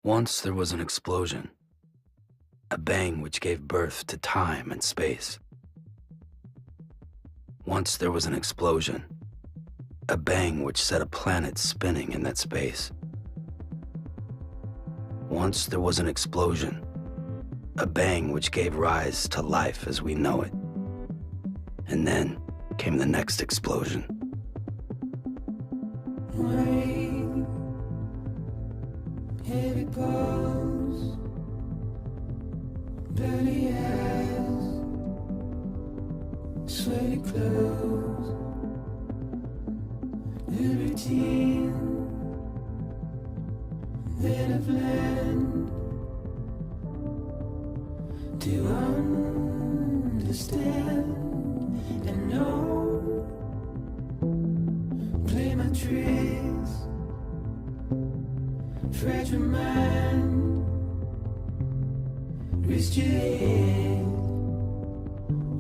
Once there was an explosion, a bang which gave birth to time and space. Once there was an explosion, a bang which set a planet spinning in that space. Once there was an explosion, a bang which gave rise to life as we know it. And then came the next explosion. Rain, here it goes. Dirty eyes, sweaty clothes. The routine that I've learned to understand and know. Play my tricks, fragile mind, risk your head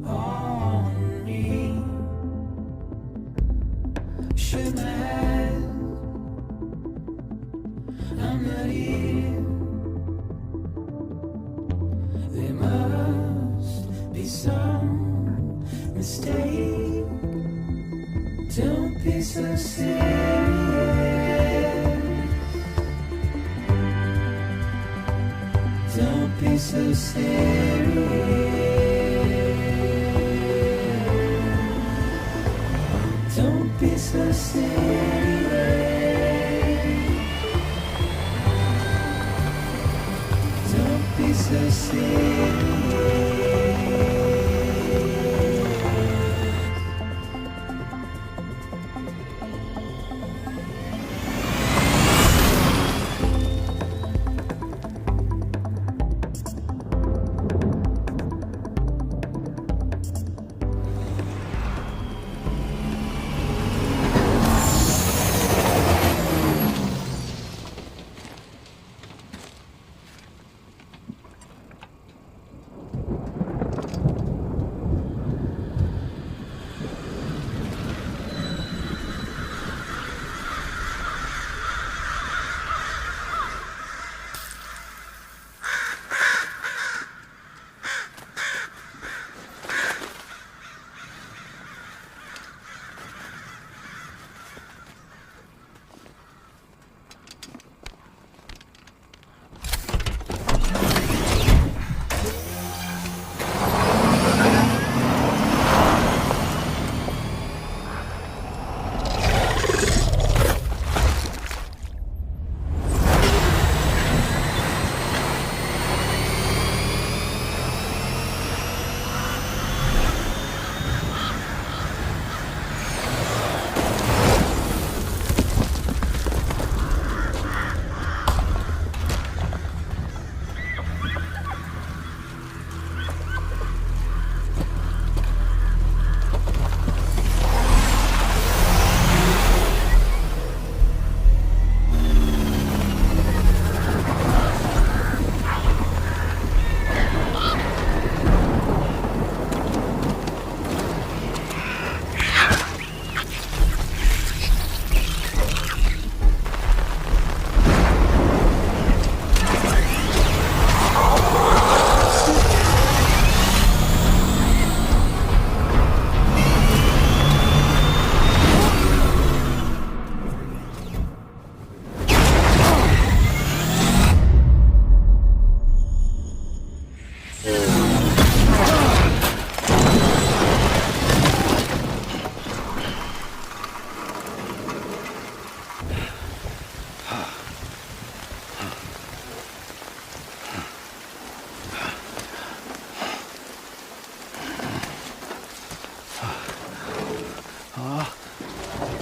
on me. Shut my eyes, I'm not here. There must be some mistake. Don't be so serious. Don't be so serious. Don't be so serious. Don't be so serious.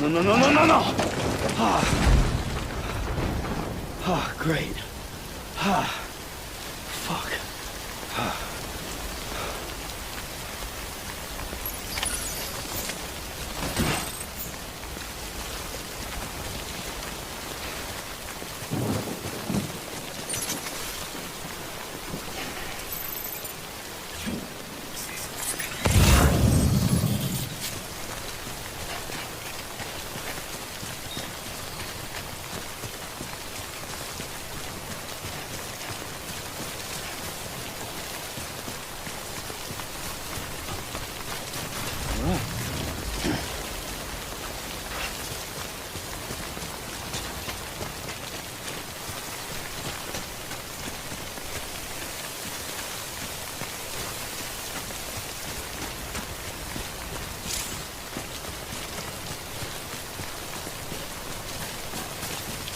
No. Great. Fuck.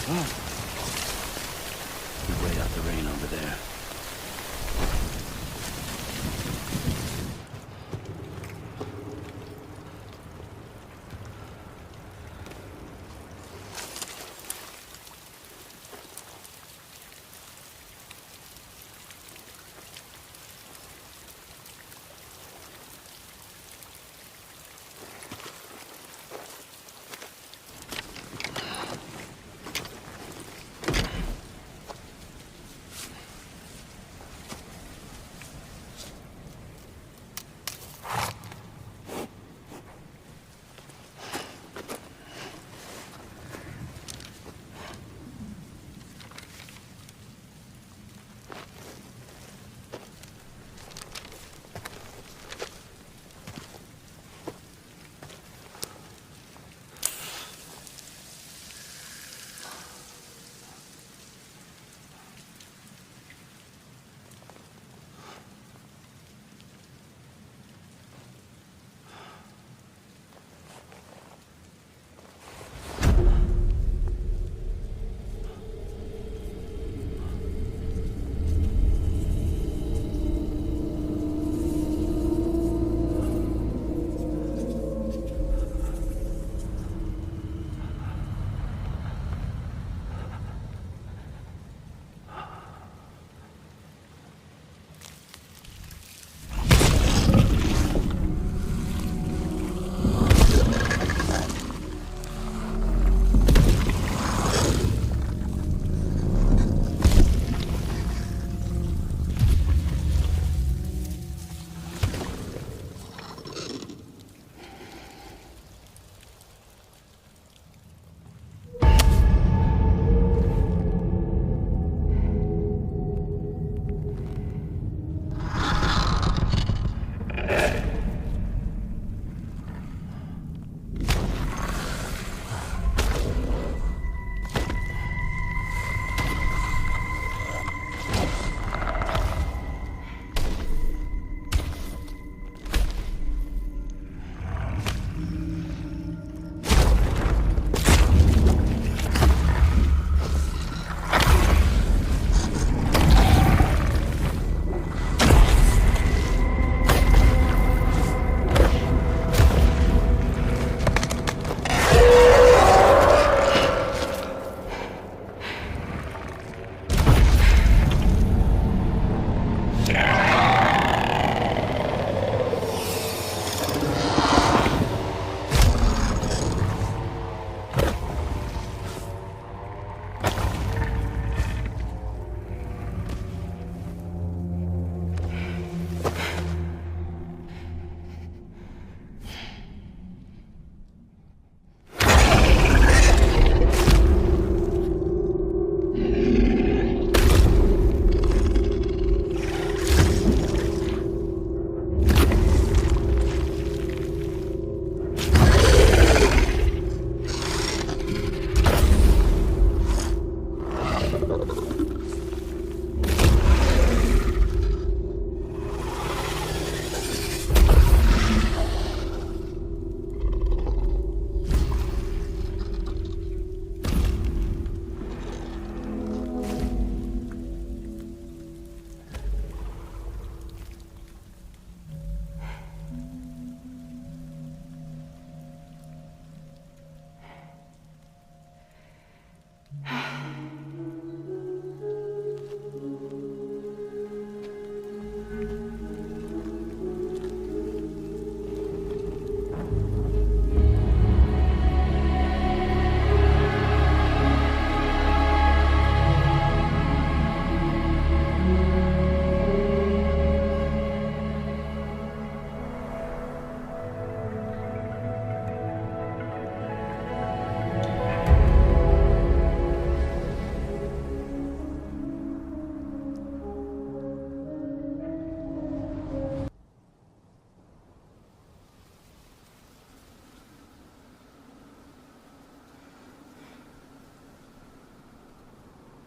You wait out the rain over there.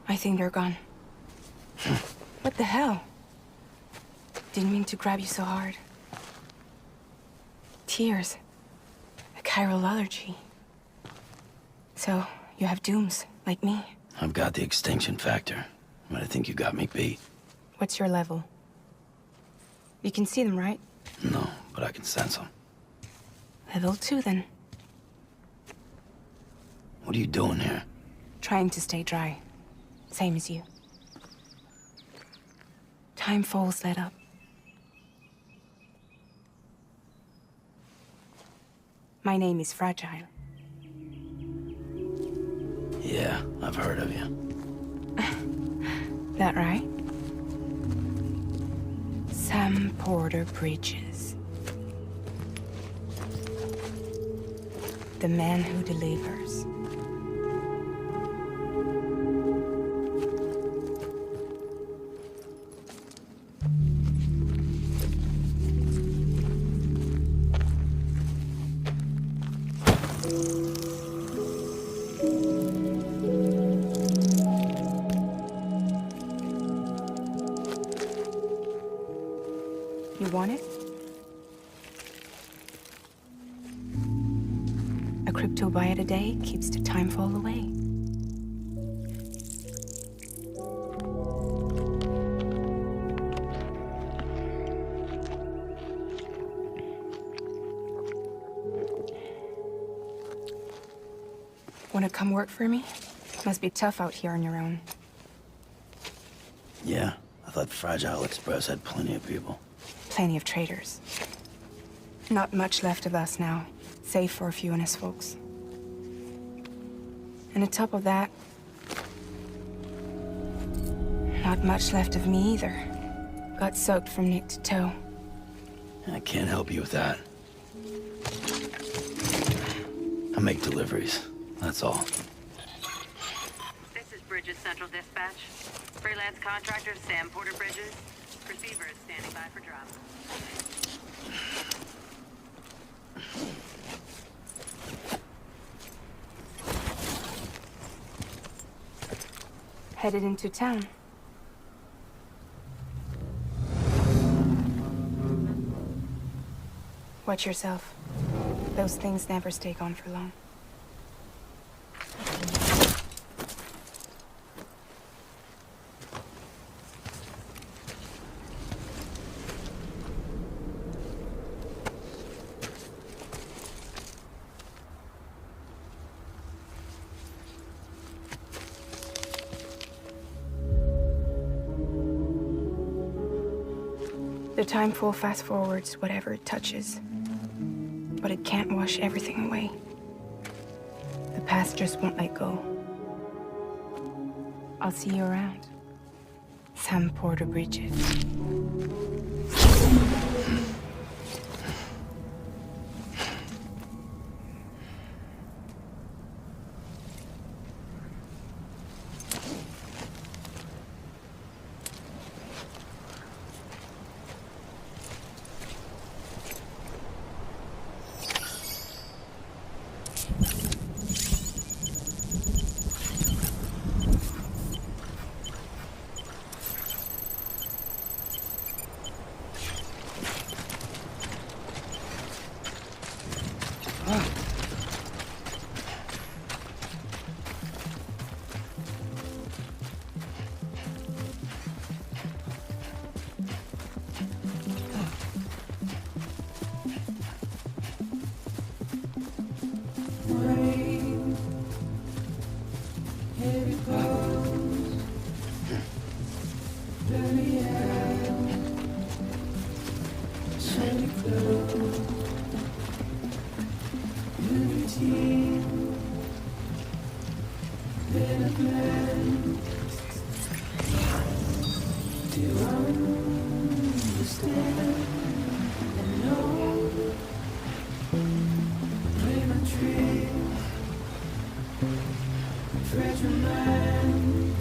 I think they're gone. What the hell? Didn't mean to grab you so hard. Tears. A chiral allergy. So, you have dooms, like me. I've got the extinction factor, but I think you got me beat. What's your level? You can see them, right? No, but I can sense them. Level 2, then. What are you doing here? Trying to stay dry. Same as you. Time falls let up. My name is Fragile. Yeah, I've heard of you. That right? Sam Porter Bridges. The man who delivers. You want it? A crypto buy a day keeps the time fall away. Wanna come work for me? Must be tough out here on your own. Yeah, I thought Fragile Express had plenty of people. Plenty of traitors. Not much left of us now, save for a few honest folks. And on top of that, not much left of me either. Got soaked from neck to toe. I can't help you with that. I make deliveries, that's all. This is Bridges Central Dispatch. Freelance contractor Sam Porter Bridges. Receiver is standing by for drop. Headed into town. Watch yourself. Those things never stay gone for long. The timeful fast forwards whatever it touches, but it can't wash everything away. The past just won't let go. I'll see you around. Sam Porter Bridges. Rain, heavy clothes, dirty out, shiny clothes, routine, then a plan. Do you understand and know? Play my tricks, treasure mine,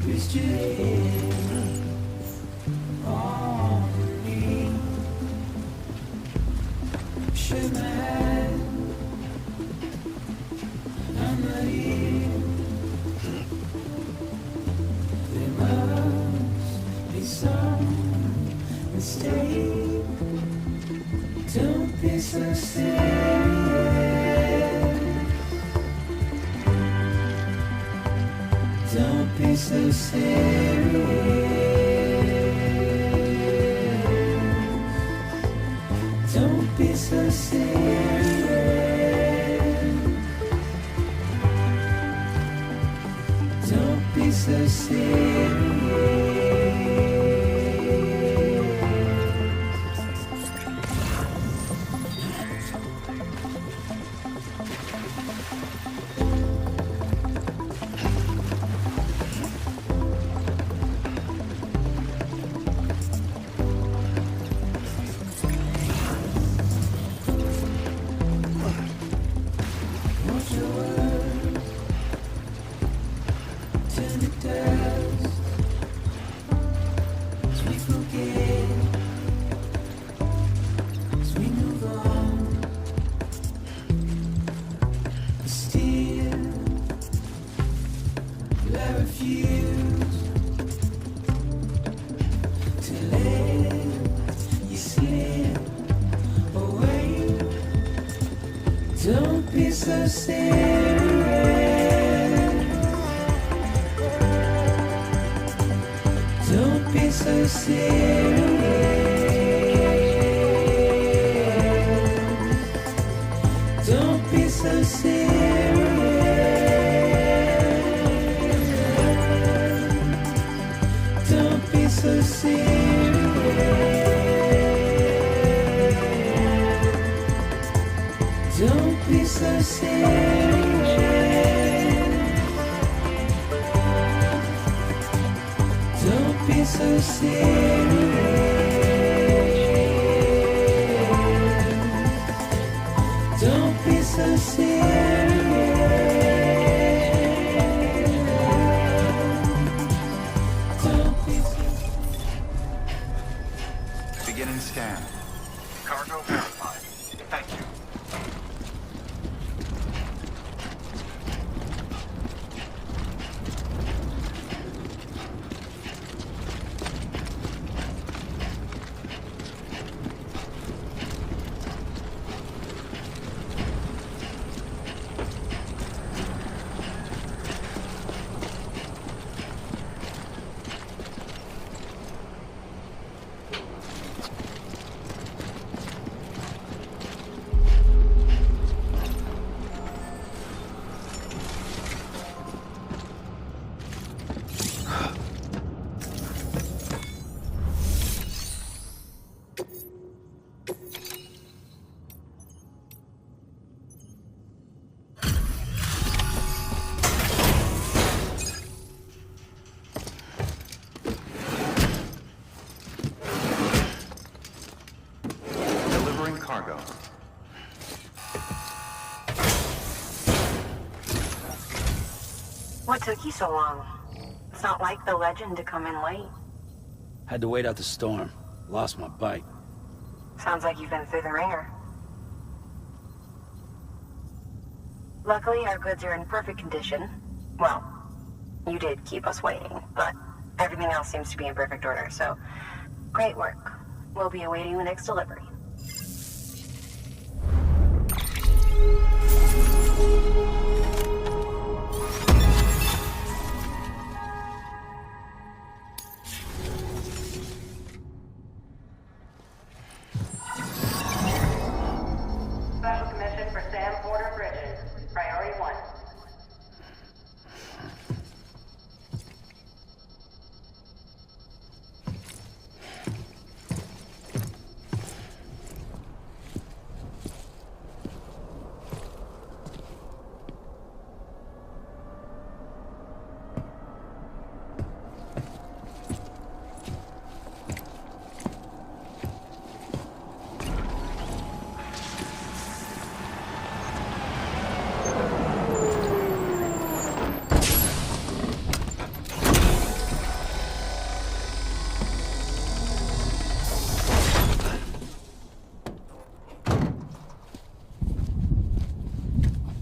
twist your head on me, shake my hand, I'm not here. There must be some mistake. Don't be so serious. Don't be so serious. Don't be so serious. Don't be so serious. Won't your words turn to dust as we forget, as we move on? But still, I refuse to let you slip away. Don't be so serious. Don't be so serious. Don't be so serious. Don't be so serious. Don't be so serious. Don't be so serious. Don't be so serious. Don't be so. Beginning scan. Cargo verified. Thank you. Delivering cargo. What took you so long? It's not like the legend to come in late. Had to wait out the storm. Lost my bike. Sounds like you've been through the ringer. Luckily, our goods are in perfect condition. Well, you did keep us waiting, but everything else seems to be in perfect order, so great work. We'll be awaiting the next delivery. Special commission for Sam Porter Bridges. Priority 1.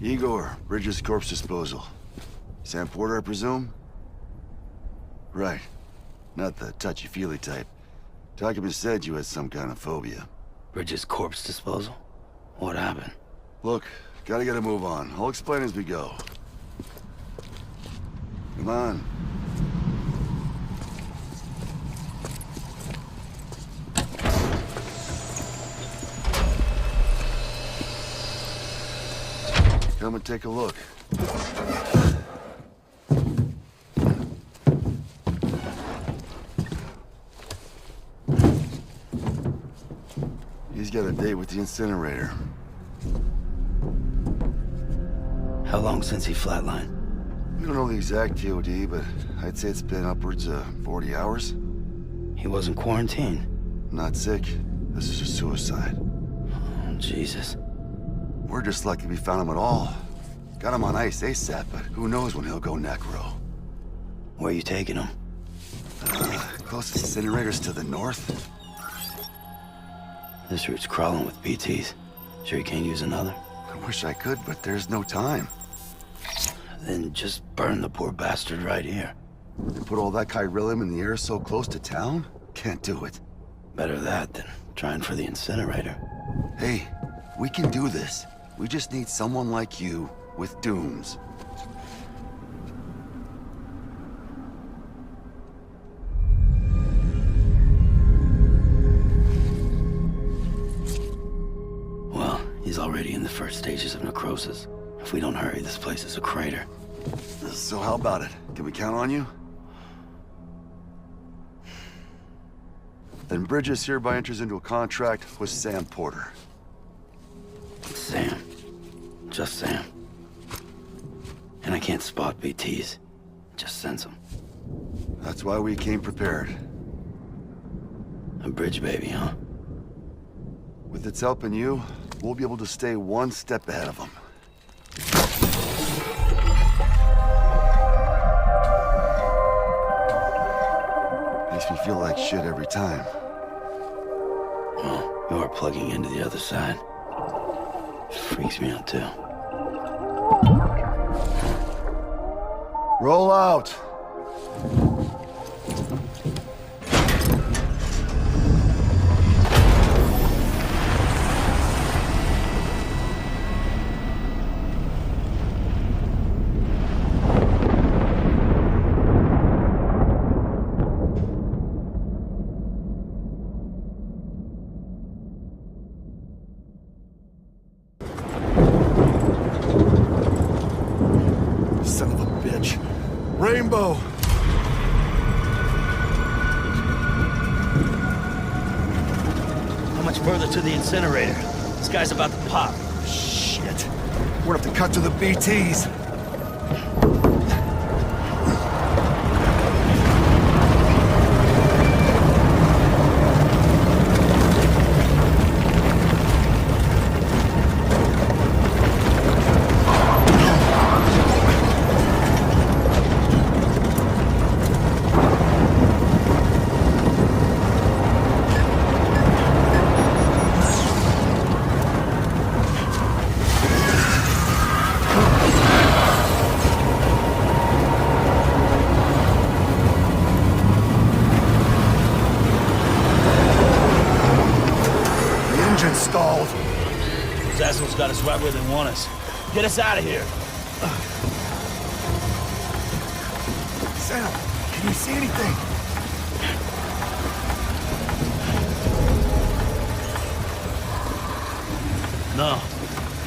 Igor, Bridges corpse disposal. Sam Porter, I presume? Right. Not the touchy-feely type. Documents said you had some kind of phobia. Bridges' corpse disposal? What happened? Look, gotta get a move on. I'll explain as we go. Come on. Come and take a look. He's got a date with the incinerator. How long since he flatlined? We don't know the exact TOD, but I'd say it's been upwards of 40 hours. He wasn't quarantined. Not sick. This is a suicide. Oh, Jesus. We're just lucky we found him at all. Got him on ice ASAP, but who knows when he'll go necro. Where you taking him? Closest incinerator's to the north. This route's crawling with BTs. Sure you can't use another? I wish I could, but there's no time. Then just burn the poor bastard right here. And put all that chiralium in the air so close to town? Can't do it. Better that than trying for the incinerator. Hey, we can do this. We just need someone like you with dooms. Well, he's already in the first stages of necrosis. If we don't hurry, this place is a crater. So how about it? Can we count on you? Then Bridges hereby enters into a contract with Sam Porter. Sam. Just Sam. And I can't spot BTs. Just sense them. That's why we came prepared. A bridge baby, huh? With its help and you, we'll be able to stay one step ahead of them. Makes me feel like shit every time. Well, you're plugging into the other side. Freaks me out, too. Roll out! Son of a bitch. Rainbow! How much further to the incinerator? This guy's about to pop. Shit. We're gonna have to cut to the BTs. Stalled. Those assholes got us right where they want us. Get us out of here. Sam, can you see anything? No,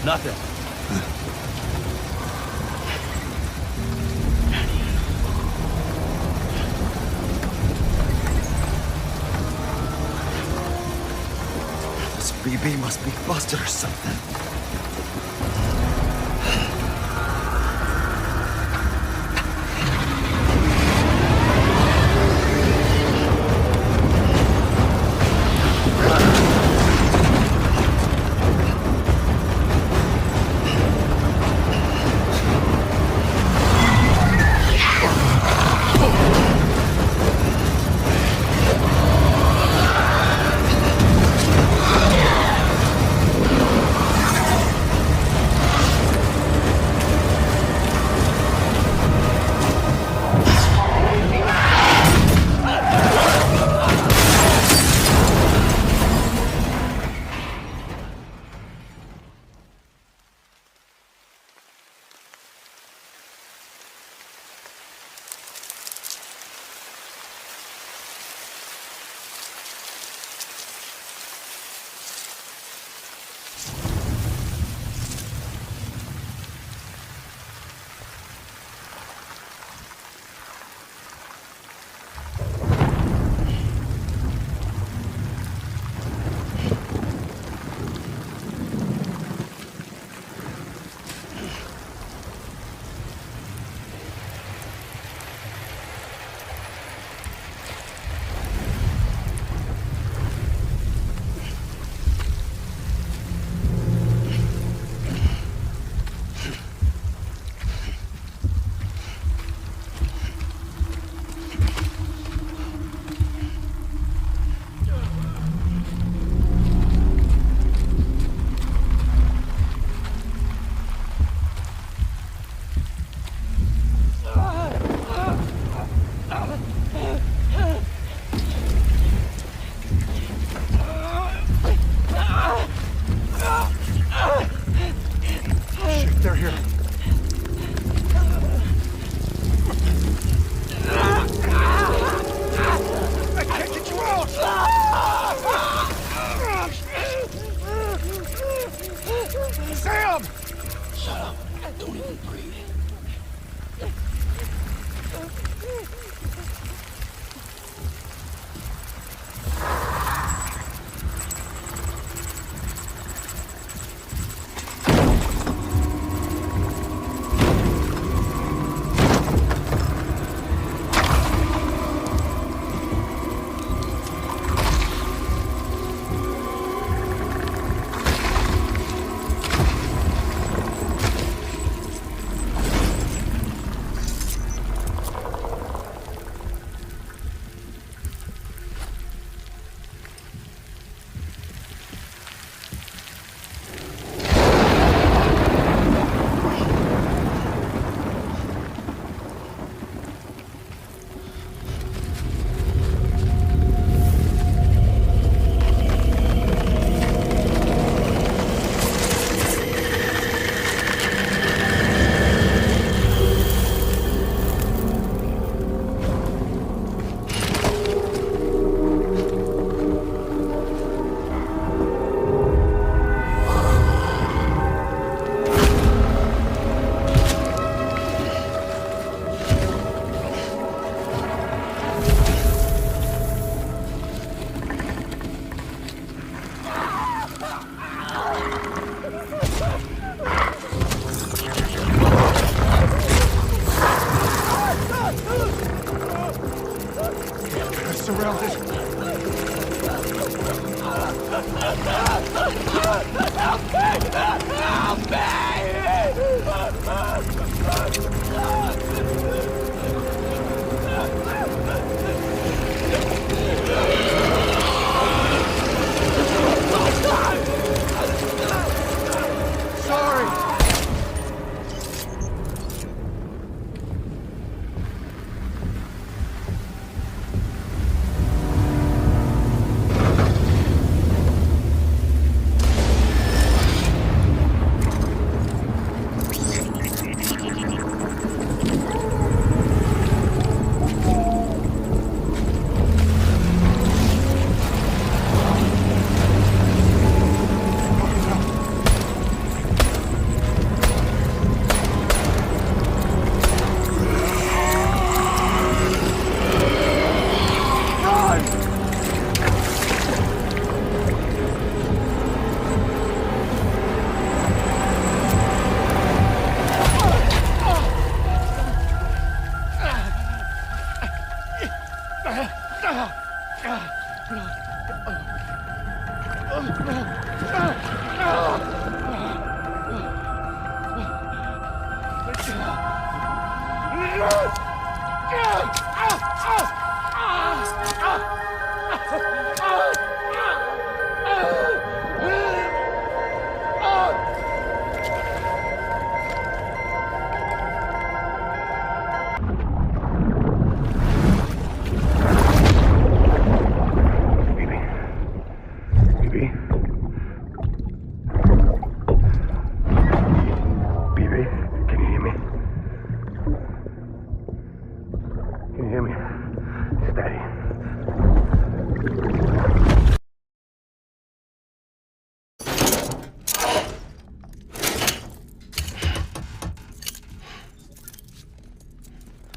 nothing. This BB must be busted or something.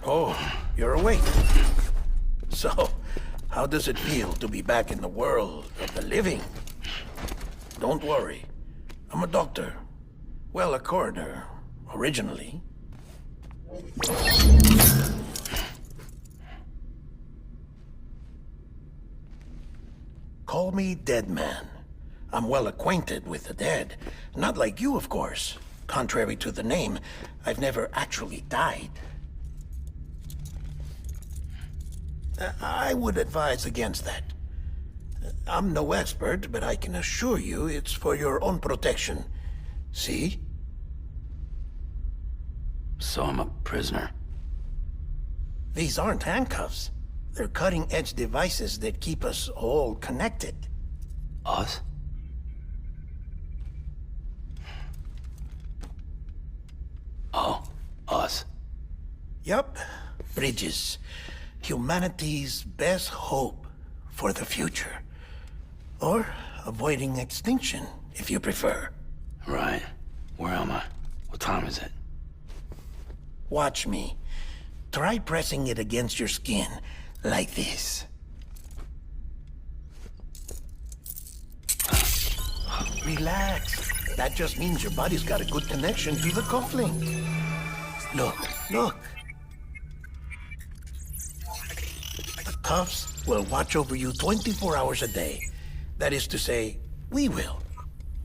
Oh, you're awake. So, how does it feel to be back in the world of the living? Don't worry. I'm a doctor. Well, a coroner, originally. Call me Dead Man. I'm well acquainted with the dead. Not like you, of course. Contrary to the name, I've never actually died. I would advise against that. I'm no expert, but I can assure you it's for your own protection. See? So I'm a prisoner. These aren't handcuffs. They're cutting-edge devices that keep us all connected. Us? Oh, us. Yup. Bridges. Humanity's best hope for the future. Or avoiding extinction, if you prefer. Right. Where am I? What time is it? Watch me. Try pressing it against your skin, like this. Relax. That just means your body's got a good connection to the cufflink. Look, look. The cuffs will watch over you 24 hours a day. That is to say, we will.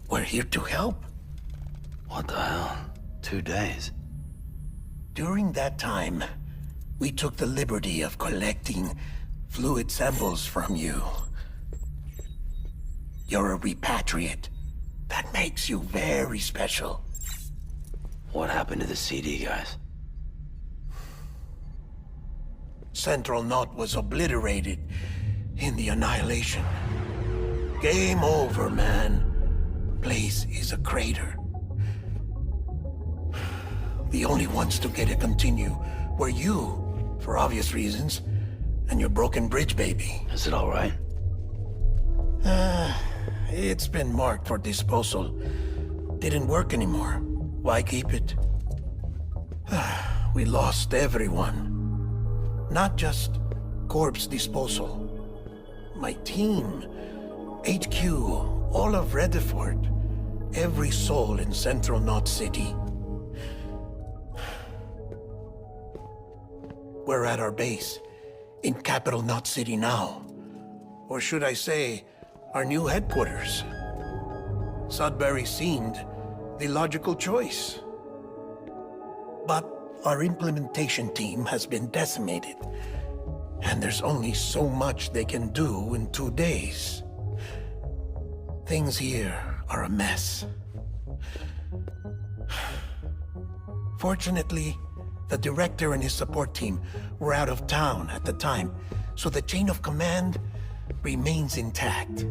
We're here to help. What the hell? 2 days? During that time, we took the liberty of collecting fluid samples from you. You're a repatriate. That makes you very special. What happened to the CD guys? Central Knot was obliterated in the Annihilation. Game over, man. Place is a crater. The only ones to get to continue were you, for obvious reasons, and your broken bridge baby. Is it all right? It's been marked for disposal. Didn't work anymore. Why keep it? We lost everyone. Not just corpse disposal. My team, HQ, all of Redford, every soul in Central Knot City. We're at our base, in Capital Knot City now. Or should I say, our new headquarters. Sudbury seemed the logical choice. But our implementation team has been decimated, and there's only so much they can do in 2 days. Things here are a mess. Fortunately, the director and his support team were out of town at the time, so the chain of command remains intact.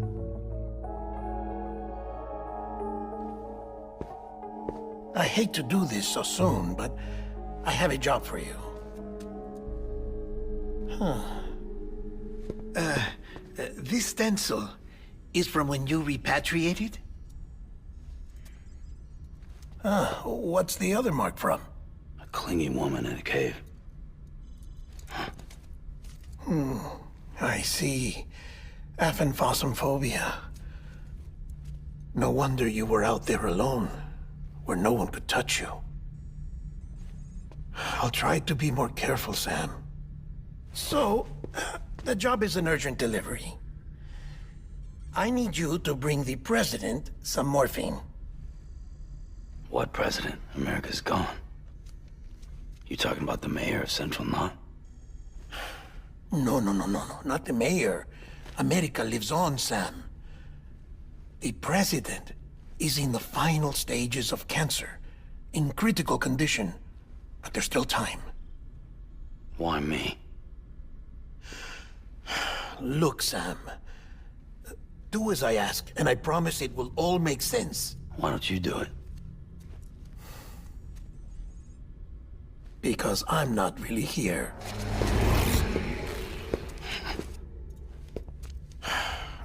I hate to do this so soon, but I have a job for you. This stencil is from when you repatriated? What's the other mark from? A clingy woman in a cave. I see. Aphanphosmphobia. No wonder you were out there alone, where no one could touch you. I'll try to be more careful, Sam. So, the job is an urgent delivery. I need you to bring the president some morphine. What president? America's gone. You talking about the mayor of Central Knot? No, not the mayor. America lives on, Sam. The president is in the final stages of cancer, in critical condition, but there's still time. Why me? Look, Sam. Do as I ask, and I promise it will all make sense. Why don't you do it? Because I'm not really here.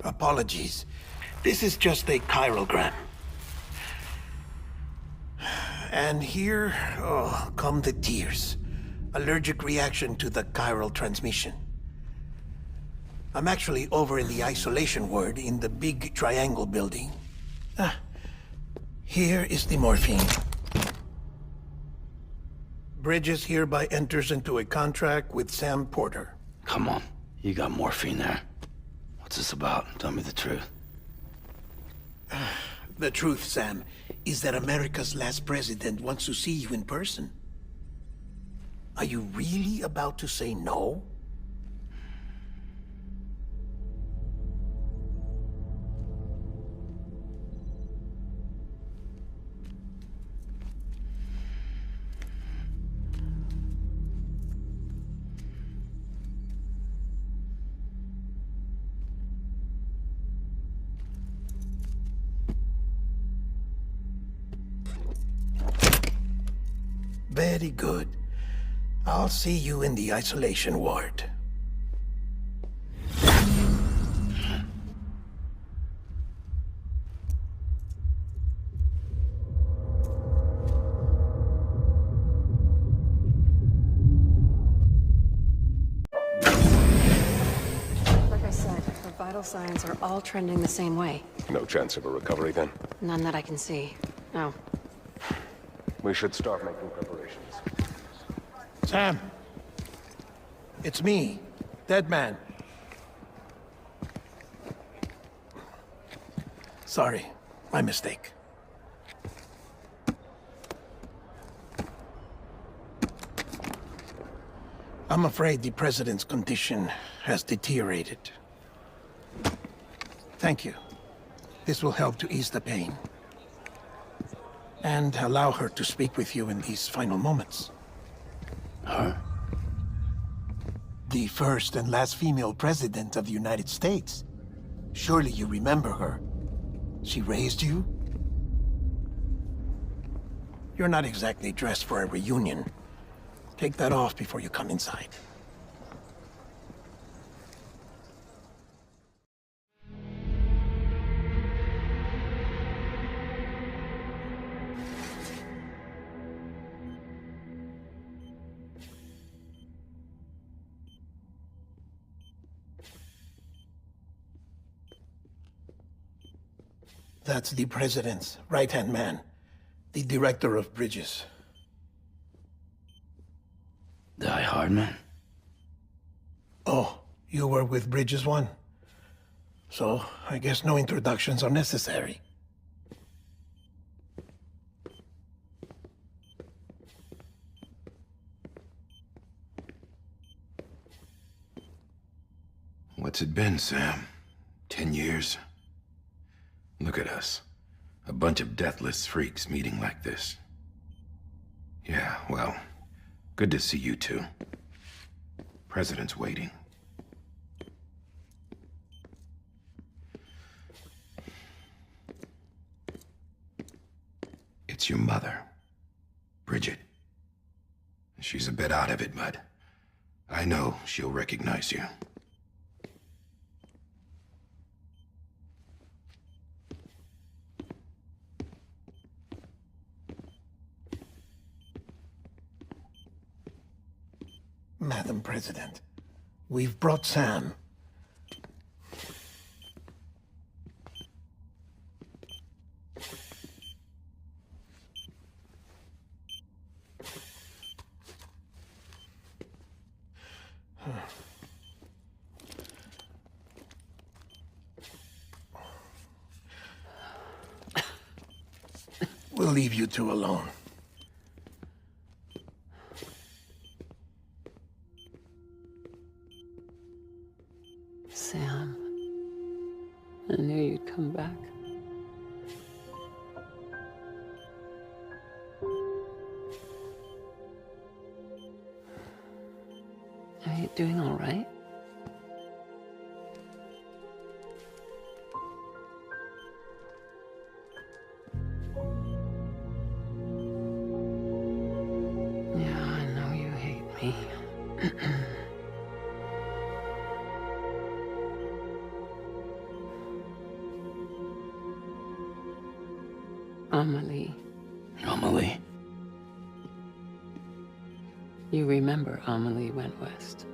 Apologies. This is just a chiralgram. And here, oh, come the tears. Allergic reaction to the chiral transmission. I'm actually over in the isolation ward in the big triangle building. Here is the morphine. Bridges hereby enters into a contract with Sam Porter. Come on. You got morphine there. What's this about? Tell me the truth. The truth, Sam, is that America's last president wants to see you in person. Are you really about to say no? Very good. I'll see you in the isolation ward. Like I said, her vital signs are all trending the same way. No chance of a recovery then? None that I can see. No. We should start making preparations. Sam. It's me, Dead Man. Sorry, my mistake. I'm afraid the president's condition has deteriorated. Thank you. This will help to ease the pain. And allow her to speak with you in these final moments. Her? The first and last female president of the United States. Surely you remember her. She raised you? You're not exactly dressed for a reunion. Take that off before you come inside. That's the president's right-hand man, the director of bridges. Die Hard man? Oh, you were with Bridges 1? So, I guess no introductions are necessary. What's it been, Sam? 10 years? Look at us. A bunch of deathless freaks meeting like this. Yeah, well, good to see you two. President's waiting. It's your mother, Bridget. She's a bit out of it, but I know she'll recognize you. Madam President, we've brought Sam. We'll leave you two alone. Sam. I knew you'd come back. Are you doing all right? Yeah, I know you hate me. Amelie. Amelie? You remember Amelie went west.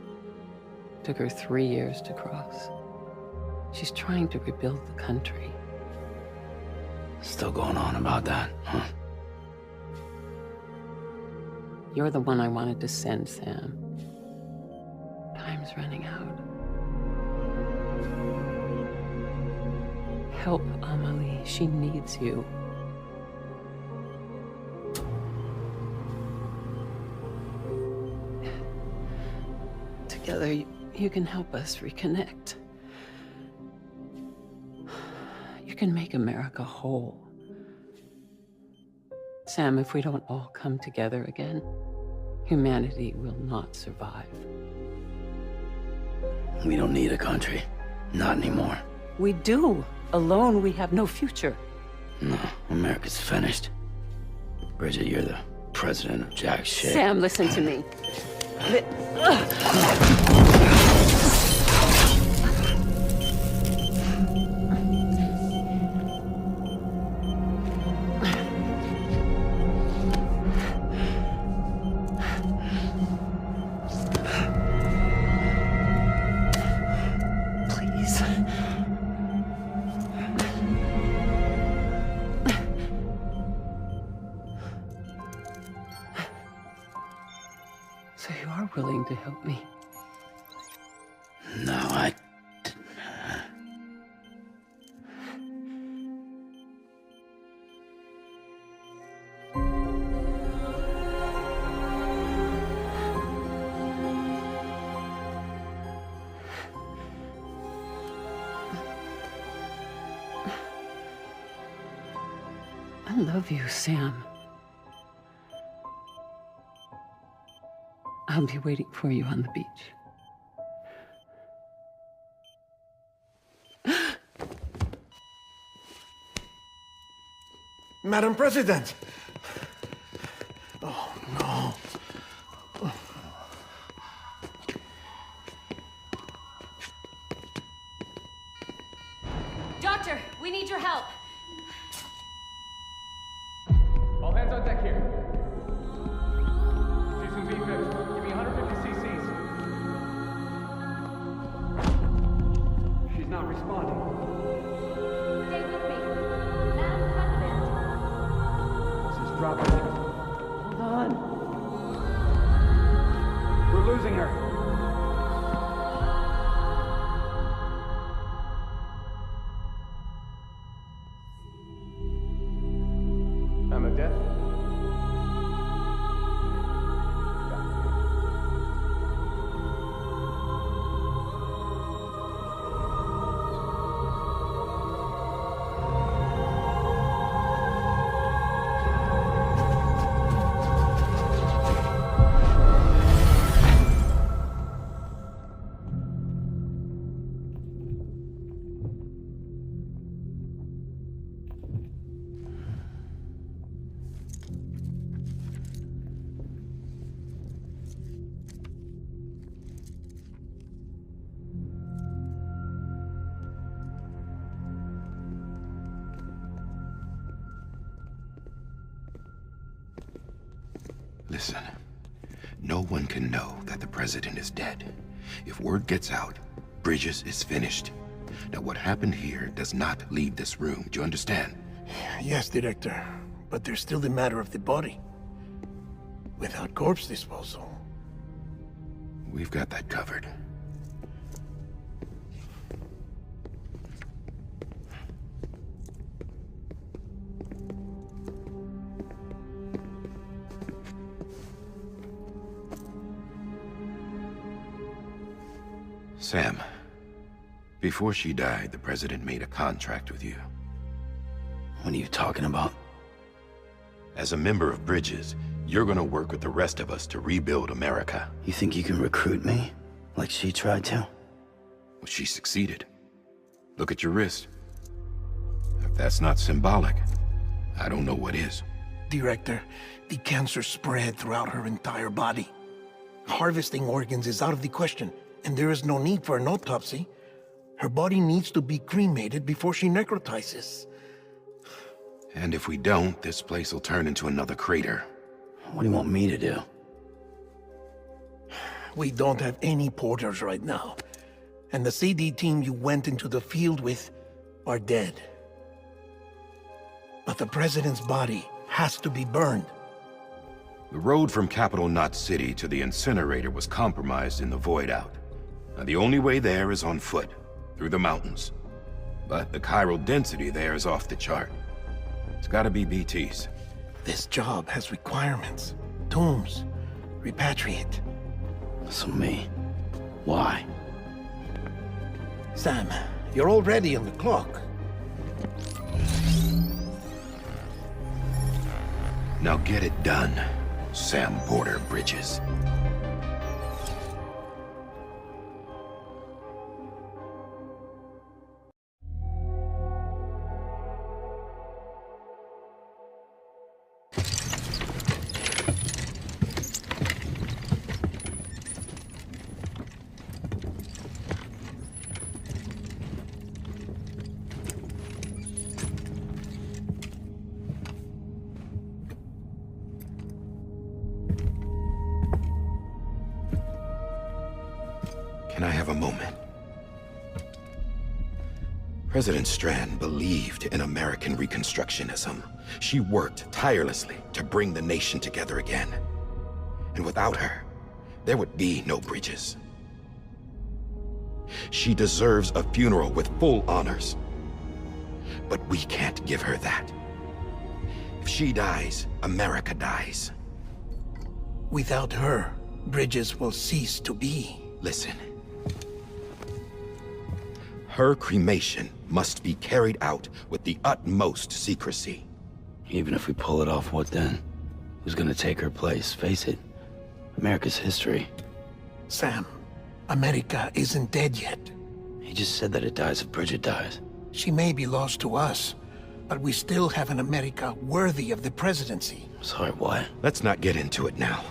Took her 3 years to cross. She's trying to rebuild the country. Still going on about that, huh? You're the one I wanted to send, Sam. Time's running out. Help Amelie. She needs you. Together, you can help us reconnect. You can make America whole. Sam, if we don't all come together again, humanity will not survive. We don't need a country. Not anymore. We do. Alone, we have no future. No, America's finished. Bridget, you're the president of jack shit. Sam, listen to me. Please. So you are willing to help me? No, I love you, Sam. I'll be waiting for you on the beach. Madam President! Oh, no. Doctor, we need your help. All hands on deck here. Season V-50. Give me 150 cc's. She's not responding. Stay with me. Madam President. This is dropping. Hold on. We're losing her. I'm a death. Listen, no one can know that the president is dead. If word gets out, Bridges is finished. Now, what happened here does not leave this room. Do you understand? Yes, Director. But there's still the matter of the body. Without corpse disposal. We've got that covered. Sam, Before she died, the President made a contract with you. What are you talking about? As a member of Bridges, you're gonna work with the rest of us to rebuild America. You think you can recruit me? Like she tried to? Well, she succeeded. Look at your wrist. If that's not symbolic, I don't know what is. Director, the cancer spread throughout her entire body. Harvesting organs is out of the question, and there is no need for an autopsy. Her body needs to be cremated before she necrotizes. And if we don't, this place will turn into another crater. What do you want me to do? We don't have any porters right now. And the CD team you went into the field with are dead. But the President's body has to be burned. The road from Capital Knot City to the incinerator was compromised in the void out. Now, the only way there is on foot, through the mountains. But the chiral density there is off the chart. It's gotta be BT's. This job has requirements. Tombs. Repatriate. So me. Why? Sam, you're already on the clock. Now get it done, Sam Porter Bridges. Can I have a moment? President Strand believed in American Reconstructionism. She worked tirelessly to bring the nation together again. And without her, there would be no Bridges. She deserves a funeral with full honors. But we can't give her that. If she dies, America dies. Without her, Bridges will cease to be. Listen. Her cremation must be carried out with the utmost secrecy. Even if we pull it off, what then? Who's gonna take her place? Face it, America's history. Sam, America isn't dead yet. He just said that it dies if Bridget dies. She may be lost to us, but we still have an America worthy of the presidency. Sorry, what? Let's not get into it now.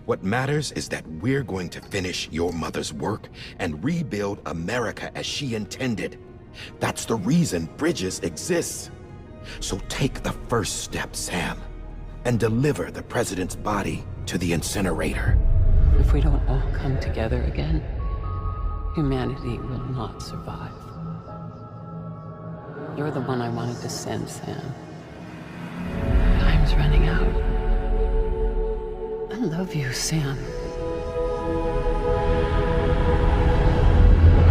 What matters is that we're going to finish your mother's work and rebuild America as she intended. That's the reason Bridges exists. So take the first step, Sam, and deliver the president's body to the incinerator. If we don't all come together again, humanity will not survive. You're the one I wanted to send, Sam. Time's running out. I love you, Sam.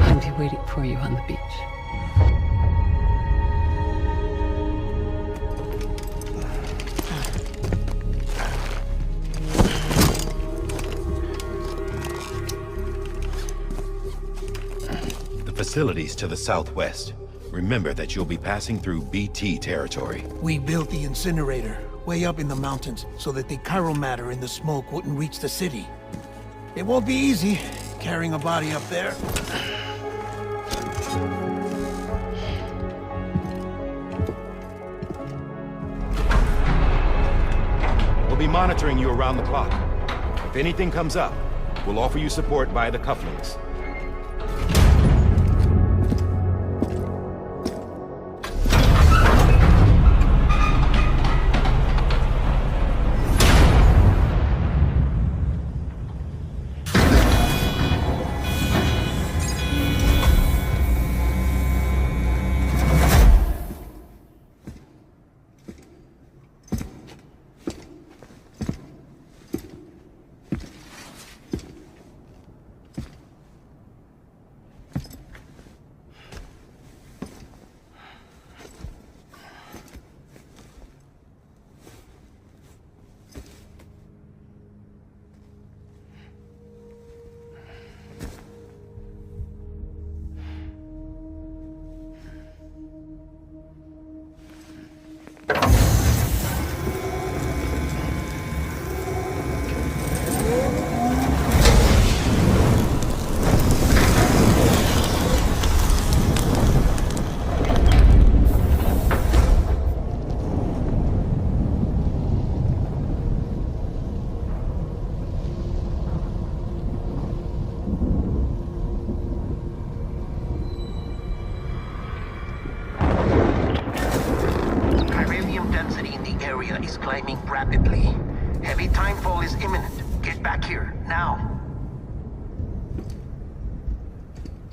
I'll be waiting for you on the beach. The facilities to the southwest. Remember that you'll be passing through BT territory. We built the incinerator way up in the mountains so that the chiral matter in the smoke wouldn't reach the city. It won't be easy carrying a body up there. We'll be monitoring you around the clock. If anything comes up, we'll offer you support via the cufflinks.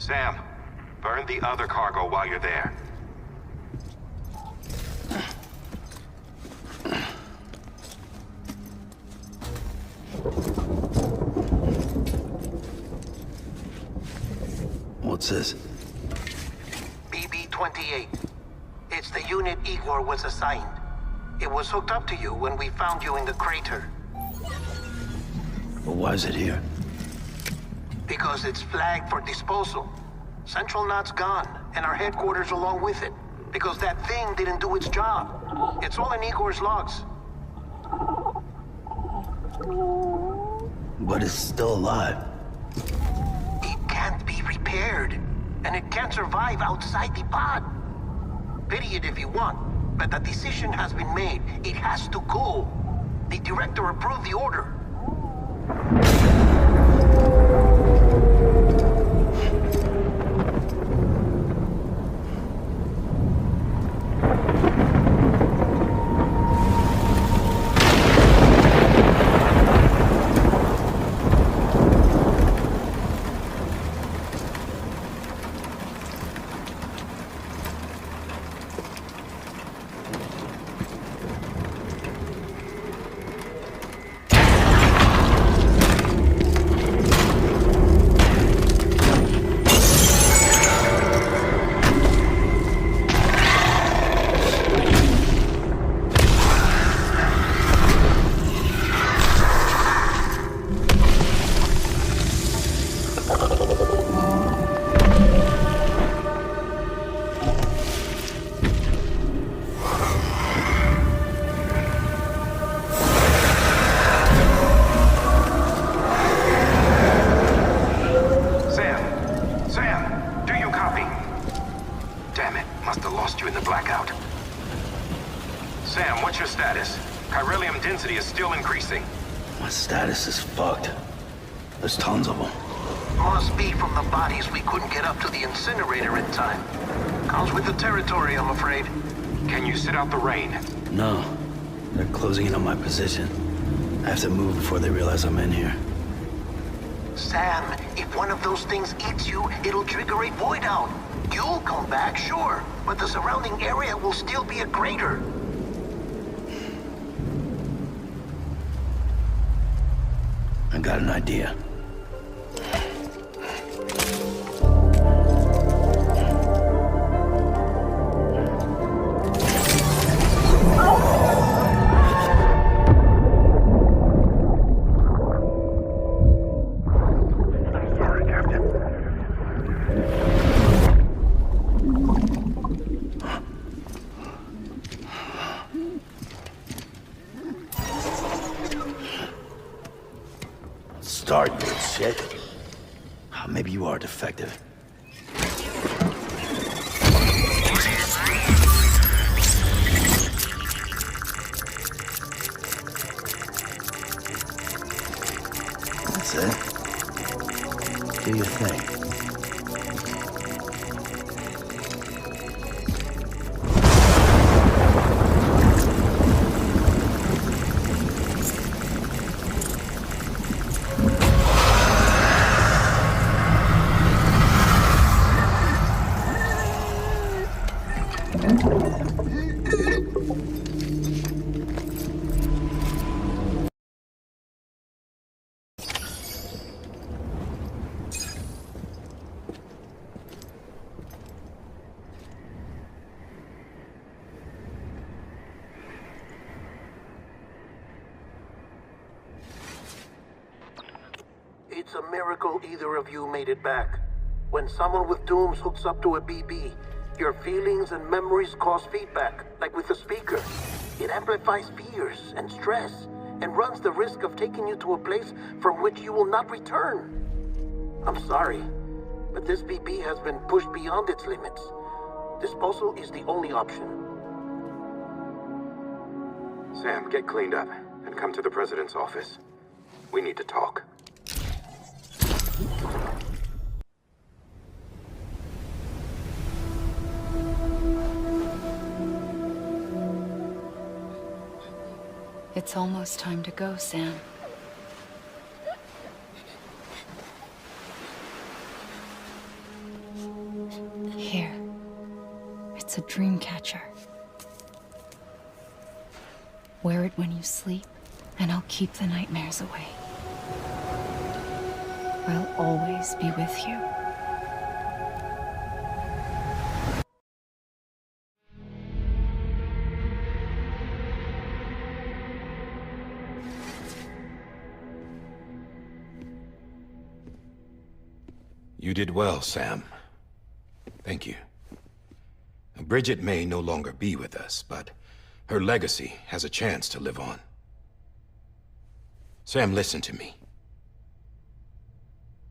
Sam, burn the other cargo while you're there. What's this? BB-28. It's the unit Igor was assigned. It was hooked up to you when we found you in the crater. But why is it here? Because it's flagged for disposal. Central Knot's gone, and our headquarters along with it. Because that thing didn't do its job. It's all in Igor's logs. But it's still alive. It can't be repaired, and it can't survive outside the pod. Pity it if you want, but the decision has been made. It has to go. The director approved the order. My status is fucked. There's tons of them. Must be from the bodies we couldn't get up to the incinerator in time. Comes with the territory, I'm afraid. Can you sit out the rain? No. They're closing in on my position. I have to move before they realize I'm in here. Sam, if one of those things eats you, it'll trigger a void out. You'll come back, sure, but the surrounding area will still be a crater. I got an idea. Start, you shit. Maybe you are defective. That's it. Do your thing. It's a miracle either of you made it back. When someone with dooms hooks up to a BB, your feelings and memories cause feedback, like with the speaker. It amplifies fears and stress, and runs the risk of taking you to a place from which you will not return. I'm sorry, but this BB has been pushed beyond its limits. Disposal is the only option. Sam, get cleaned up and come to the president's office. We need to talk. It's almost time to go, Sam. It's a dream catcher. Wear it when you sleep, and I'll keep the nightmares away. I'll always be with you. You did well, Sam. Thank you. Bridget may no longer be with us, but her legacy has a chance to live on. Sam, listen to me.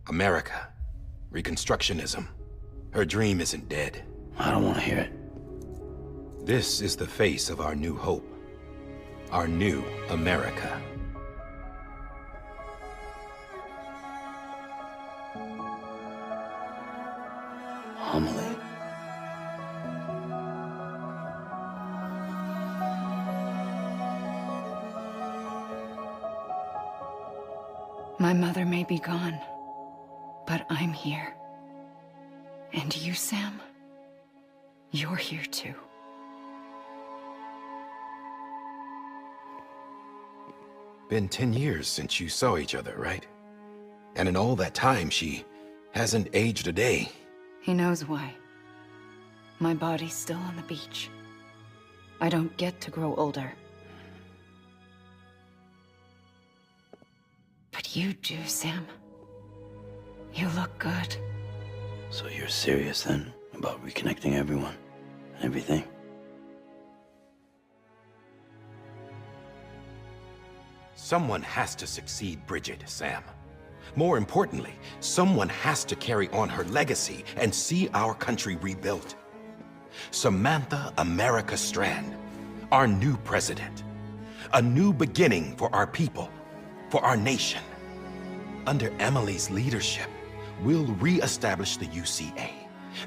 America, Reconstructionism, her dream isn't dead. I don't want to hear it. This is the face of our new hope. Our new America. Amelie. My mother may be gone, but I'm here. And you, Sam, you're here too. Been 10 years since you saw each other, right? And in all that time, she hasn't aged a day. He knows why. My body's still on the beach. I don't get to grow older. But you do, Sam. You look good. So you're serious then about reconnecting everyone and everything? Someone has to succeed Bridget, Sam. More importantly, someone has to carry on her legacy and see our country rebuilt. Samantha America Strand, our new president. A new beginning for our people, for our nation. Under Emily's leadership, we'll re-establish the UCA,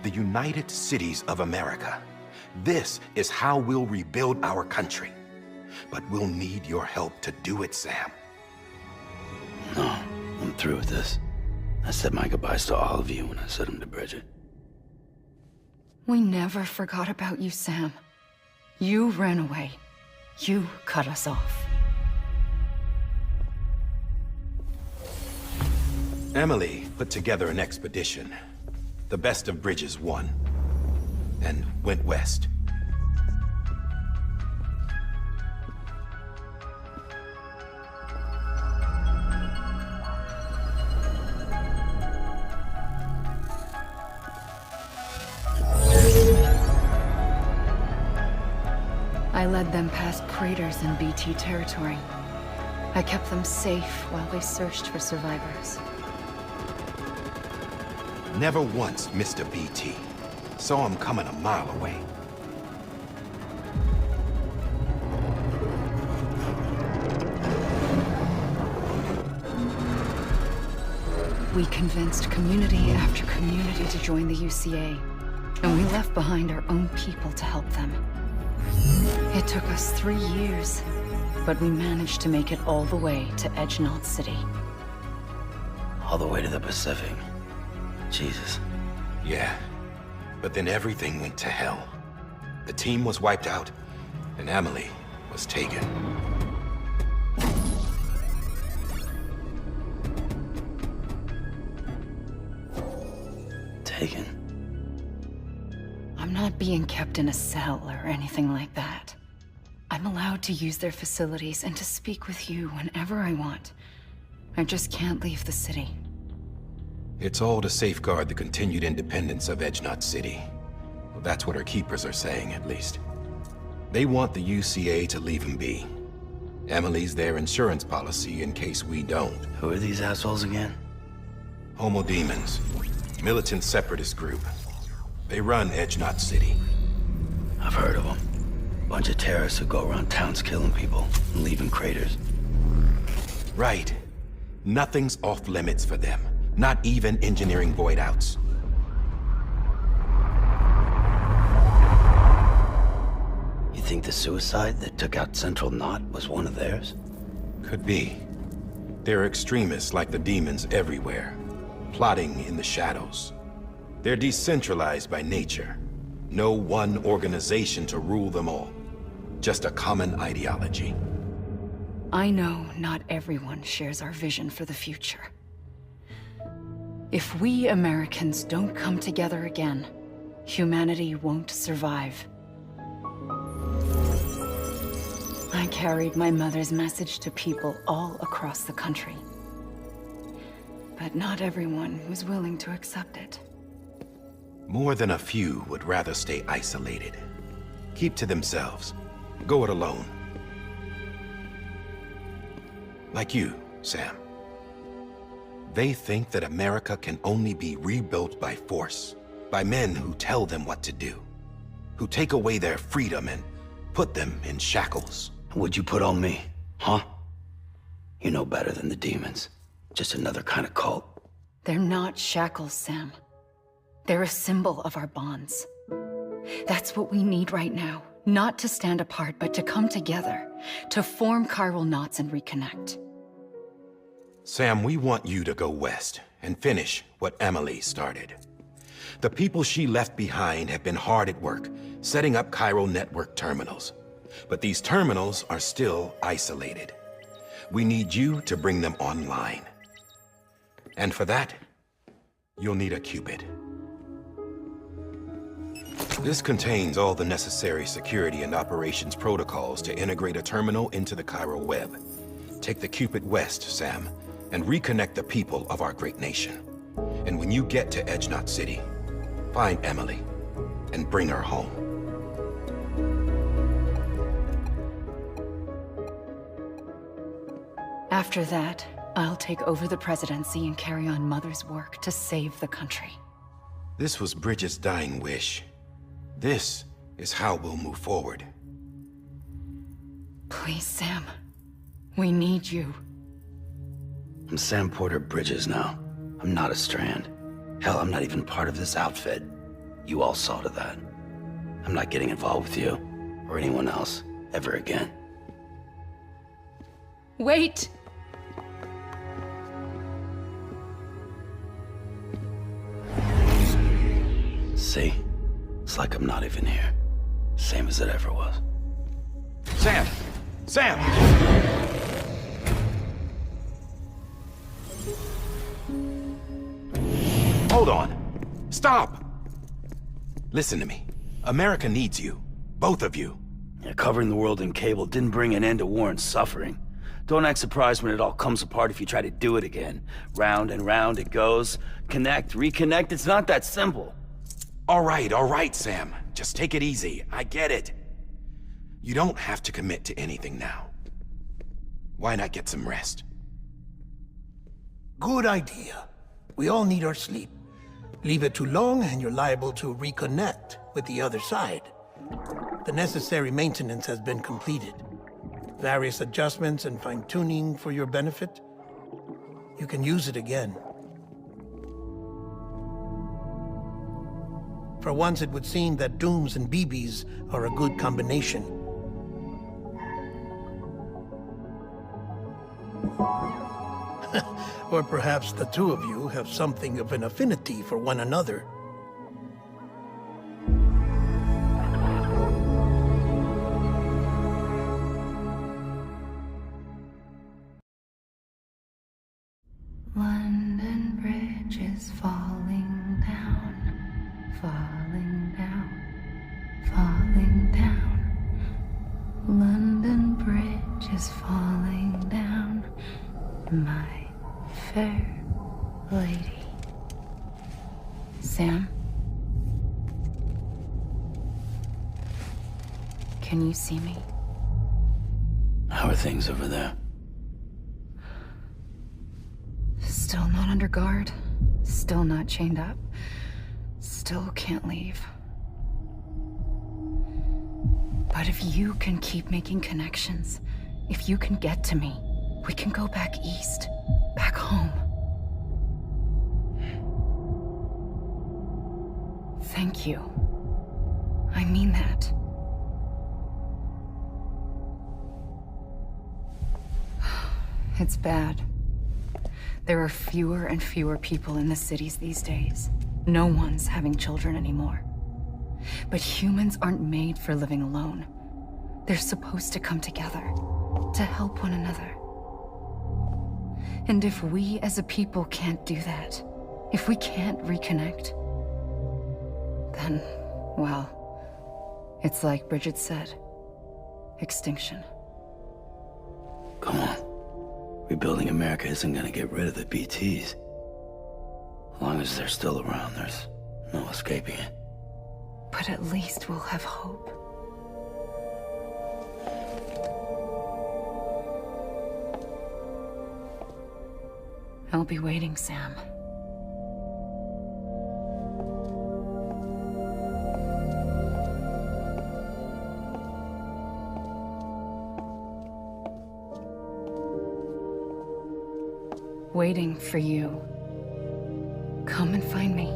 the United Cities of America. This is how we'll rebuild our country. But we'll need your help to do it, Sam. No, I'm through with this. I said my goodbyes to all of you when I said them to Bridget. We never forgot about you, Sam. You ran away. You cut us off. Emily put together an expedition. The best of Bridges won. And went west. I led them past craters in BT territory. I kept them safe while they searched for survivors. Never once missed a BT. Saw him coming a mile away. We convinced community after community to join the UCA, and we left behind our own people to help them. It took us 3 years, but we managed to make it all the way to Edge Knot City. All the way to the Pacific. Jesus. Yeah, but then everything went to hell. The team was wiped out, and Emily was taken. Taken? I'm not being kept in a cell or anything like that. I'm allowed to use their facilities and to speak with you whenever I want. I just can't leave the city. It's all to safeguard the continued independence of Edge Knot City. Well, that's what our keepers are saying, at least. They want the UCA to leave him be. Emily's their insurance policy in case we don't. Who are these assholes again? Homo Demons. Militant separatist group. They run Edge Knot City. I've heard of them. Bunch of terrorists who go around towns killing people and leaving craters. Right. Nothing's off limits for them. Not even engineering void outs. You think the suicide that took out Central Knot was one of theirs? Could be. There are extremists like the demons everywhere, plotting in the shadows. They're decentralized by nature, No one organization to rule them all. Just a common ideology. I know not everyone shares our vision for the future. If we Americans don't come together again, humanity won't survive. I carried my mother's message to people all across the country. But not everyone was willing to accept it. More than a few would rather stay isolated. Keep to themselves. Go it alone. Like you, Sam. They think that America can only be rebuilt by force, by men who tell them what to do, who take away their freedom and put them in shackles. What'd you put on me, huh? You know better than the demons. Just another kind of cult. They're not shackles, Sam. They're a symbol of our bonds. That's what we need right now. Not to stand apart, but to come together. To form chiral knots and reconnect. Sam, we want you to go west and finish what Emily started. The people she left behind have been hard at work, setting up chiral network terminals. But these terminals are still isolated. We need you to bring them online. And for that, you'll need a Cupid. This contains all the necessary security and operations protocols to integrate a terminal into the chiral web. Take the Cupid west, Sam, and reconnect the people of our great nation. And when you get to Edge Knot City, find Emily and bring her home. After that, I'll take over the presidency and carry on Mother's work to save the country. This was Bridget's dying wish. This is how we'll move forward. Please, Sam. We need you. I'm Sam Porter Bridges now. I'm not a Strand. Hell, I'm not even part of this outfit. You all saw to that. I'm not getting involved with you, or anyone else, ever again. Wait! See? It's like I'm not even here. Same as it ever was. Sam! Sam! Hold on. Stop! Listen to me. America needs you. Both of you. Yeah, covering the world in cable didn't bring an end to war and suffering. Don't act surprised when it all comes apart if you try to do it again. Round and round it goes. Connect, reconnect, it's not that simple. All right, Sam. Just take it easy. I get it. You don't have to commit to anything now. Why not get some rest? Good idea. We all need our sleep. Leave it too long and you're liable to reconnect with the other side. The necessary maintenance has been completed. Various adjustments and fine-tuning for your benefit. You can use it again. For once, it would seem that Dooms and BBs are a good combination. Or perhaps the two of you have something of an affinity for one another. London Bridge is falling down, falling down, falling down. London Bridge is falling down, my fair lady. Sam? Can you see me? How are things over there? Still not under guard. Still not chained up. Still can't leave. But if you can keep making connections, if you can get to me, we can go back east. Back home. Thank you. I mean that. It's bad. There are fewer and fewer people in the cities these days. No one's having children anymore. But humans aren't made for living alone. They're supposed to come together, to help one another. And if we as a people can't do that, if we can't reconnect, then, well, it's like Bridget said, extinction. Come on. Rebuilding America isn't gonna get rid of the BTs. As long as they're still around, there's no escaping it. But at least we'll have hope. I'll be waiting, Sam. Waiting for you. Come and find me.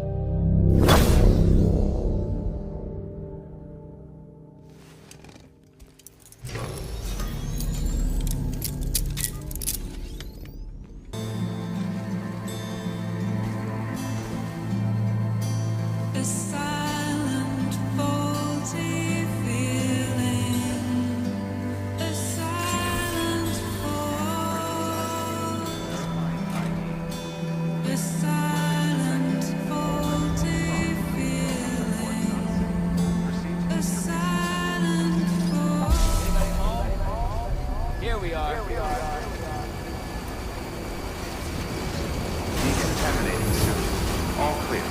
A silent, faulty feeling. A silent fall. A silent, faulty feeling. A silent fall. Here we are. Decontaminating soon. All clear.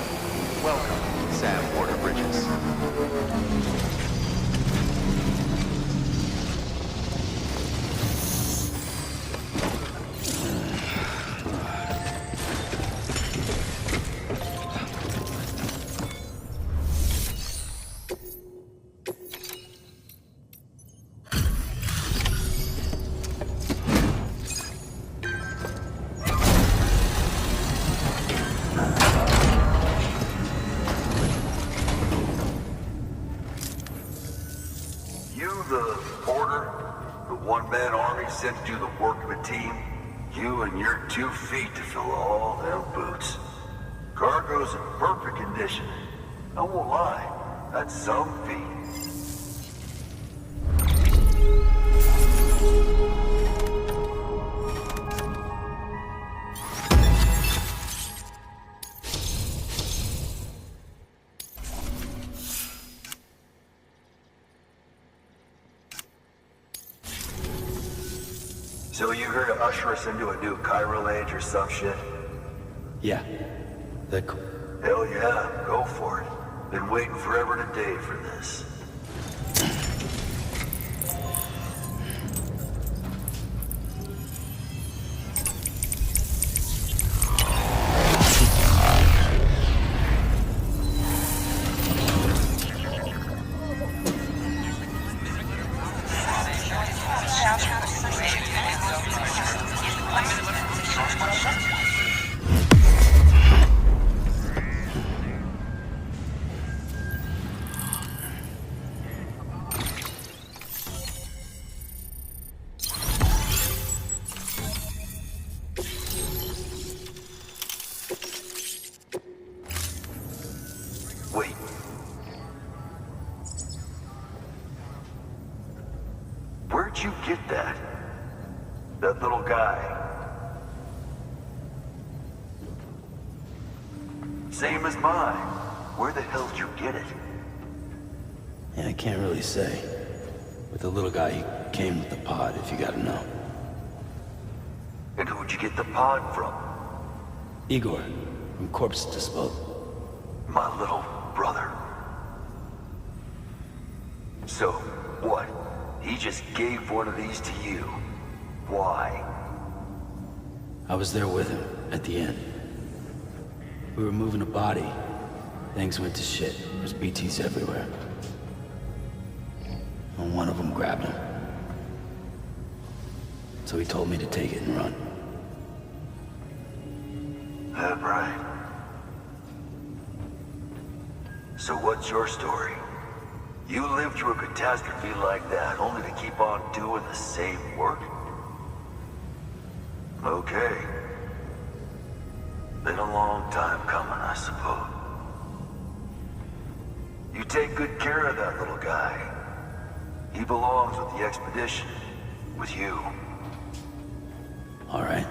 Welcome, Sam Porter Bridges. You the porter? The one-man army sent to do the work of a team? You and your 2 feet to fill all them boots. Cargo's in perfect condition. I won't lie, that's some feat. So you here to usher us into a new chiral age or some shit? Yeah. Hell yeah, go for it. Been waiting forever today for this. Wait. Where'd you get that? That little guy? Same as mine. Where the hell did you get it? Yeah, I can't really say. With the little guy, he came with the pod, if you gotta know. And who'd you get the pod from? Igor, from Corpse Disposal. My little brother. So, what? He just gave one of these to you. Why? I was there with him, at the end. We were moving a body. Things went to shit. There's BTs everywhere. And one of them grabbed him. So he told me to take it and run. That right. So what's your story? You lived through a catastrophe like that, only to keep on doing the same work? Okay. Been a long time coming, I suppose. You take good care of that little guy. He belongs with the expedition. With you. All right.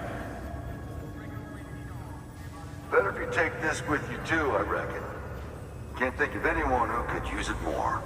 Better if you take this with you too, I reckon. Can't think of anyone who could use it more.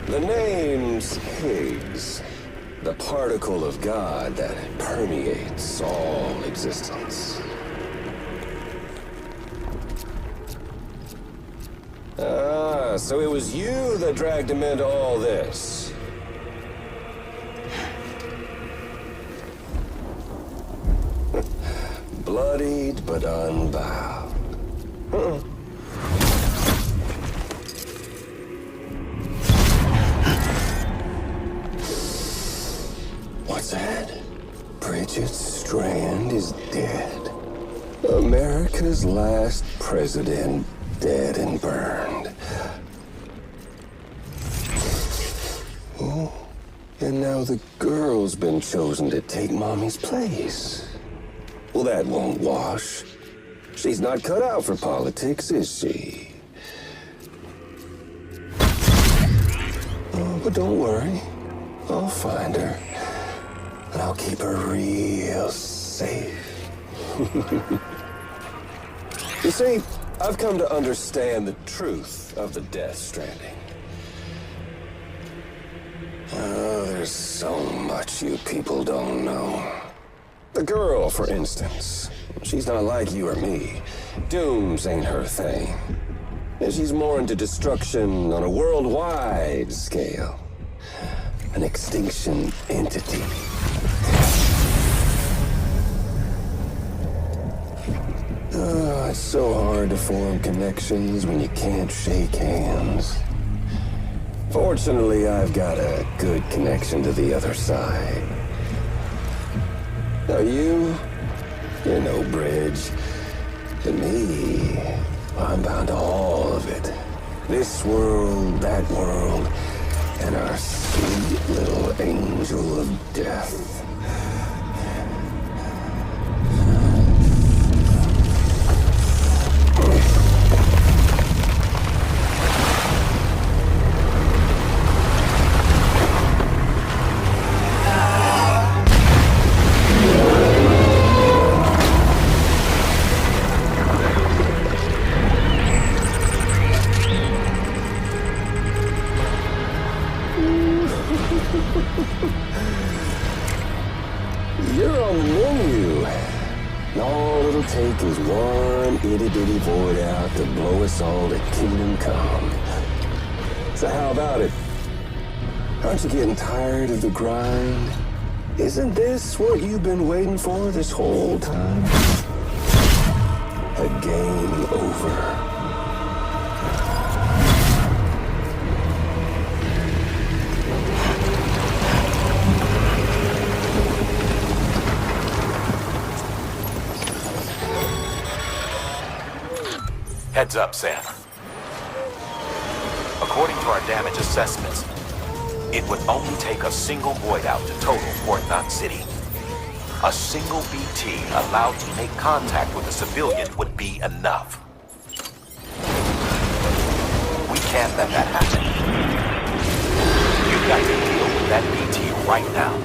The name's Higgs, the particle of God that permeates all existence. Ah, so it was you that dragged him into all this. Bloodied but unbound. Huh. What's that? Bridget Strand is dead. America's last president dead and burned. Oh, and now the girl's been chosen to take Mommy's place. Well, that won't wash. She's not cut out for politics, is she? Oh, but don't worry. I'll find her. And I'll keep her real safe. You see, I've come to understand the truth of the Death Stranding. Oh, there's so much you people don't know. The girl, for instance. She's not like you or me. Dooms ain't her thing. And she's more into destruction on a worldwide scale. An extinction entity. Oh, it's so hard to form connections when you can't shake hands. Fortunately, I've got a good connection to the other side. Now you're no bridge. To me, I'm bound to all of it. This world, that world, and our sweet little angel of death. You're on the menu. And all it'll take is one itty-bitty void out to blow us all to kingdom come. So how about it? Aren't you getting tired of the grind? Isn't this what you've been waiting for this whole time? A game over. Heads up, Sam. According to our damage assessments, it would only take a single void out to total Port Knot City. A single BT allowed to make contact with a civilian would be enough. can't let that happen. You've got to deal with that BT right now.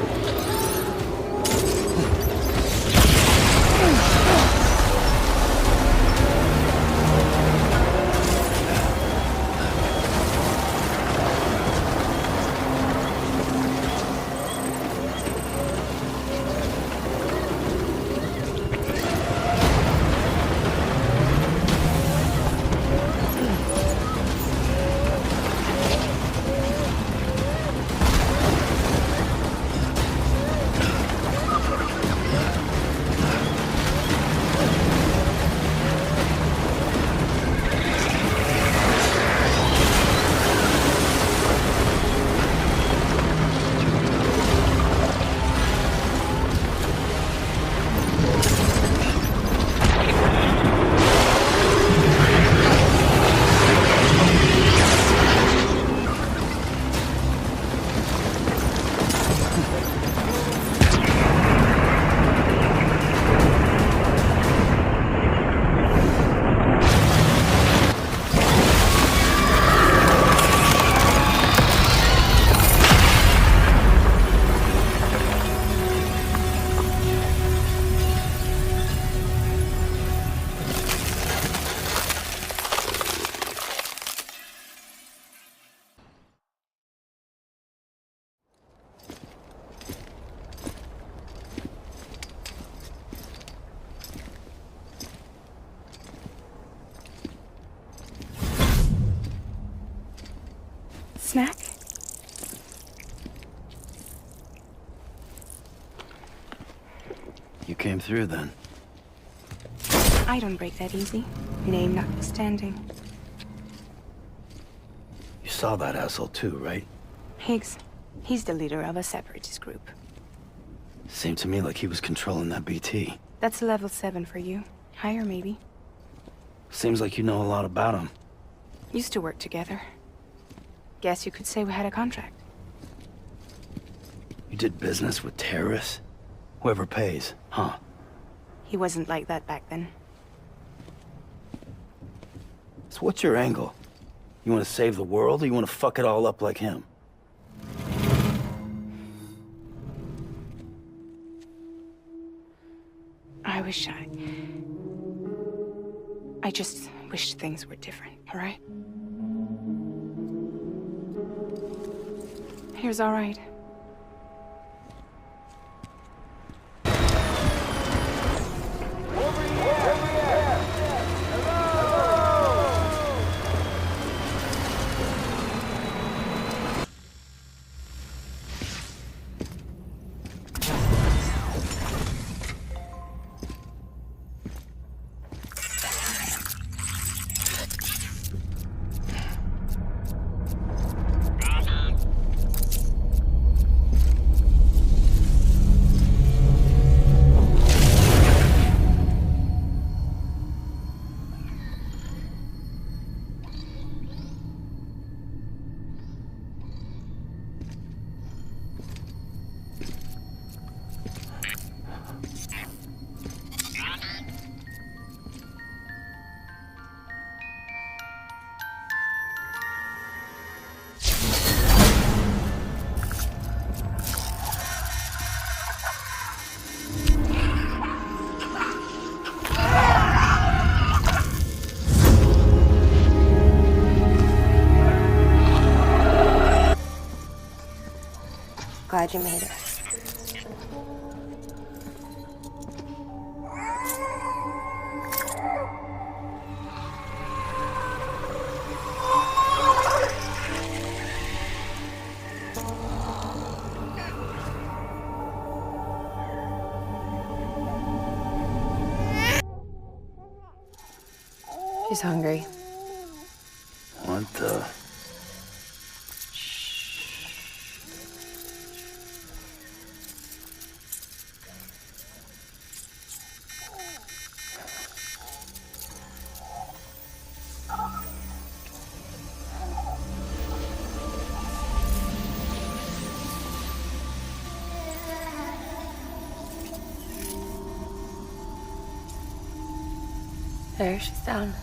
Snack? You came through then. I don't break that easy. Name notwithstanding. You saw that asshole too, right? Higgs. He's the leader of a separatist group. Seemed to me like he was controlling that BT. That's level 7 for you. Higher, maybe. Seems like you know a lot about him. Used to work together. Guess you could say we had a contract. You did business with terrorists? Whoever pays, huh? He wasn't like that back then. So what's your angle? You want to save the world, or you want to fuck it all up like him? I just wish things were different, all right? Here's all right. Glad you made it. She's hungry. What the? There, she's down.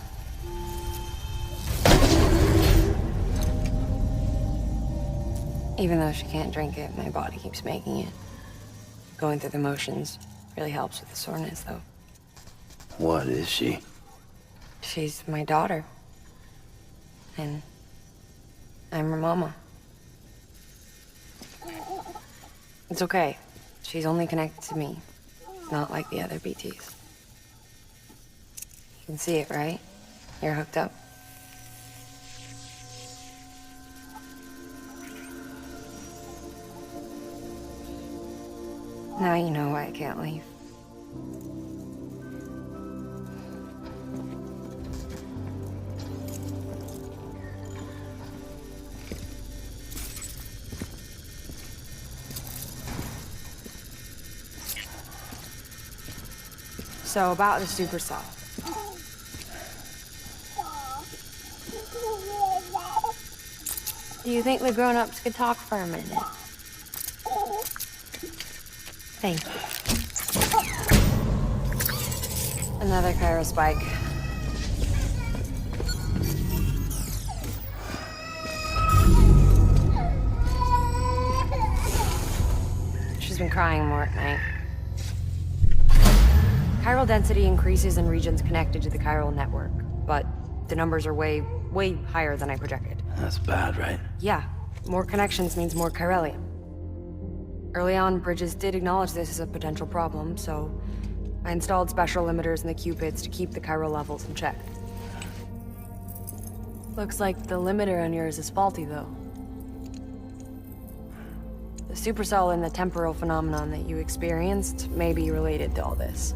Even though she can't drink it, my body keeps making it. Going through the motions really helps with the soreness, though. What is she? She's my daughter. And I'm her mama. It's okay. She's only connected to me. Not like the other BTs. You can see it, right? You're hooked up. Now you know why I can't leave. So about the supercell. Do you think the grown-ups could talk for a minute? Thank you. Another Cairo spike. She's been crying more at night. Chiral density increases in regions connected to the chiral network, but the numbers are way higher than I projected. That's bad, right? Yeah, more connections means more chiralium. Early on, Bridges did acknowledge this as a potential problem, so I installed special limiters in the Cupids to keep the chiral levels in check. Looks like the limiter on yours is faulty, though. The supercell and the temporal phenomenon that you experienced may be related to all this.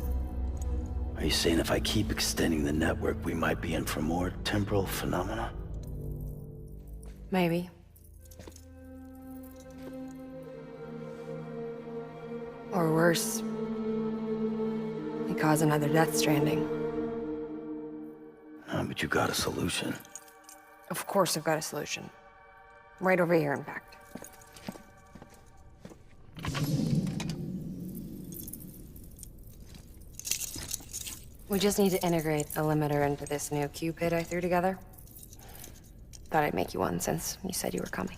Are you saying if I keep extending the network, we might be in for more temporal phenomena? Maybe. Or worse, we cause another death stranding. But you got a solution. Of course I've got a solution. Right over here, in fact. We just need to integrate a limiter into this new Cupid I threw together. Thought I'd make you one since you said you were coming.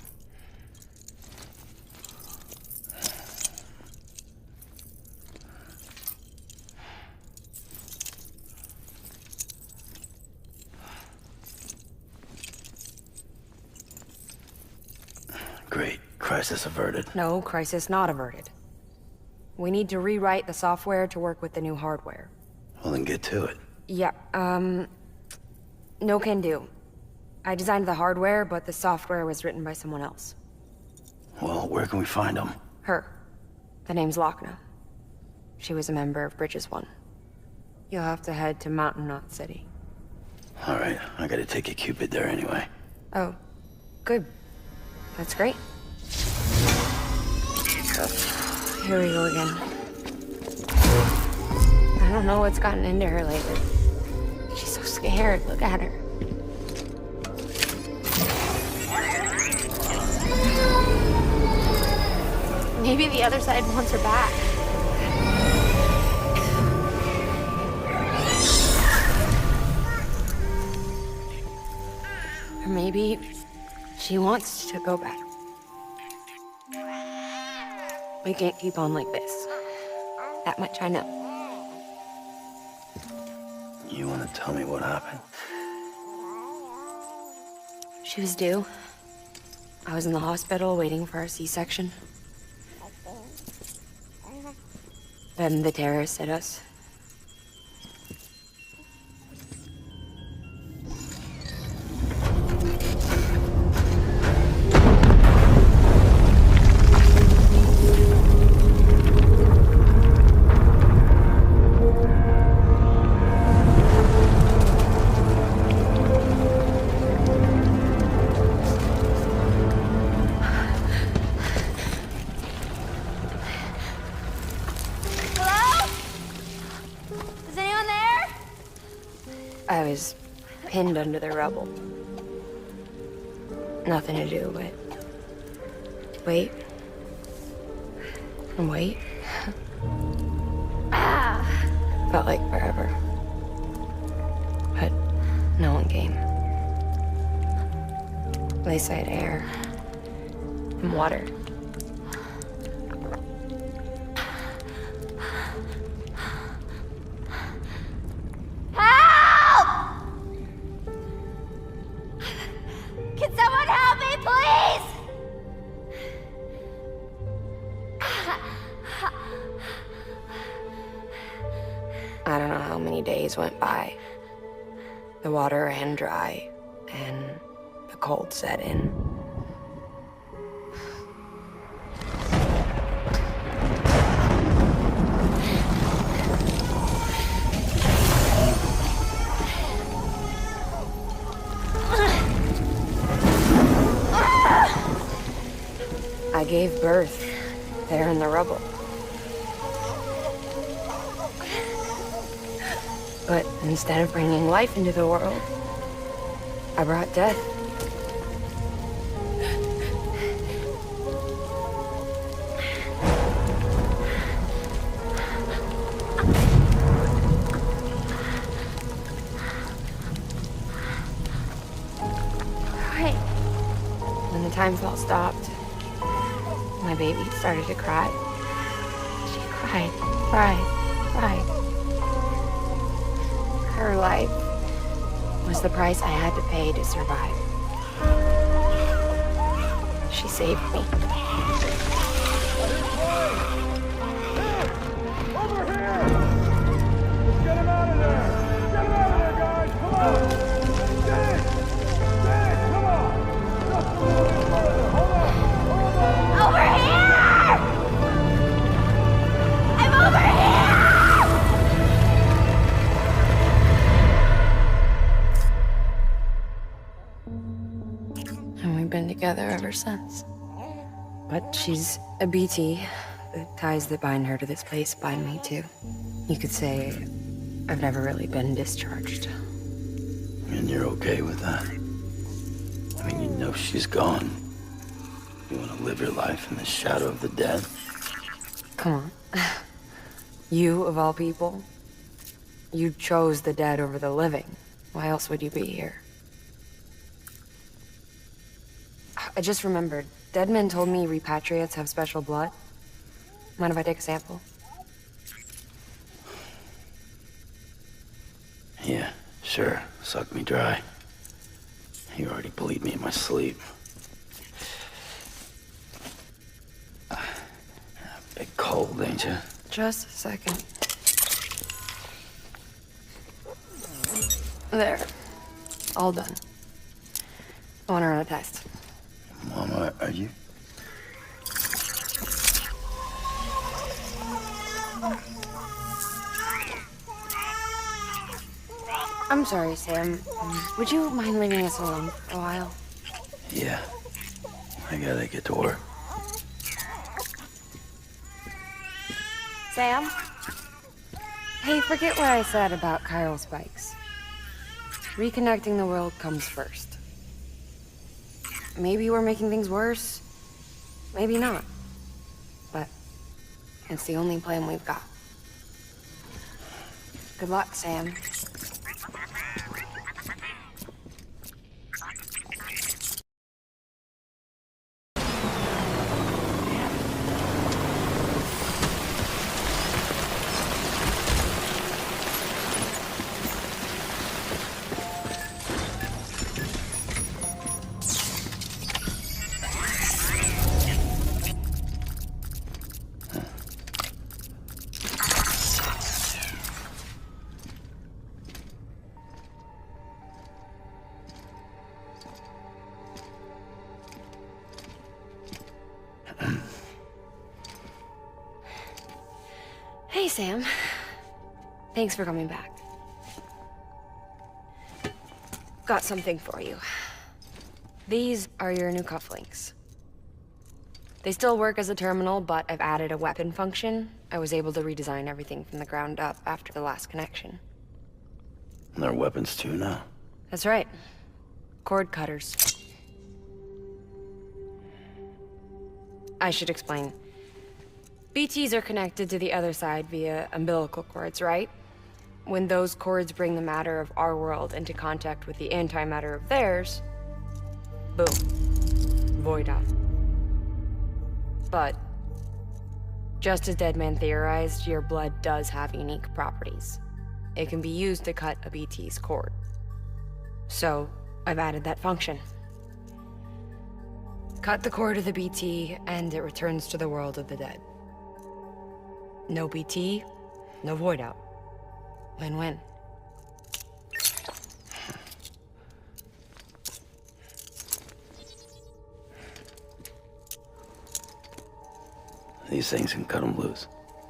Great. Crisis averted. No, crisis not averted. We need to rewrite the software to work with the new hardware. Well, then get to it. Yeah, no can do. I designed the hardware, but the software was written by someone else. Well, where can we find them? Her. The name's Lochna. She was a member of Bridges 1. You'll have to head to Mountain Knot City. All right, I gotta take a Cupid there anyway. Oh, good. That's great. Here we go again. I don't know what's gotten into her lately. She's so scared. Look at her. Maybe the other side wants her back. Or maybe she wants to go back. We can't keep on like this. That much I know. You want to tell me what happened? She was due. I was in the hospital waiting for a C-section. Then the terrorists hit us. I was pinned under the rubble. Nothing to do but wait and wait. Felt like forever. But no one came. They said air. and water. Help! Can someone help me, please? I don't know how many days went by. The water ran dry, and the cold set in. I gave birth there in the rubble. But instead of bringing life into the world, I brought death. Right. When the time felt stopped, my baby started to cry. She cried, cried. Her life was the price I had to pay to survive. She saved me. Over here! Let's get him out of there! Get him out of there, guys! Come on! Dig! Dig! Come on! Just a little bit further! Hold on! Hold on! Over here! I'm over here! And we've been together ever since. But she's a BT. The ties that bind her to this place bind me too. You could say I've never really been discharged. And you're okay with that? I mean, you know she's gone. You want to live your life in the shadow of the dead? Come on. You, of all people, you chose the dead over the living. Why else would you be here? I just remembered. Dead men told me repatriates have special blood. Mind if I take a sample? Yeah, sure. Suck me dry. You already bleed me in my sleep. Big cold, ain't you? Just a second. There. All done. I want to run a test. Mama, are you? I'm sorry, Sam. Would you mind leaving us alone for a while? Yeah. I gotta get to work. Sam? Hey, forget what I said about chiral spikes. Reconnecting the world comes first. Maybe we're making things worse. Maybe not. But it's the only plan we've got. Good luck, Sam. Hey, Sam. Thanks for coming back. Got something for you. These are your new cufflinks. They still work as a terminal, but I've added a weapon function. I was able to redesign everything from the ground up after the last connection. And they're weapons too now. That's right. Cord cutters. I should explain. BTs are connected to the other side via umbilical cords, right? When those cords bring the matter of our world into contact with the antimatter of theirs, boom. Void out. But just as Deadman theorized, your blood does have unique properties. It can be used to cut a BT's cord. So, I've added that function. Cut the cord of the BT, and it returns to the world of the dead. No BT, no void out. Win-win. These things can cut them loose.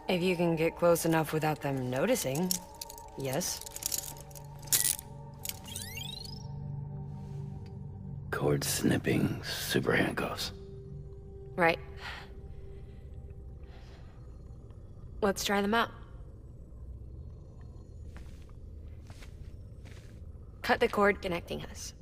If you can get close enough without them noticing, yes. Cord snipping super handcuffs. Right. Let's try them out. Cut the cord connecting us.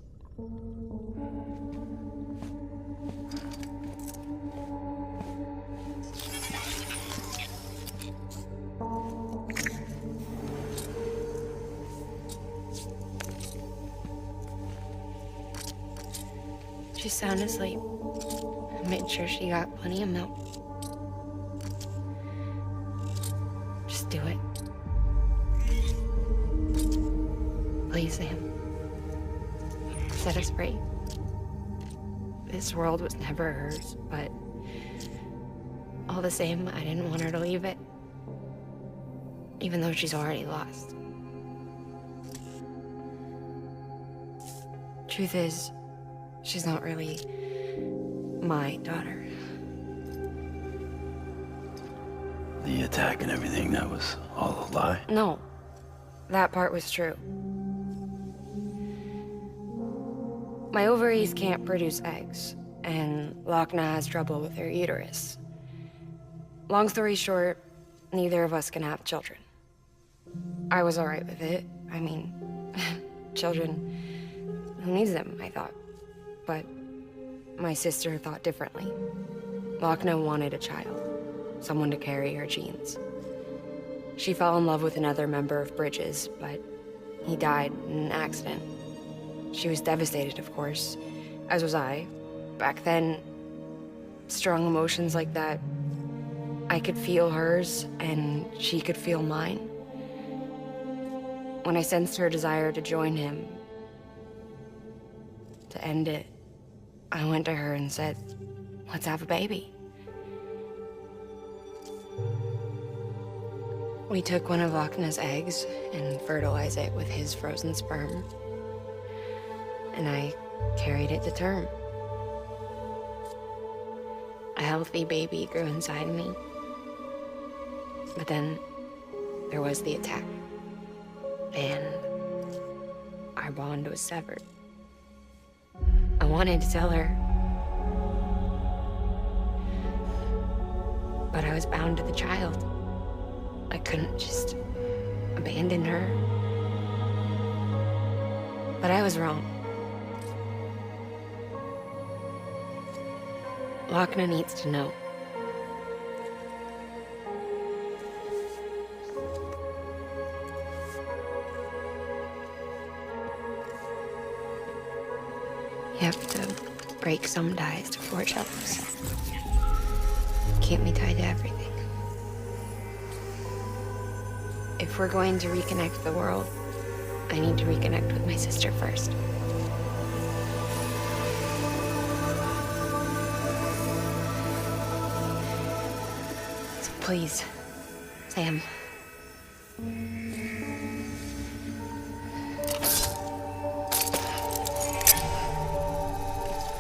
She's sound asleep. I made sure she got plenty of milk. Just do it. Please, Sam. Set us free. This world was never hers, but all the same, I didn't want her to leave it. Even though she's already lost. Truth is, she's not really my daughter. The attack and everything, that was all a lie? No, that part was true. My ovaries can't produce eggs, and Lochna has trouble with her uterus. Long story short, neither of us can have children. I was alright with it. I mean, children, who needs them, I thought. But my sister thought differently. Lochna wanted a child, someone to carry her genes. She fell in love with another member of Bridges, but he died in an accident. She was devastated, of course, as was I. Back then, strong emotions like that, I could feel hers, and she could feel mine. When I sensed her desire to join him, to end it, I went to her and said, let's have a baby. We took one of Lochna's eggs and fertilized it with his frozen sperm. And I carried it to term. A healthy baby grew inside me. But then there was the attack. And our bond was severed. I wanted to tell her. But I was bound to the child. I couldn't just abandon her. But I was wrong. Lochna needs to know. You have to break some ties to forge others. Keep me tied to everything. If we're going to reconnect the world, I need to reconnect with my sister first. So please, Sam.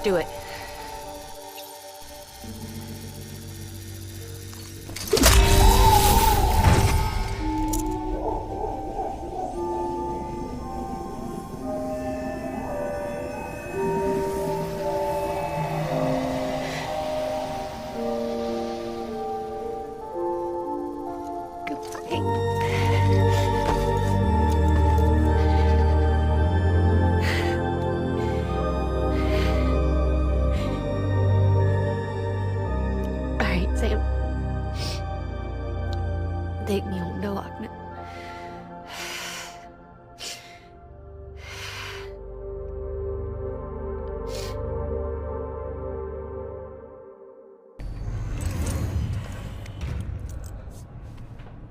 Do it.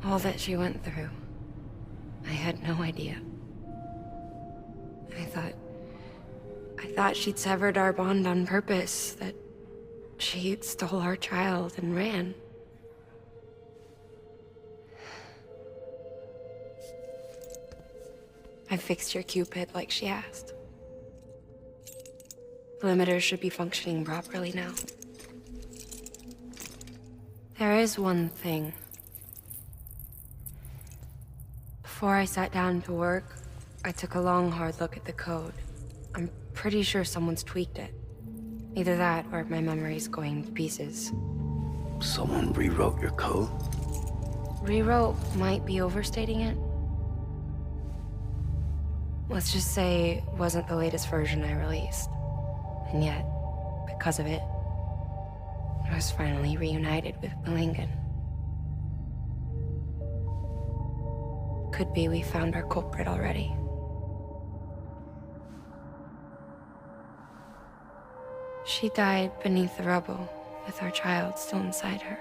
All that she went through. I had no idea. I thought she'd severed our bond on purpose, that she stole our child and ran. I fixed your Cupid like she asked. The limiter should be functioning properly now. There is one thing. Before I sat down to work, I took a long, hard look at the code. I'm pretty sure someone's tweaked it. Either that, or my memory's going to pieces. Someone rewrote your code? Rewrote might be overstating it. Let's just say it wasn't the latest version I released. And yet, because of it, I was finally reunited with Malingen. Could be we found our culprit already. She died beneath the rubble, with our child still inside her.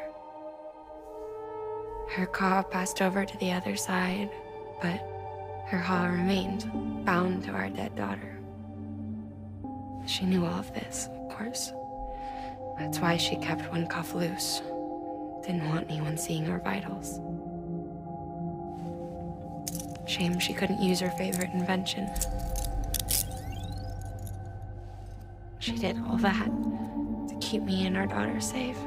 Her Ka passed over to the other side, but her Ha remained, bound to our dead daughter. She knew all of this, of course. That's why she kept one cuff loose. Didn't want anyone seeing her vitals. Shame she couldn't use her favorite invention. She did all that to keep me and our daughter safe.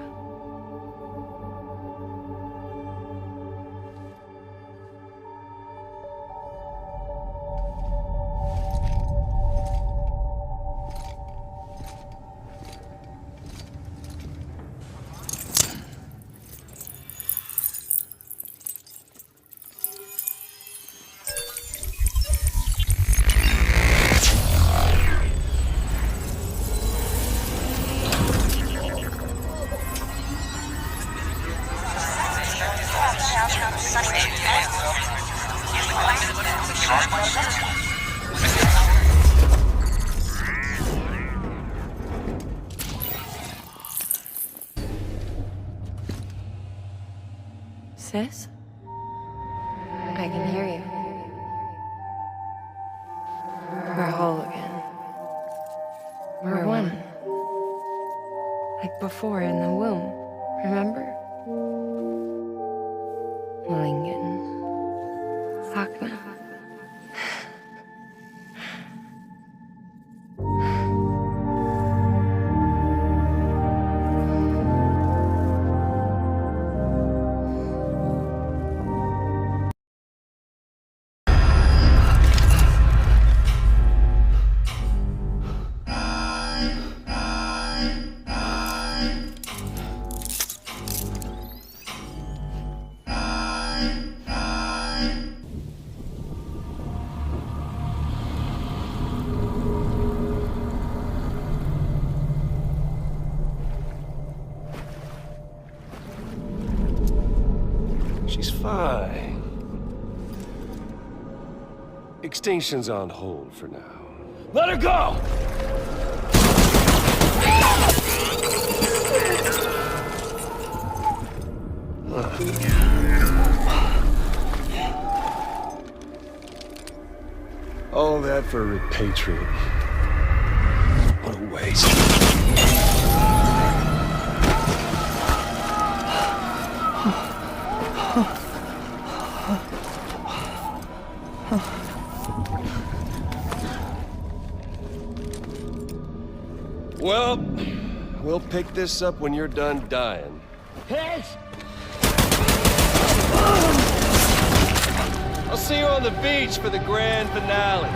Sis? I can hear you. We're whole again. We're one. Like before in the womb, remember? Malingen. Sakna. She's fine. Extinction's on hold for now. Let her go! All that for repatriate. What a waste. Well, we'll pick this up when you're done dying. I'll see you on the beach for the grand finale.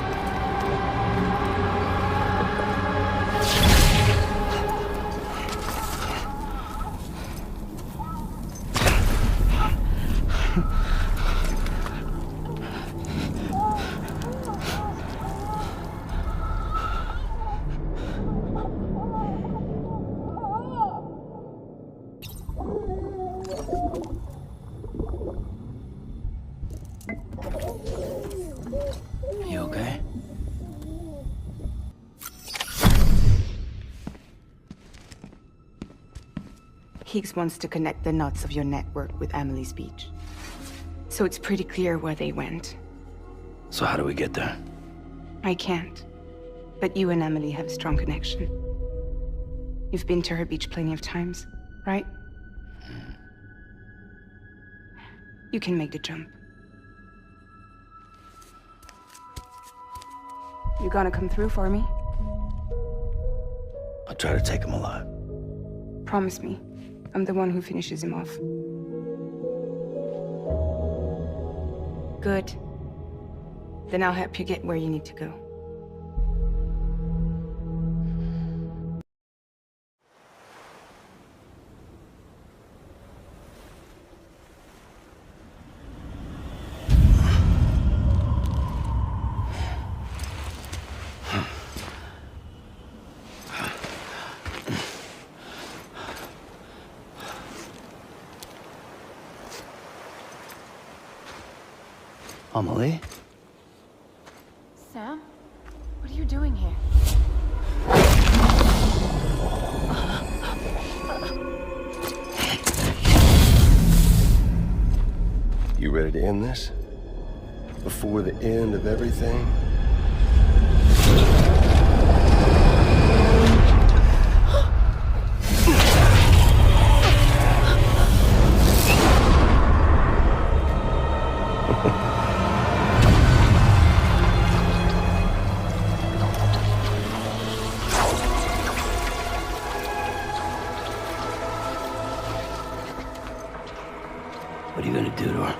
You okay? Higgs wants to connect the knots of your network with Amelie's Beach. So it's pretty clear where they went. So how do we get there? I can't. But you and Emily have a strong connection. You've been to her beach plenty of times, right? You can make the jump. You gonna come through for me? I'll try to take him alive. Promise me. I'm the one who finishes him off. Good. Then I'll help you get where you need to go. Amelie? Sam? What are you doing here? You ready to end this? Before the end of everything? What are you gonna do to her?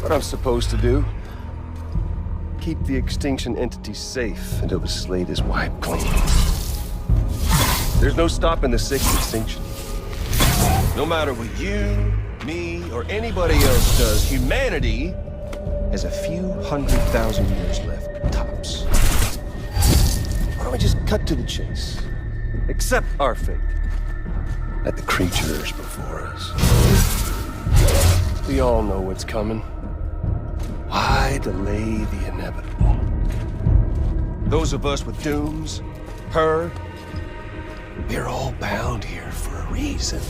What I'm supposed to do? Keep the extinction entity safe until the slate is wiped clean. There's no stopping the sixth extinction. No matter what you, me, or anybody else does, humanity has a few 100,000 years left, tops. Why don't we just cut to the chase? Accept our fate. Let the creatures before us. We all know what's coming. Why delay the inevitable? Those of us with dooms, her, we're all bound here for a reason.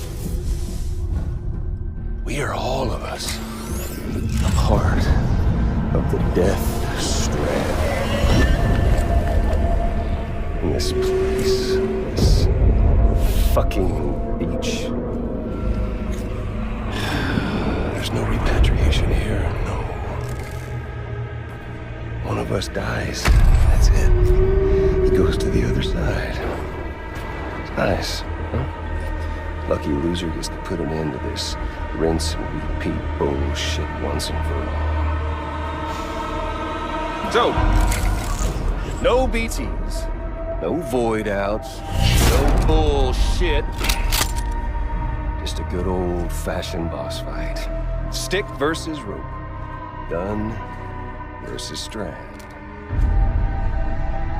We are all of us a part of the Death Strand. In this place, this fucking beach. There's no repatriation here, no. One of us dies, that's it. He goes to the other side. It's nice, huh? Lucky loser gets to put an end to this rinse and repeat bullshit once and for all. So, no BTs, no void outs, no bullshit. Just a good old-fashioned boss fight. Stick versus rope. Gun versus strand.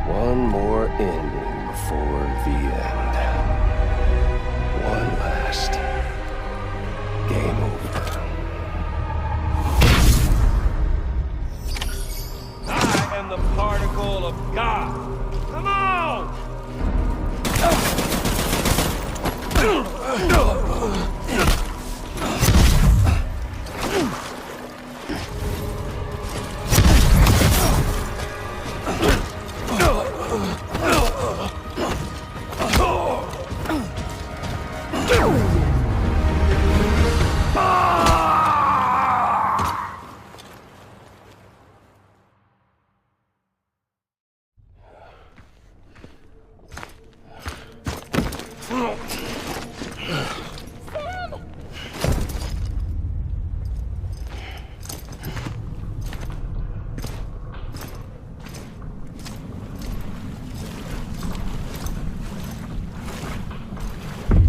One more ending before the end. One last game over. I am the particle of God. Come on!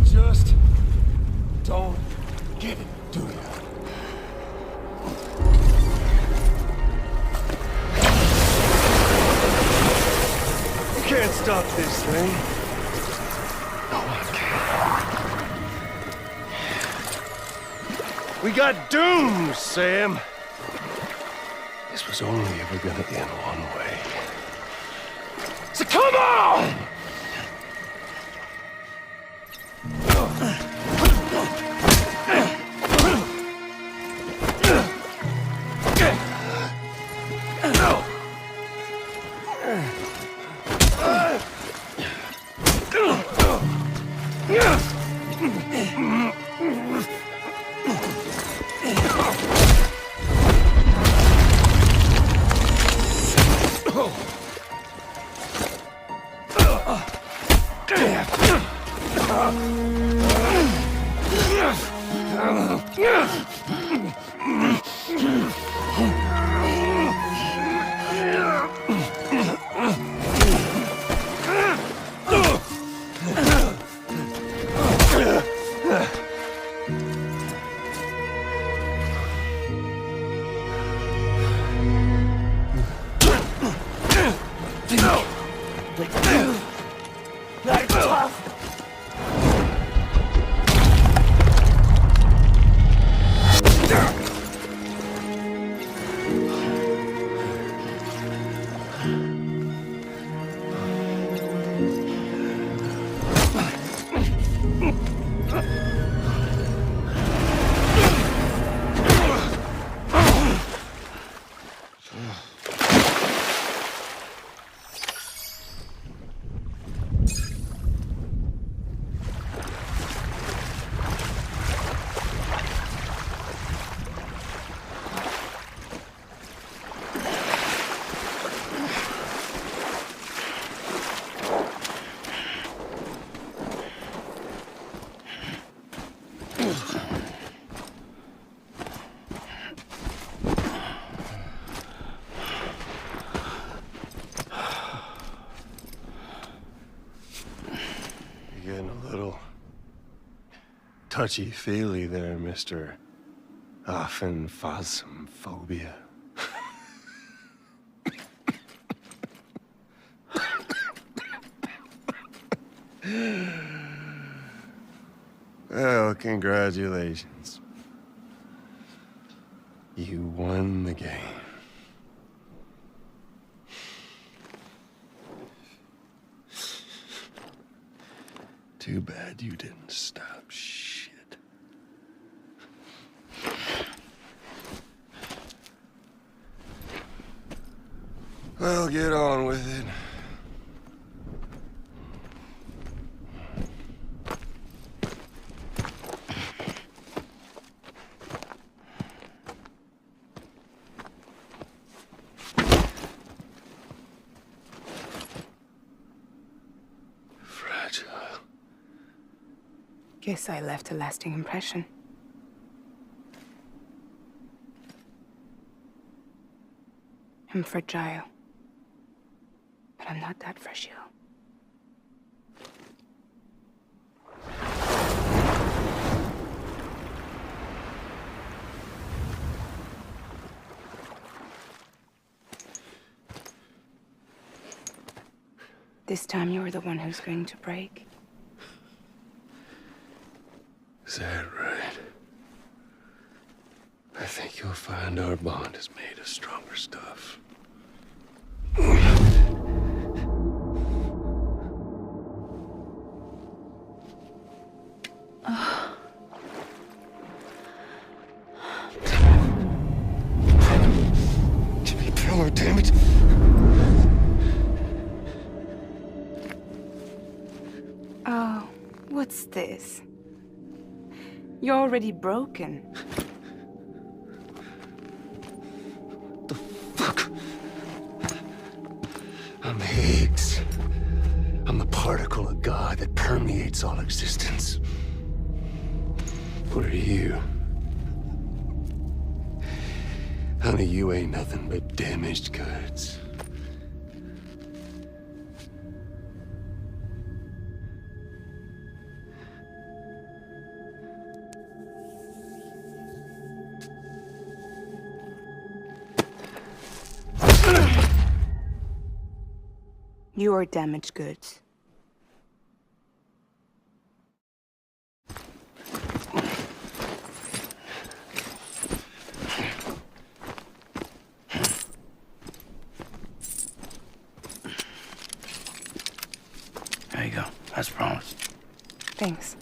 Just don't get it, do you? You can't stop this thing. No one can. We got dooms, Sam. This was only ever gonna end one way. So come on! Touchy-feely there, Mr. Phasmophobia. Well, congratulations. You won the game. Too bad you didn't stop shit. Well, get on with it. Fragile. Guess I left a lasting impression. I'm fragile. But I'm not that fragile. This time you're the one who's going to break. Is that right? I think you'll find our bond is made of stronger stuff. Jimmy Pillar, damn it! Oh, what's this? You're already broken. I'm Higgs. I'm the particle of God that permeates all existence. What are you? Honey, you ain't nothing but damaged goods. You are damaged goods. There you go. As promised. Thanks.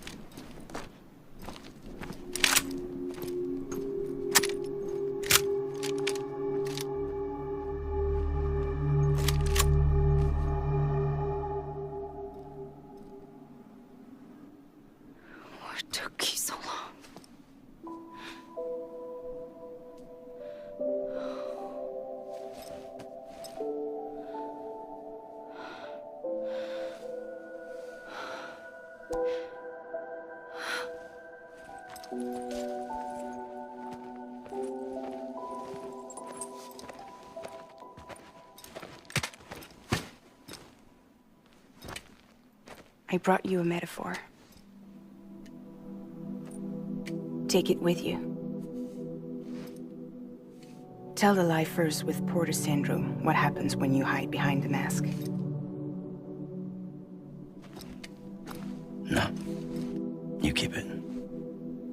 What took you so long? I brought you a metaphor. Take it with you. tell the lifers with Porter syndrome what happens when you hide behind the mask? No. You keep it.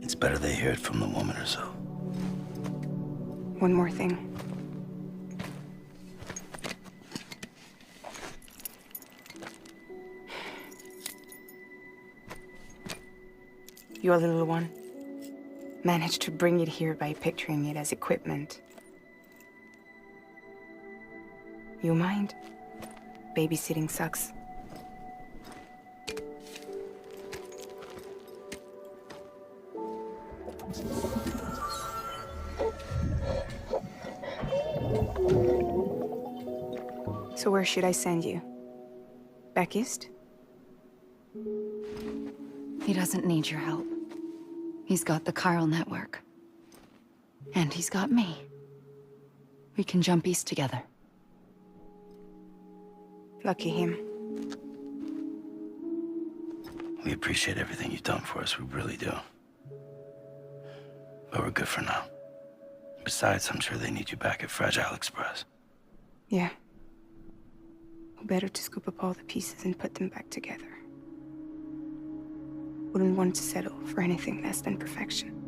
It's better they hear it from the woman herself. One more thing. Your little one managed to bring it here by picturing it as equipment. You mind? Babysitting sucks. So where should I send you? Back east? He doesn't need your help. He's got the chiral network. And he's got me. We can jump east together. Lucky him. We appreciate everything you've done for us, we really do. But we're good for now. Besides, I'm sure they need you back at Fragile Express. Yeah. Better to scoop up all the pieces and put them back together. Wouldn't want to settle for anything less than perfection.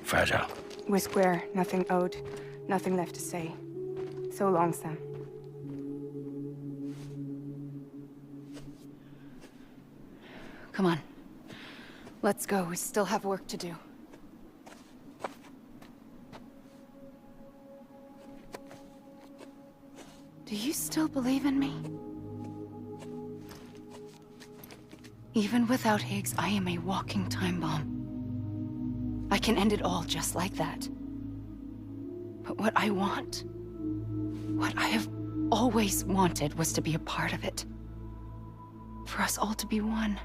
Fragile. We're square, nothing owed, nothing left to say. So long, Sam. Come on. Let's go. We still have work to do. Do you still believe in me? Even without Higgs, I am a walking time bomb. I can end it all just like that. But what I want, what I have always wanted, was to be a part of it. For us all to be one.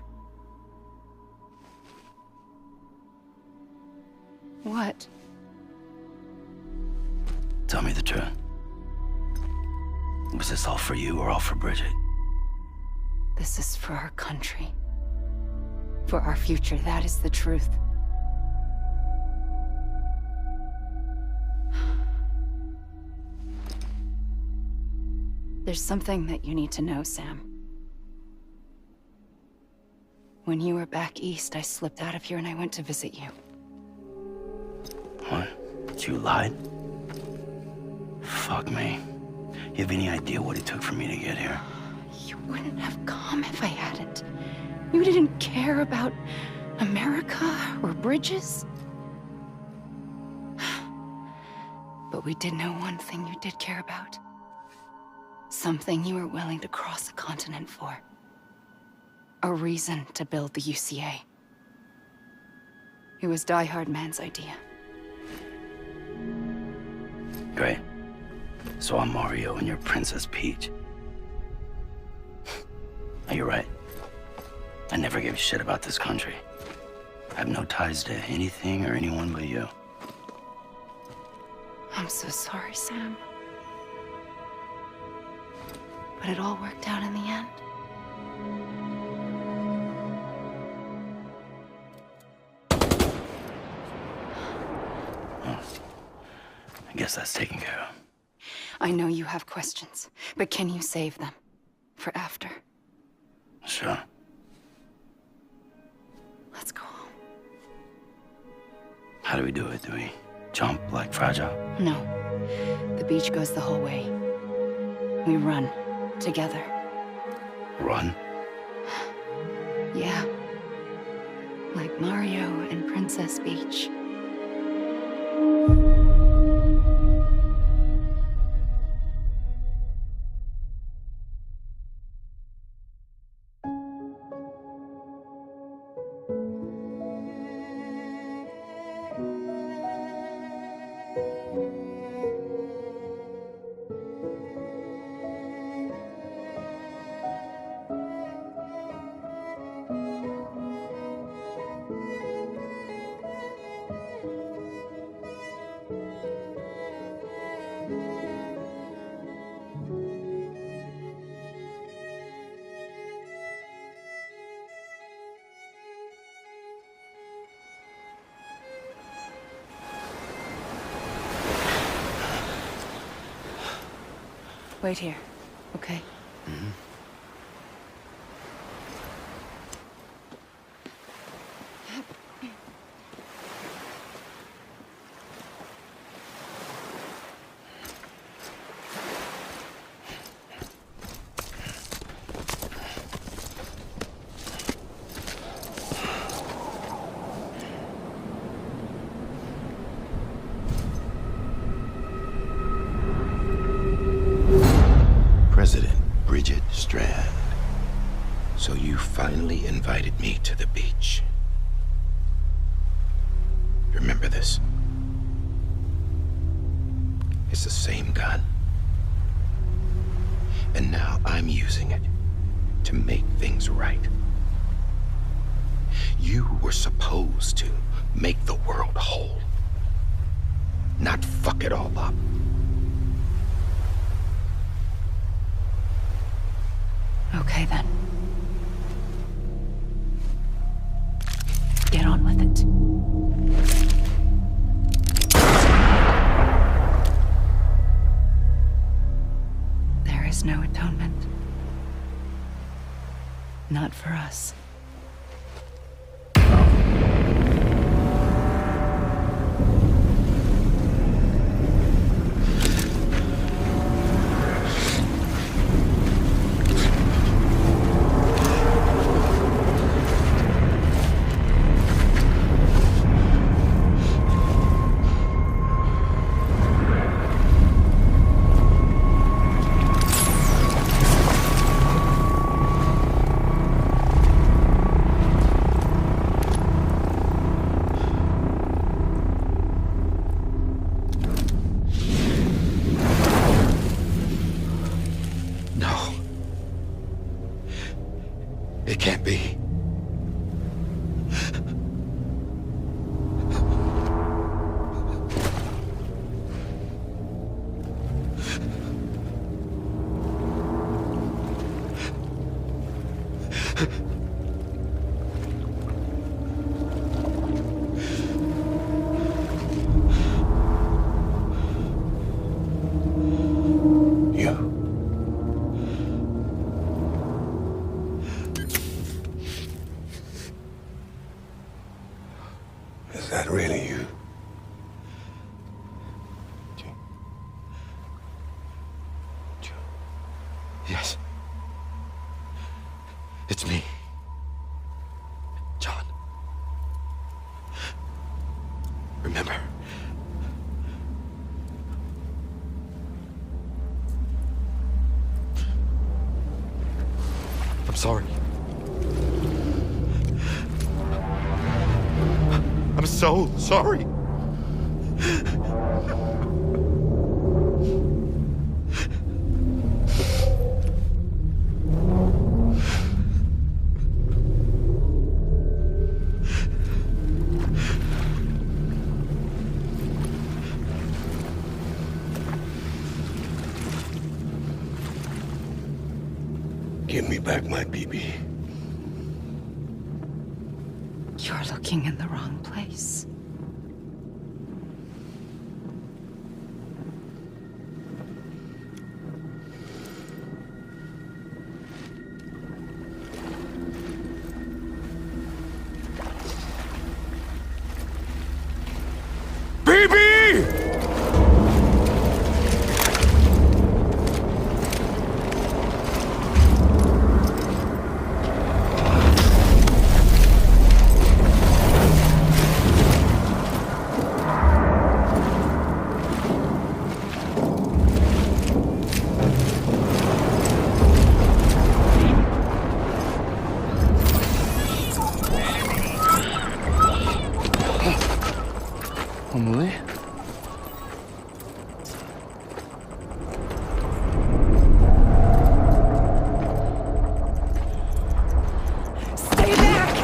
What? Tell me the truth. Was this all for you or all for Bridget? This is for our country. For our future, that is the truth. There's something that you need to know, Sam. When you were back east, I slipped out of here and I went to visit you. What? You lied? Fuck me. You have any idea what it took for me to get here? You wouldn't have come if I hadn't. You didn't care about America or bridges. But we did know one thing you did care about. Something you were willing to cross a continent for. A reason to build the UCA. It was Die Hard Man's idea. Great. So I'm Mario and you're Princess Peach. Now, you're right. I never gave a shit about this country. I have no ties to anything or anyone but you. I'm so sorry, Sam. But it all worked out in the end. I guess that's taken care of. I know you have questions, but can you save them? For after? Sure. Let's go home. How do we do it? Do we jump like Fragile? No. The beach goes the whole way. We run. Together. Run? Yeah. Like Mario and Princess Peach. Wait here, okay? President Bridget Strand. So you finally invited me to the beach. Remember this? It's the same gun. And now I'm using it to make things right. You were supposed to make the world whole, not fuck it all up. Okay, then. Get on with it. There is no atonement. Not for us. No. It can't be. Is that really you? Yes. It's me. John. Remember? I'm sorry. I'm so sorry. Give me back my BB. You're looking in the wrong place. Emily? Stay back!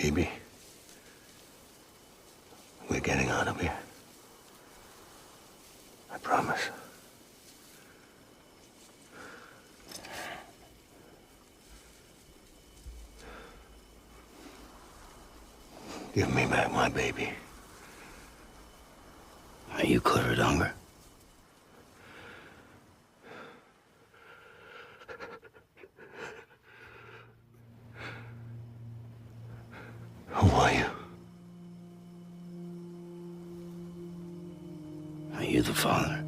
Baby, we're getting out of here. I promise. Give me back my baby. Are you Clifford Unger? Who are you? Are you the father?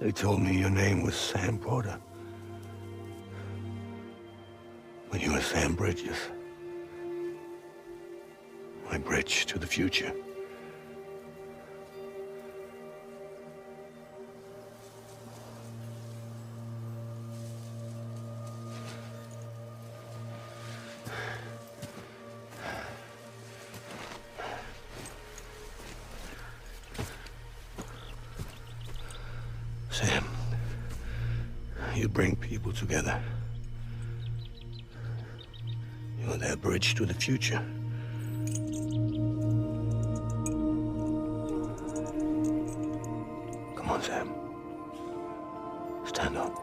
They told me your name was Sam Porter. But you were Sam Bridges. My bridge to the future. Sam, you bring people together. You're their bridge to the future. Come on, Sam. Stand up.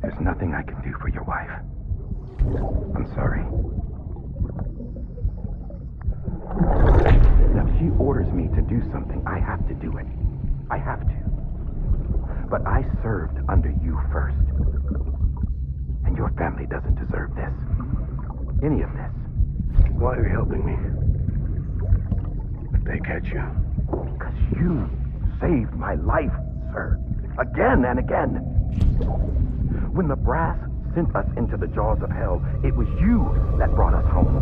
There's nothing I can do for your wife. I'm sorry. Now, if she orders me to do something, I have to do it. I have to. But I served under you first. And your family doesn't deserve this. Any of this. Why are you helping me? If they catch you. Because you saved my life, sir. Again and again. When the brass sent us into the jaws of hell, it was you that brought us home.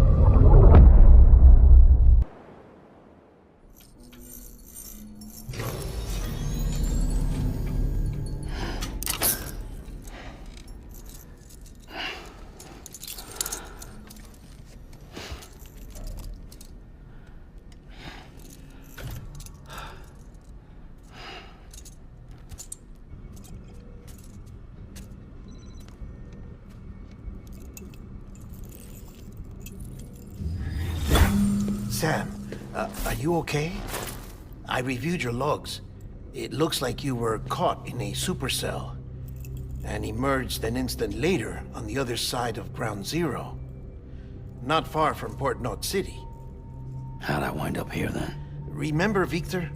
Sam, are you okay? I reviewed your logs. It looks like you were caught in a supercell and emerged an instant later on the other side of Ground Zero. Not far from Port Knot City. How'd I wind up here then? Remember Victor?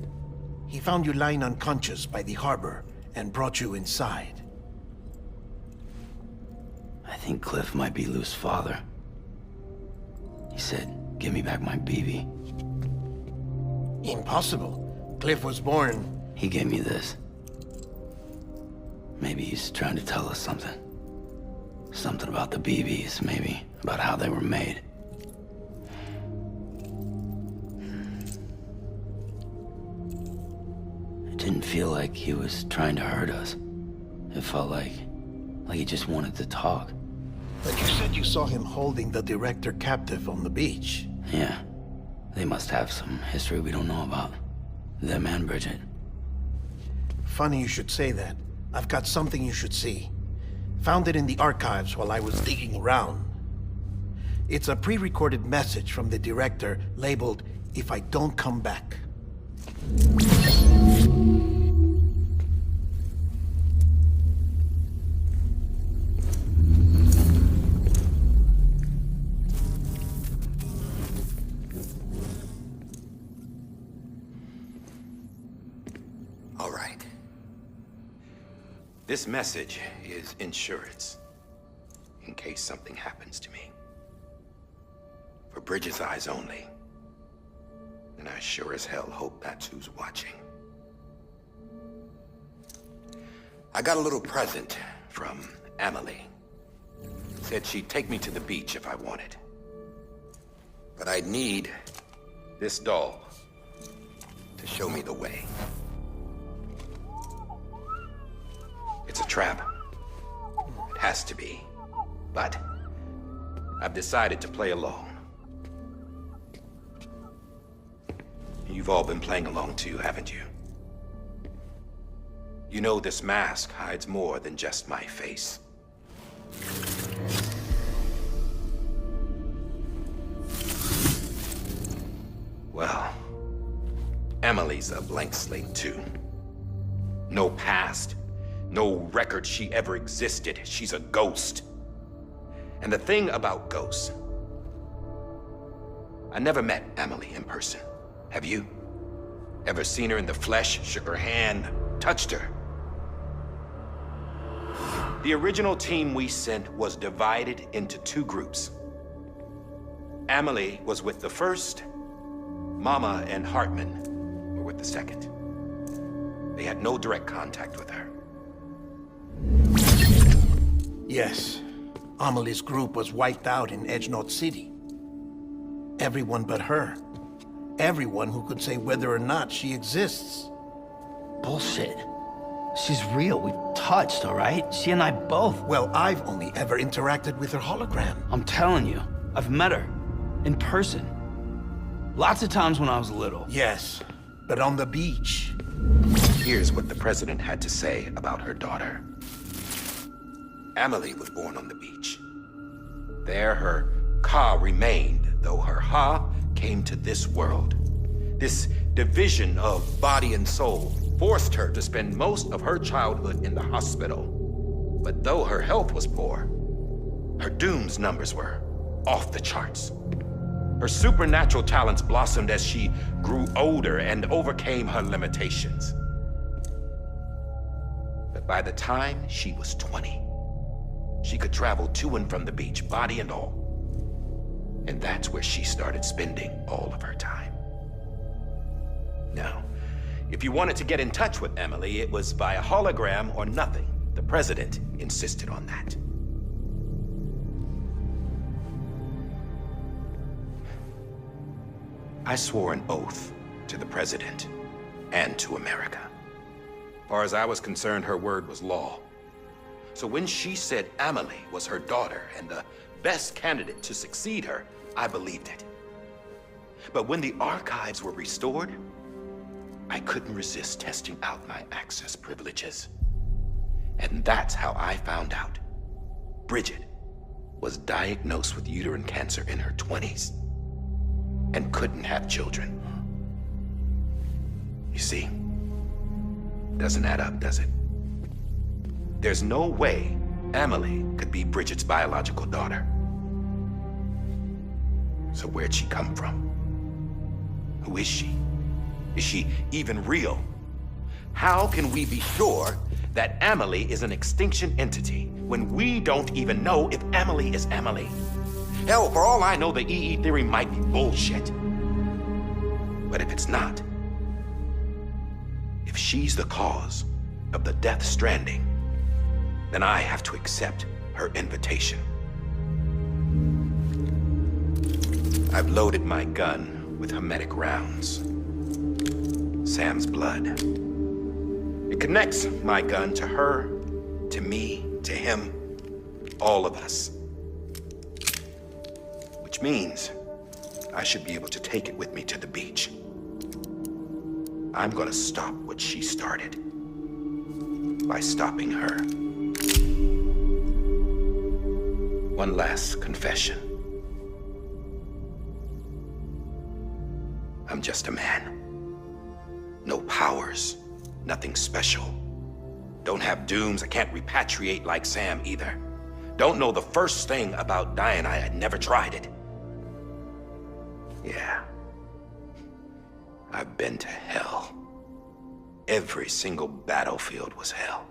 He found you lying unconscious by the harbor and brought you inside. I think Cliff might be Lou's father. He said Give me back my BB. Impossible. Cliff was born... He gave me this. Maybe he's trying to tell us something. Something about the BBs, maybe. About how they were made. It didn't feel like he was trying to hurt us. It felt like he just wanted to talk. But you said you saw him holding the director captive on the beach. Yeah. They must have some history we don't know about. Them and Bridget. Funny you should say that. I've got something you should see. Found it in the archives while I was digging around. It's a pre-recorded message from the director labeled, "If I don't come back." All right. This message is insurance, in case something happens to me. For Bridget's eyes only. And I sure as hell hope that's who's watching. I got a little present from Emily. Said she'd take me to the beach if I wanted. But I'd need this doll to show me the way. It's a trap. It has to be. But I've decided to play along. You've all been playing along too, haven't you? You know this mask hides more than just my face. Well, Emily's a blank slate too. No past. No record she ever existed. She's a ghost. And the thing about ghosts, I never met Emily in person. Have you? Ever seen her in the flesh, shook her hand, touched her? The original team we sent was divided into two groups. Emily was with the first. Mama and Hartman were with the second. They had no direct contact with her. Yes. Amelie's group was wiped out in Edge North City. Everyone but her. Everyone who could say whether or not she exists. Bullshit. She's real. We've touched, all right? She and I both. Well, I've only ever interacted with her hologram. I'm telling you, I've met her. In person. Lots of times when I was little. Yes, but on the beach. Here's what the president had to say about her daughter. Emily was born on the beach. There her Ka remained, though her Ha came to this world. This division of body and soul forced her to spend most of her childhood in the hospital. But though her health was poor, her Doom's numbers were off the charts. Her supernatural talents blossomed as she grew older and overcame her limitations. But by the time she was 20, she could travel to and from the beach, body and all. And that's where she started spending all of her time. Now, if you wanted to get in touch with Emily, it was via hologram or nothing. The president insisted on that. I swore an oath to the president and to America. As far as I was concerned, her word was law. So when she said Emily was her daughter and the best candidate to succeed her, I believed it. But when the archives were restored, I couldn't resist testing out my access privileges. And that's how I found out Bridget was diagnosed with uterine cancer in her 20s and couldn't have children. You see, doesn't add up, does it? There's no way Emily could be Bridget's biological daughter. So where'd she come from? Who is she? Is she even real? How can we be sure that Emily is an extinction entity when we don't even know if Emily is Emily? Hell, for all I know, the EE theory might be bullshit. But if it's not, if she's the cause of the death stranding, then I have to accept her invitation. I've loaded my gun with hermetic rounds. Sam's blood. It connects my gun to her, to me, to him, all of us. Which means I should be able to take it with me to the beach. I'm gonna stop what she started by stopping her. One last confession. I'm just a man. No powers, nothing special. Don't have dooms, I can't repatriate like Sam either. Don't know the first thing about dying, I had never tried it. Yeah. I've been to hell. Every single battlefield was hell.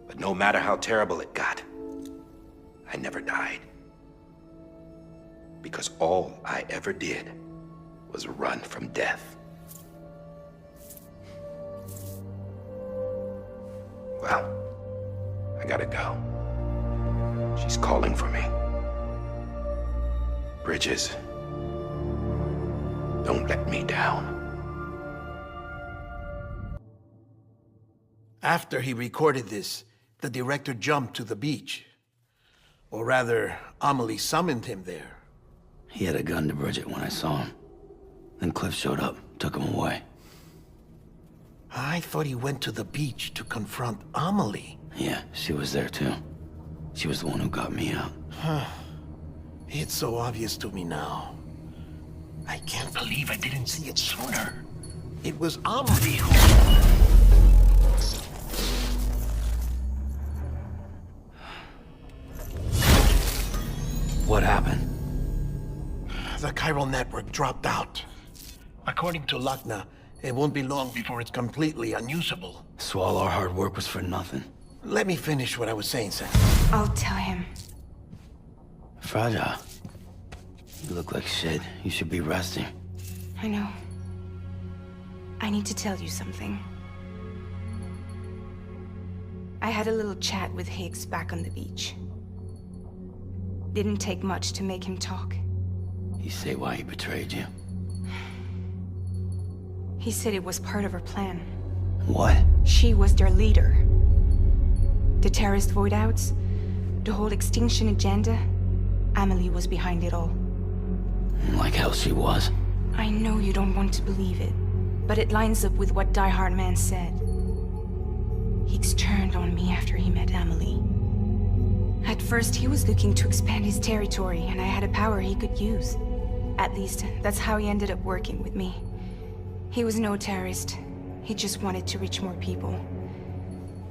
But no matter how terrible it got, I never died. Because all I ever did was run from death. Well, I gotta go. She's calling for me. Bridges, don't let me down. After he recorded this, the director jumped to the beach. Or rather, Amelie summoned him there. He had a gun to Bridget when I saw him. Then Cliff showed up, took him away. I thought he went to the beach to confront Amelie. Yeah, she was there too. She was the one who got me out. It's so obvious to me now. I can't believe I didn't see it sooner. It was Amelie who... What happened? The chiral network dropped out. According to Lachna, it won't be long before it's completely unusable. So all our hard work was for nothing. Let me finish what I was saying, Sam. I'll tell him. Fragile. You look like shit. You should be resting. I know. I need to tell you something. I had a little chat with Higgs back on the beach. Didn't take much to make him talk. You say why he betrayed you? He said it was part of her plan. What? She was their leader. The terrorist voidouts, the whole extinction agenda, Amelie was behind it all. Like hell she was. I know you don't want to believe it, but it lines up with what Die Hard Man said. Higgs turned on me after he met Amelie. At first, he was looking to expand his territory, and I had a power he could use. At least, that's how he ended up working with me. He was no terrorist. He just wanted to reach more people.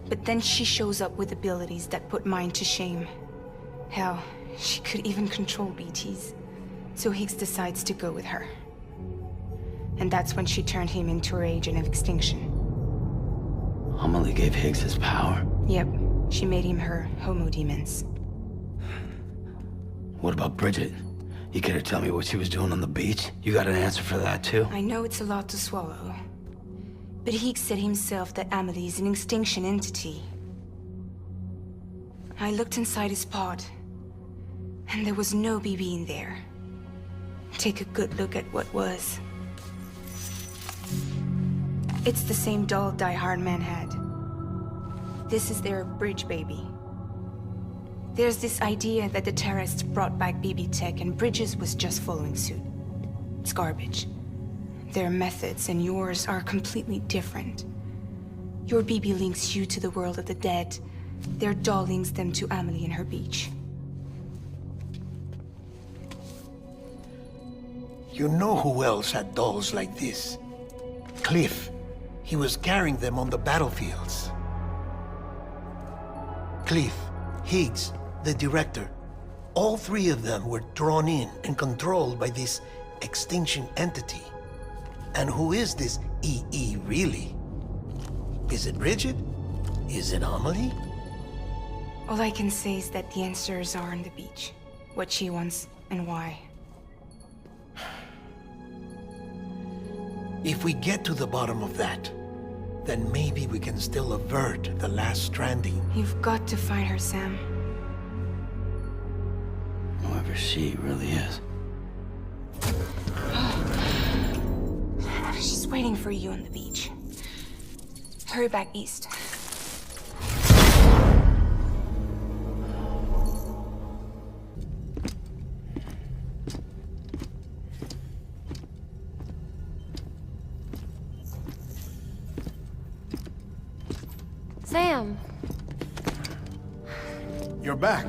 But then she shows up with abilities that put mine to shame. Hell, she could even control BTs. So Higgs decides to go with her. And that's when she turned him into her agent of extinction. Amelie gave Higgs his power? Yep. She made him her homo demons. What about Bridget? You care to tell me what she was doing on the beach? You got an answer for that too? I know it's a lot to swallow. But Higgs said himself that Amelie is an extinction entity. I looked inside his pod, and there was no BB in there. Take a good look at what was. It's the same doll Die Hard Man had. This is their bridge baby. There's this idea that the terrorists brought back BB tech and Bridges was just following suit. It's garbage. Their methods and yours are completely different. Your BB links you to the world of the dead. Their doll links them to Amelie and her beach. You know who else had dolls like this? Cliff. He was carrying them on the battlefields. Cliff, Higgs, the director, all three of them were drawn in and controlled by this extinction entity. And who is this EE really? Is it Bridget? Is it Amelie? All I can say is that the answers are on the beach. what she wants and why. If we get to the bottom of that, then maybe we can still avert the last stranding. You've got to find her, Sam. Whoever she really is. She's waiting for you on the beach. Hurry back east. Sam! You're back.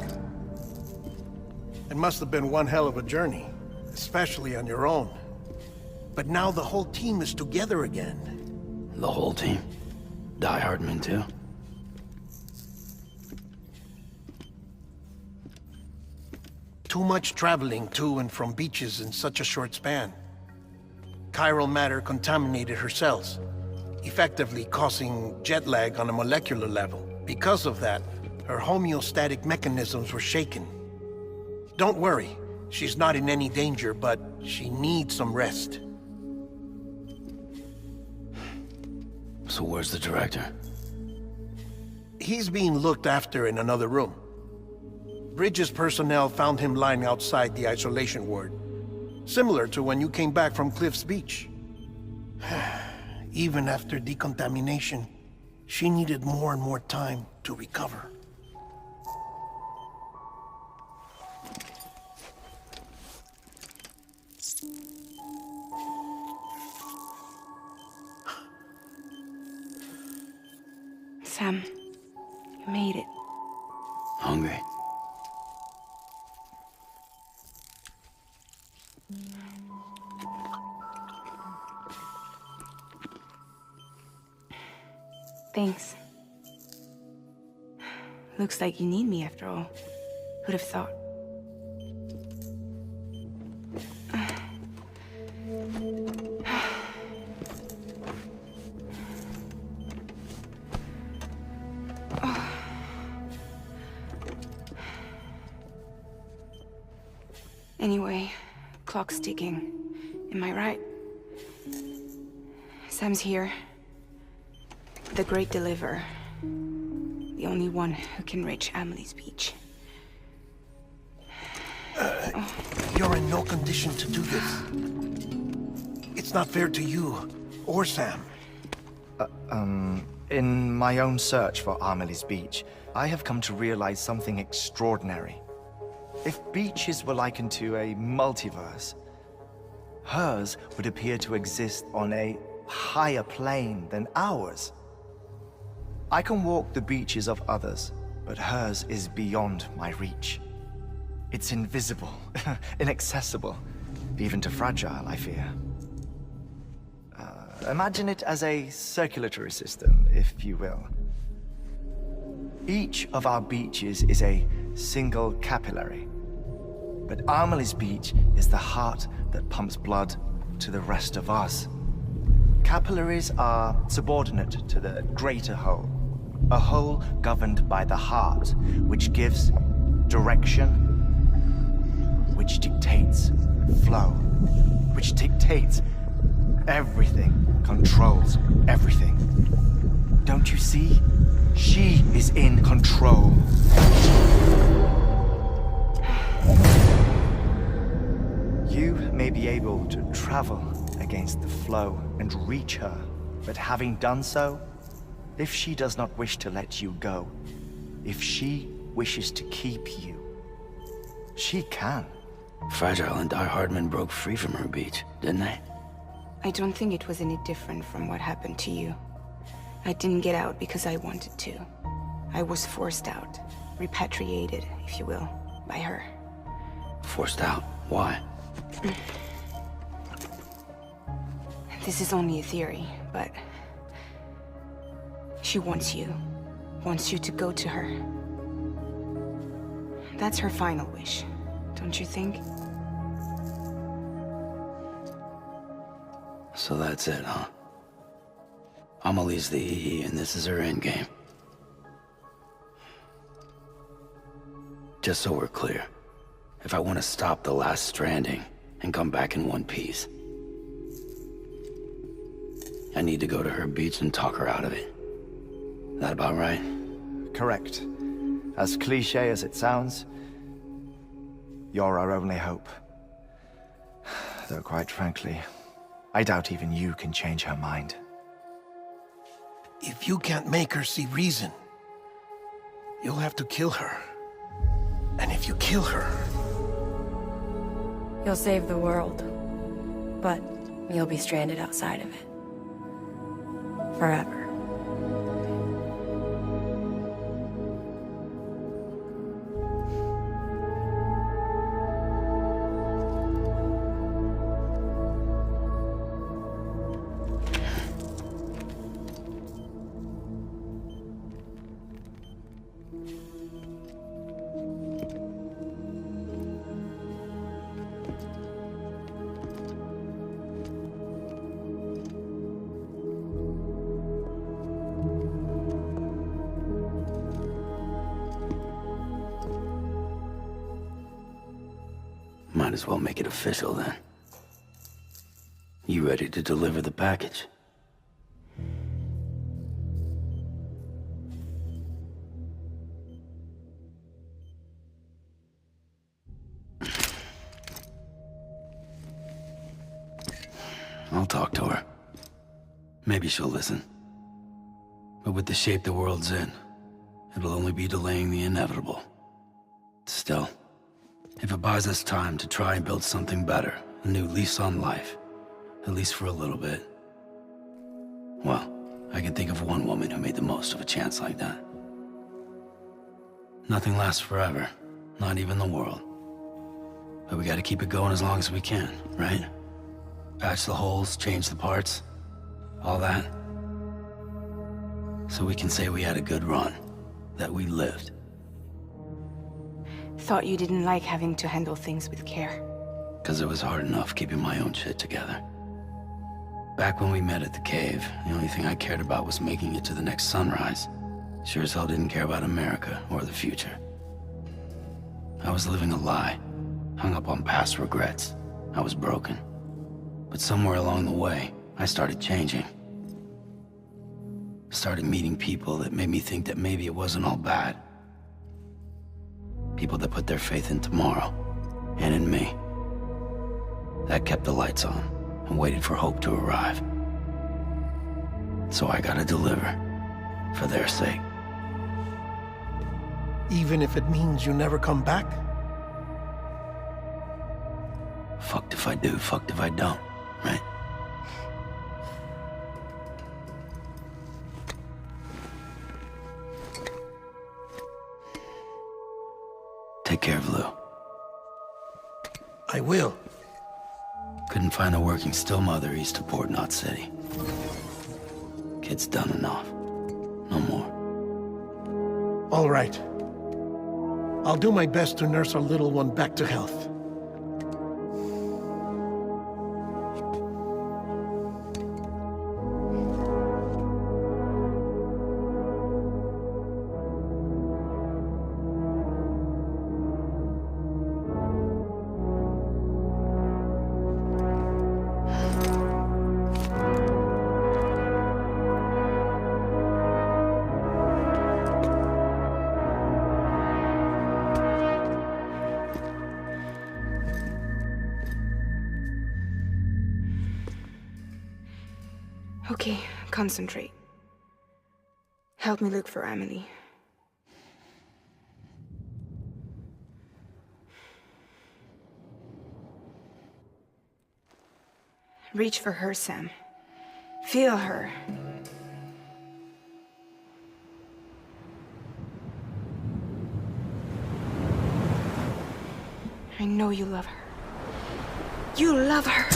It must have been one hell of a journey, especially on your own. But now the whole team is together again. The whole team? Die Hardman too? Too much traveling to and from beaches in such a short span. Chiral matter contaminated her cells, effectively causing jet lag on a molecular level. Because of that, her homeostatic mechanisms were shaken. Don't worry, she's not in any danger, but she needs some rest. So where's the director? He's being looked after in another room. Bridges personnel found him lying outside the isolation ward, similar to when you came back from Cliff's Beach. Even after decontamination, she needed more and more time to recover. Sam, you made it. Hungry? Thanks. Looks like you need me after all. Who'd have thought? Anyway, clock's ticking. Am I right? Sam's here. The Great Deliverer. The only one who can reach Amelie's beach. You're in no condition to do this. It's not fair to you or Sam. In my own search for Amelie's beach, I have come to realize something extraordinary. If beaches were likened to a multiverse, hers would appear to exist on a higher plane than ours. I can walk the beaches of others, but hers is beyond my reach. It's invisible, inaccessible, even to fragile, I fear. Imagine it as a circulatory system, if you will. Each of our beaches is a single capillary, but Amelie's beach is the heart that pumps blood to the rest of us. Capillaries are subordinate to the greater whole, a whole governed by the heart, which gives direction, which dictates flow, which dictates everything, controls everything. Don't you see? She is in control. You may be able to travel against the flow and reach her, but having done so, if she does not wish to let you go, if she wishes to keep you, she can. Fragile and Die Hardman broke free from her beach, didn't they? I don't think it was any different from what happened to you. I didn't get out because I wanted to. I was forced out, repatriated, if you will, by her. Forced out? Why? This is only a theory, but she wants you to go to her. That's her final wish, don't you think? So that's it, huh? Amelie's the EE, and this is her endgame. Just so we're clear, if I want to stop the last Stranding and come back in one piece. I need to go to her beach and talk her out of it. That about right? Correct. As cliche as it sounds, you're our only hope. Though quite frankly, I doubt even you can change her mind. If you can't make her see reason, you'll have to kill her. And if you kill her... You'll save the world, but you'll be stranded outside of it. Forever. Might as well make it official then. You ready to deliver the package? I'll talk to her. Maybe she'll listen. But with the shape the world's in, it'll only be delaying the inevitable. Still, if it buys us time to try and build something better, a new lease on life, at least for a little bit, well, I can think of one woman who made the most of a chance like that. Nothing lasts forever, not even the world. But we gotta keep it going as long as we can, right? Patch the holes, change the parts, all that. So we can say we had a good run, that we lived. Thought you didn't like having to handle things with care. 'Cause it was hard enough keeping my own shit together. Back when we met at the cave, the only thing I cared about was making it to the next sunrise. Sure as hell didn't care about America or the future. I was living a lie, hung up on past regrets. I was broken. But somewhere along the way, I started changing. Started meeting people that made me think that maybe it wasn't all bad. People that put their faith in tomorrow, and in me. That kept the lights on, and waited for hope to arrive. So I gotta deliver, for their sake. Even if it means you never come back? Fucked if I do, fucked if I don't, right? Take care of Lou. I will. Couldn't find a working still mother east of Port Knot City. Kid's done enough. No more. All right. I'll do my best to nurse our little one back to health. Okay, concentrate. Help me look for Emily. Reach for her, Sam. Feel her. I know you love her. You love her!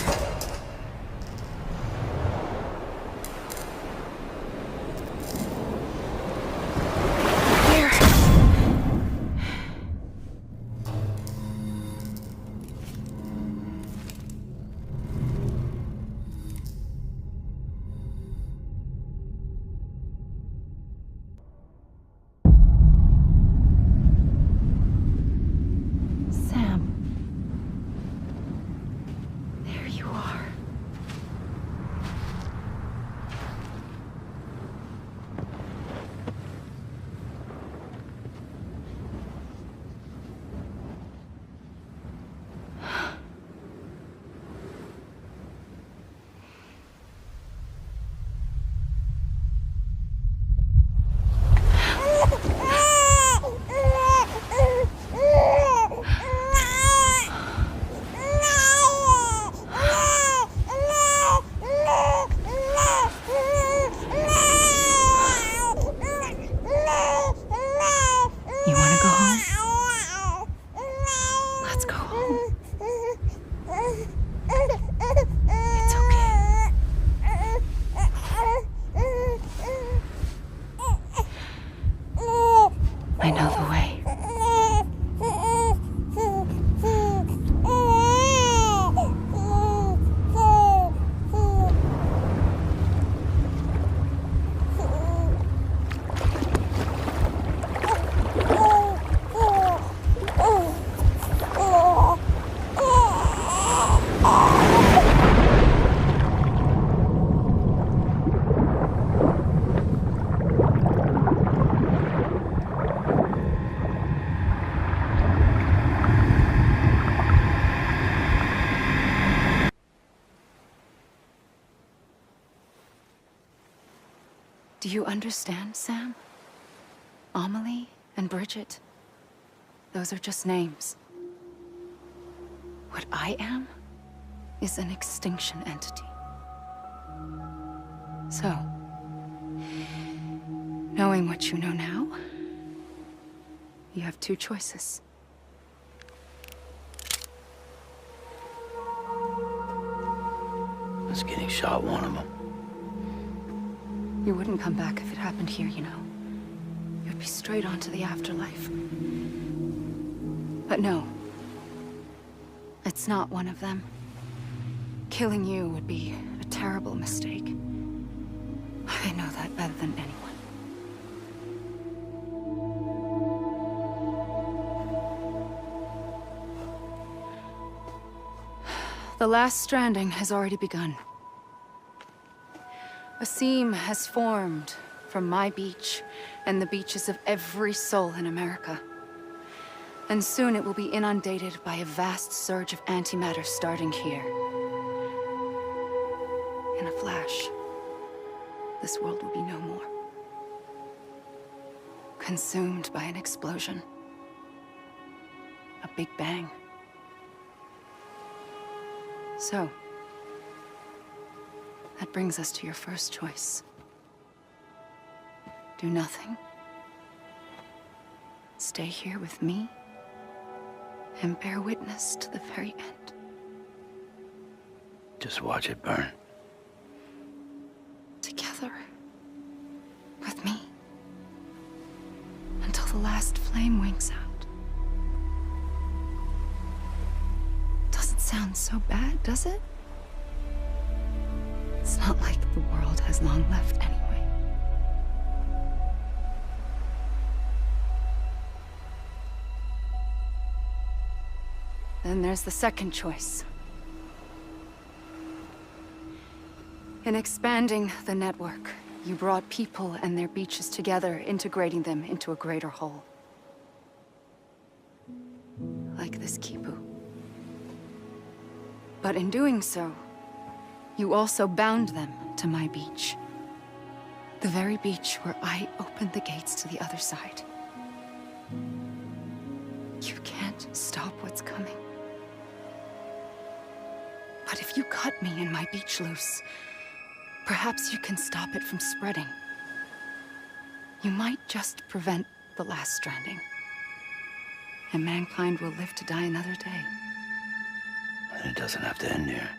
Sam. I know the way. Do you understand, Sam? Amelie and Bridget, those are just names. What I am is an extinction entity. So, knowing what you know now, you have two choices. Was getting shot one of them. You wouldn't come back if it happened here, you know. You'd be straight on to the afterlife. But no. It's not one of them. Killing you would be a terrible mistake. I know that better than anyone. The last stranding has already begun. A seam has formed from my beach and the beaches of every soul in America. And soon it will be inundated by a vast surge of antimatter starting here. In a flash, this world will be no more. Consumed by an explosion. A big bang. So, that brings us to your first choice. Do nothing. Stay here with me and bear witness to the very end. Just watch it burn. Together. With me. Until the last flame winks out. Doesn't sound so bad, does it? It's not like the world has long left anyway. Then there's the second choice. In expanding the network, you brought people and their beaches together, integrating them into a greater whole. Like this Kipu. But in doing so, you also bound them to my beach. The very beach where I opened the gates to the other side. You can't stop what's coming. But if you cut me and my beach loose, perhaps you can stop it from spreading. You might just prevent the last stranding. And mankind will live to die another day. And it doesn't have to end here.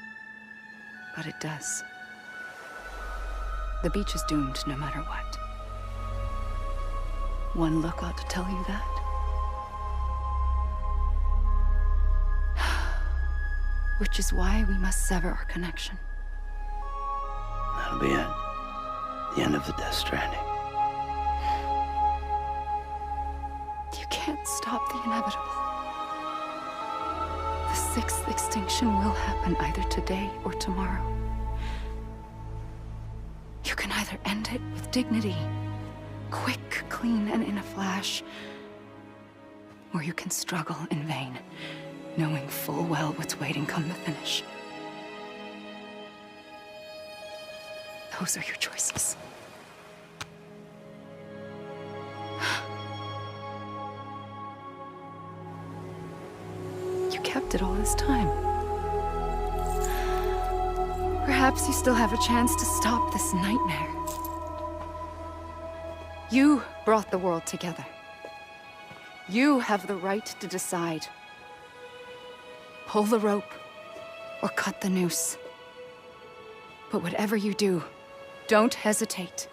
But it does. The beach is doomed no matter what. One look ought to tell you that. Which is why we must sever our connection. That'll be it. The end of the Death Stranding. You can't stop the inevitable. The sixth extinction will happen either today or tomorrow. You can either end it with dignity, quick, clean, and in a flash, or you can struggle in vain, knowing full well what's waiting come the finish. Those are your choices. You kept it all this time. Perhaps you still have a chance to stop this nightmare. You brought the world together. You have the right to decide. Pull the rope or cut the noose. But whatever you do, don't hesitate.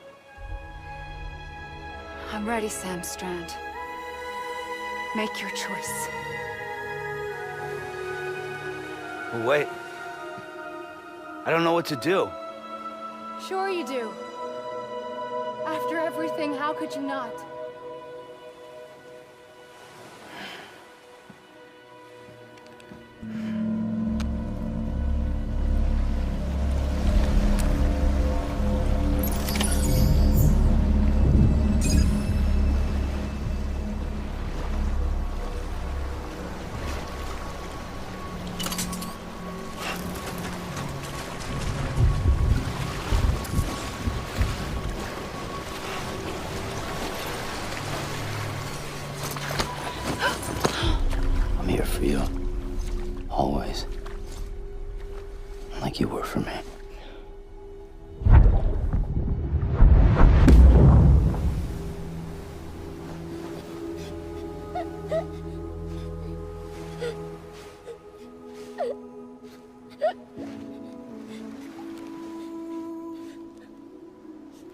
I'm ready, Sam Strand. Make your choice. But wait. I don't know what to do. Sure you do. After everything, how could you not? I'm here for you. Always. Like you were for me.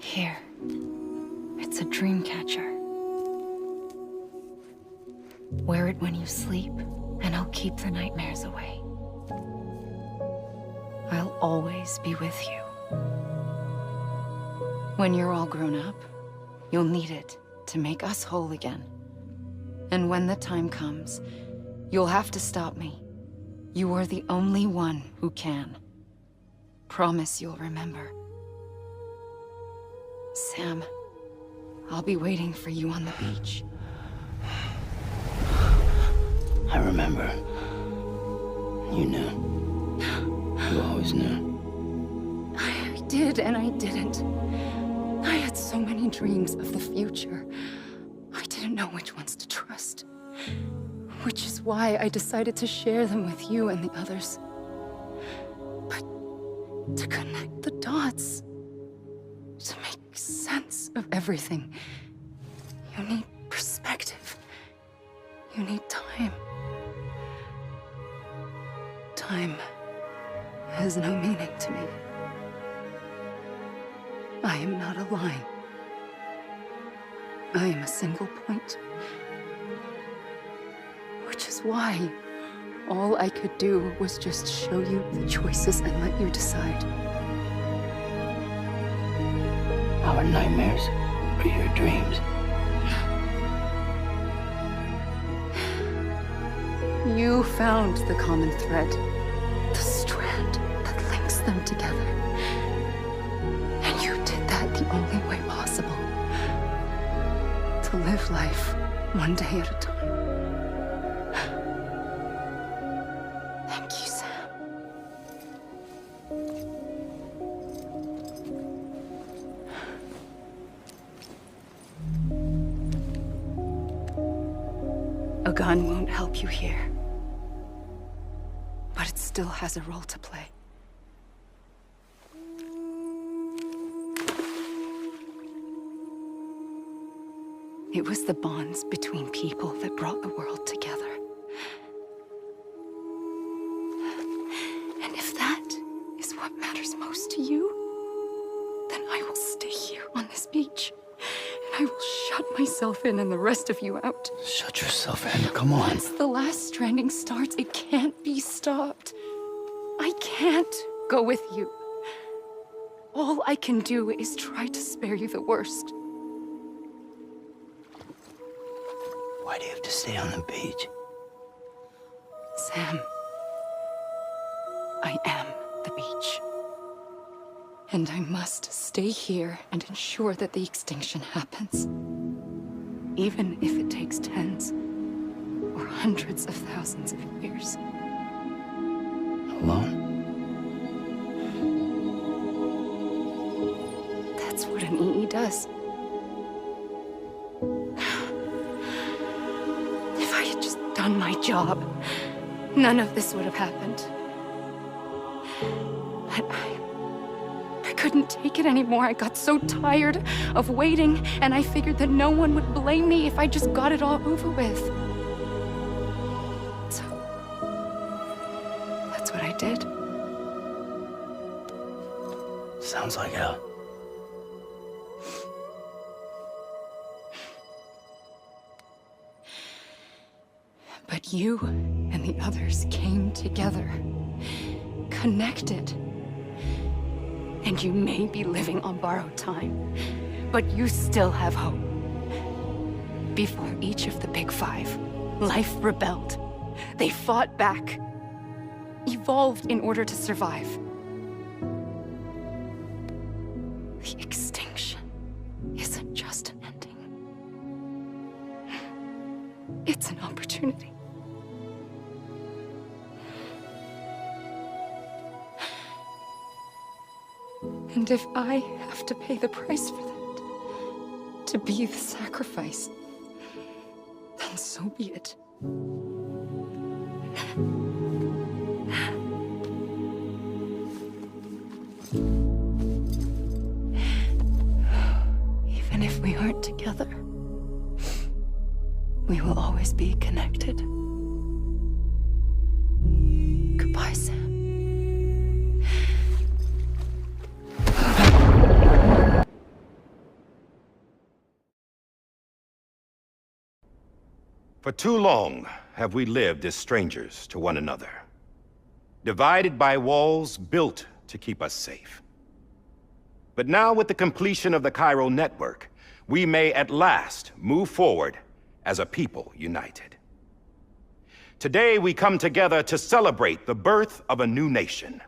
Here. It's a dream catcher. Wear it when you sleep, and I'll keep the nightmares away. I'll always be with you. When you're all grown up, you'll need it to make us whole again. And when the time comes, you'll have to stop me. You are the only one who can. Promise you'll remember. Sam, I'll be waiting for you on the beach. I remember. You knew. You always knew. I did and I didn't. I had so many dreams of the future. I didn't know which ones to trust. Which is why I decided to share them with you and the others. But to connect the dots, to make sense of everything, you need perspective. You need time. Time has no meaning to me. I am not a line. I am a single point. Which is why all I could do was just show you the choices and let you decide. Our nightmares are your dreams. You found the common thread, the strand that links them together. And you did that the only way possible. To live life one day at a time. Thank you, Sam. A gun won't help you here. But it still has a role to play. It was the bonds between people that brought the world together. And if that is what matters most to you, then I will stay here on this beach. And I will shut myself in and the rest of you out. Shut yourself in, come on. Once the last stranding starts, it can't be stopped. I can't go with you. All I can do is try to spare you the worst. Why do you have to stay on the beach? Sam, I am the beach. And I must stay here and ensure that the extinction happens. Even if it takes tens or hundreds of thousands of years. Alone? That's what an EE does. If I had just done my job, none of this would have happened. But I couldn't take it anymore. I got so tired of waiting, and I figured that no one would blame me if I just got it all over with. So, that's what I did. Sounds like hell. But you and the others came together, connected. And you may be living on borrowed time, but you still have hope. Before each of the Big Five, life rebelled. They fought back, evolved in order to survive. The extinction isn't just an ending. It's an opportunity. And if I have to pay the price for that, to be the sacrifice, then so be it. Even if we aren't together, we will always be connected. Goodbye, Sam. For too long have we lived as strangers to one another, divided by walls built to keep us safe. But now, with the completion of the Cairo network, we may at last move forward as a people united. Today we come together to celebrate the birth of a new nation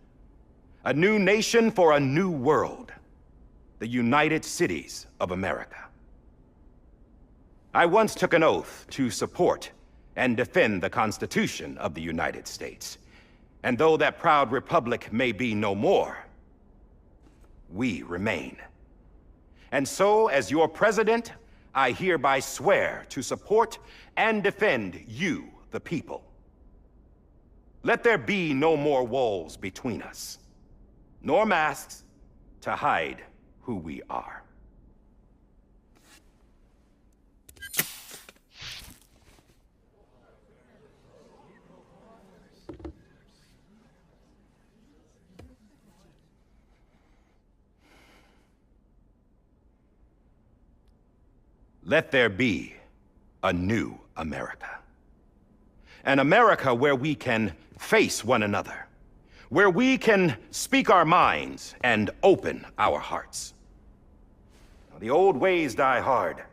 for a new world, the United Cities of America. I once took an oath to support and defend the Constitution of the United States. And though that proud republic may be no more, we remain. And so, as your president, I hereby swear to support and defend you, the people. Let there be no more walls between us, nor masks to hide who we are. Let there be a new America. An America where we can face one another, where we can speak our minds and open our hearts. The old ways die hard,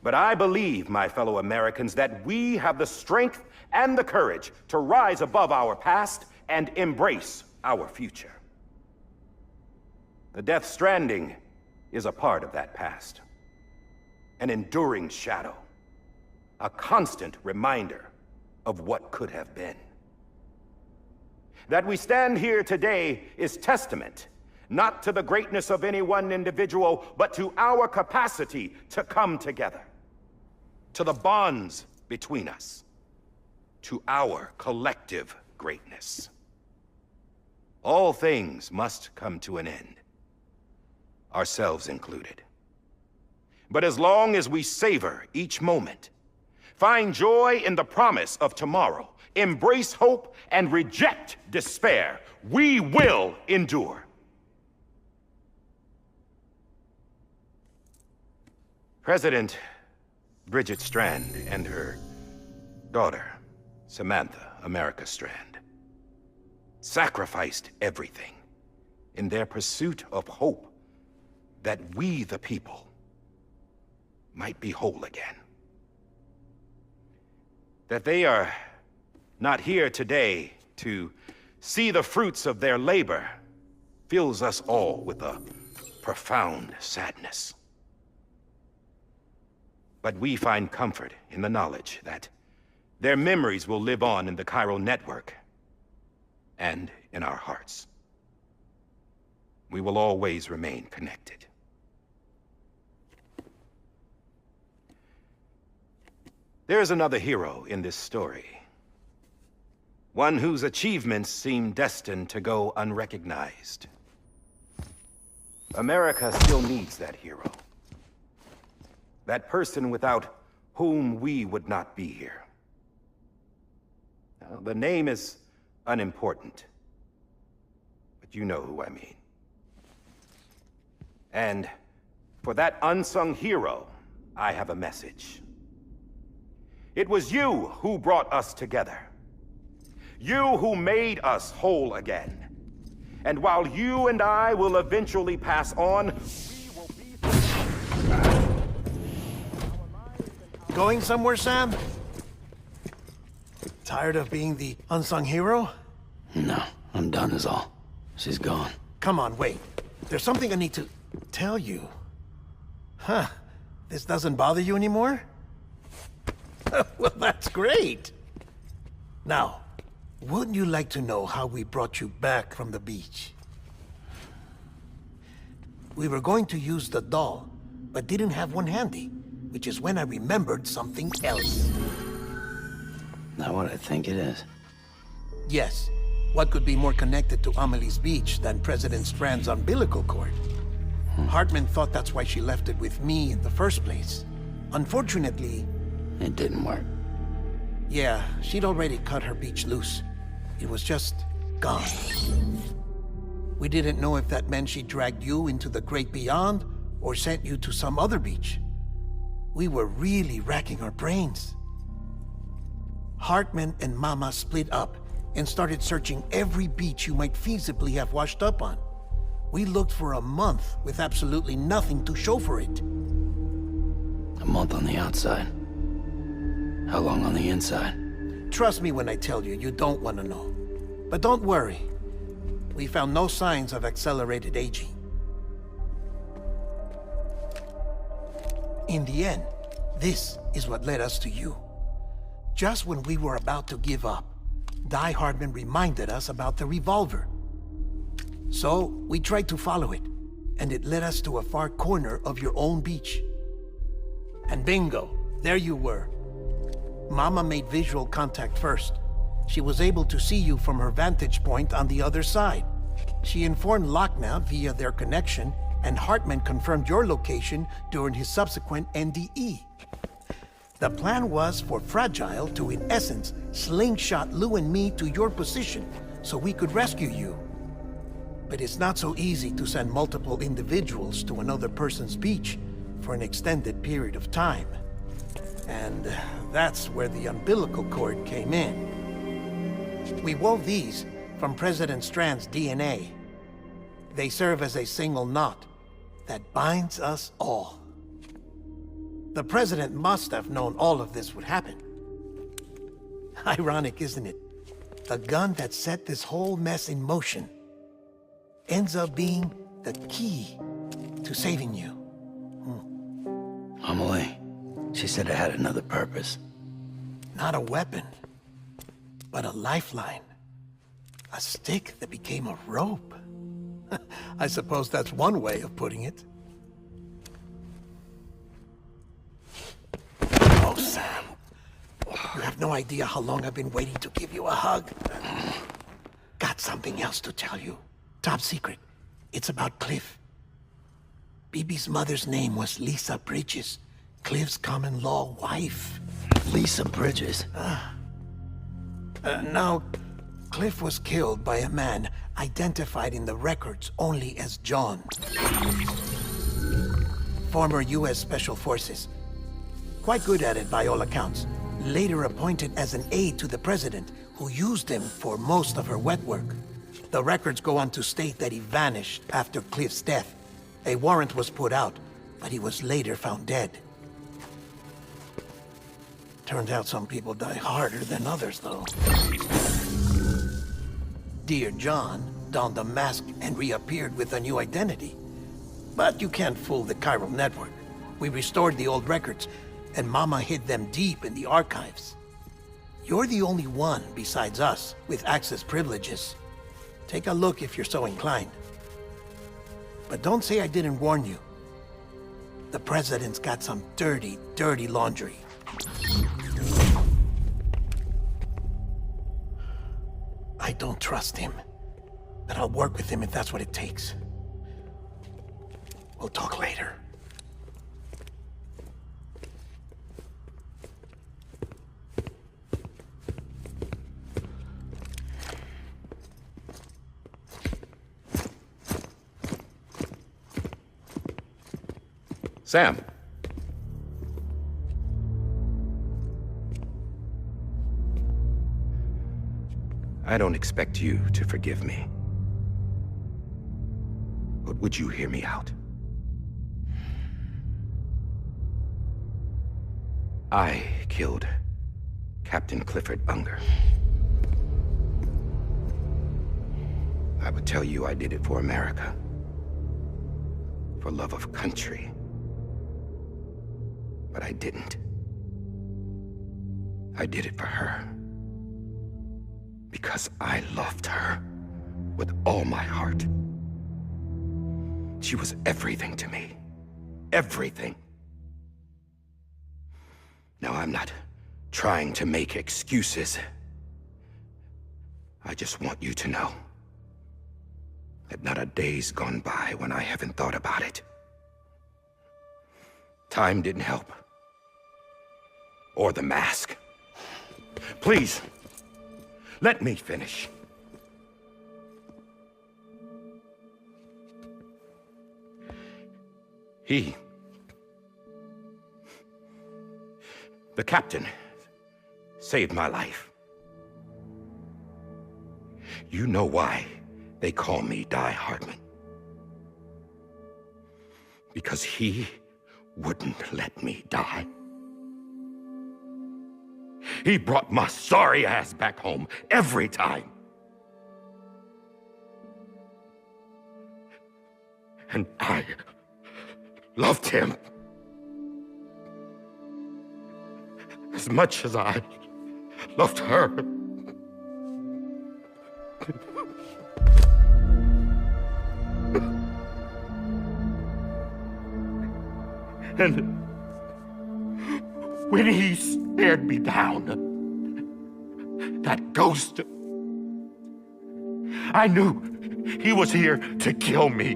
but I believe, my fellow Americans, that we have the strength and the courage to rise above our past and embrace our future. The Death Stranding is a part of that past. An enduring shadow, a constant reminder of what could have been. That we stand here today is testament, not to the greatness of any one individual, but to our capacity to come together, to the bonds between us, to our collective greatness. All things must come to an end, ourselves included. But as long as we savor each moment, find joy in the promise of tomorrow, embrace hope, and reject despair, we will endure. President Bridget Strand and her daughter, Samantha America Strand, sacrificed everything in their pursuit of hope that we, the people, might be whole again. That they are not here today to see the fruits of their labor fills us all with a profound sadness. But we find comfort in the knowledge that their memories will live on in the Cairo network and in our hearts. We will always remain connected. There's another hero in this story. One whose achievements seem destined to go unrecognized. America still needs that hero. That person without whom we would not be here. Now, the name is unimportant, but you know who I mean. And for that unsung hero, I have a message. It was you who brought us together. You who made us whole again. And while you and I will eventually pass on, Going somewhere, Sam? Tired of being the unsung hero? No, I'm done is all. She's gone. Come on, wait. There's something I need to tell you. Huh. This doesn't bother you anymore? Well, that's great. Now, wouldn't you like to know how we brought you back from the beach? We were going to use the doll, but didn't have one handy, which is when I remembered something else. Not what I think it is. Yes. What could be more connected to Amelie's beach than President Strand's umbilical cord? Hartman thought that's why she left it with me in the first place. Unfortunately... It didn't work. Yeah, she'd already cut her beach loose. It was just gone. We didn't know if that meant she dragged you into the great beyond or sent you to some other beach. We were really racking our brains. Hartman and Mama split up and started searching every beach you might feasibly have washed up on. We looked for a month with absolutely nothing to show for it. A month on the outside. How long on the inside? Trust me when I tell you, you don't want to know. But don't worry. We found no signs of accelerated aging. In the end, this is what led us to you. Just when we were about to give up, Die Hardman reminded us about the revolver. So, we tried to follow it, and it led us to a far corner of your own beach. And bingo, there you were. Mama made visual contact first. She was able to see you from her vantage point on the other side. She informed Lochna via their connection, and Hartman confirmed your location during his subsequent NDE. The plan was for Fragile to, in essence, slingshot Lou and me to your position so we could rescue you. But it's not so easy to send multiple individuals to another person's beach for an extended period of time. And that's where the umbilical cord came in. We wove these from President Strand's DNA. They serve as a single knot that binds us all. The President must have known all of this would happen. Ironic, isn't it? The gun that set this whole mess in motion ends up being the key to saving you. Amelie, she said it had another purpose. Not a weapon, but a lifeline. A stick that became a rope. I suppose that's one way of putting it. Oh, Sam. You have no idea how long I've been waiting to give you a hug. Got something else to tell you. Top secret. It's about Cliff. Bibi's mother's name was Lisa Bridges, Cliff's common-law wife. Lisa Bridges? Now, Cliff was killed by a man identified in the records only as John. Former U.S. Special Forces. Quite good at it by all accounts. Later appointed as an aide to the president, who used him for most of her wet work. The records go on to state that he vanished after Cliff's death. A warrant was put out, but he was later found dead. Turned out some people die harder than others, though. Dear John donned a mask and reappeared with a new identity. But you can't fool the chiral network. We restored the old records, and Mama hid them deep in the archives. You're the only one, besides us, with access privileges. Take a look if you're so inclined. But don't say I didn't warn you. The President's got some dirty, dirty laundry. I don't trust him, but I'll work with him if that's what it takes. We'll talk later. Sam. I don't expect you to forgive me. But would you hear me out? I killed Captain Clifford Unger. I would tell you I did it for America. For love of country. But I didn't. I did it for her. Because I loved her with all my heart. She was everything to me. Everything. Now, I'm not trying to make excuses. I just want you to know that not a day's gone by when I haven't thought about it. Time didn't help. Or the mask. Please, let me finish. The captain, saved my life. You know why they call me Die Hardman. Because he wouldn't let me die. He brought my sorry ass back home every time. And I loved him as much as I loved her. And when he stared me down, that ghost, I knew he was here to kill me,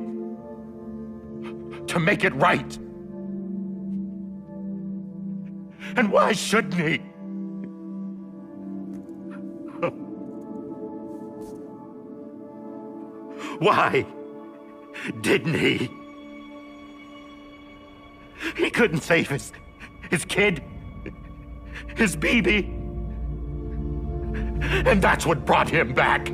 to make it right. And why shouldn't he? Why didn't he? He couldn't save his kid, his baby. And that's what brought him back.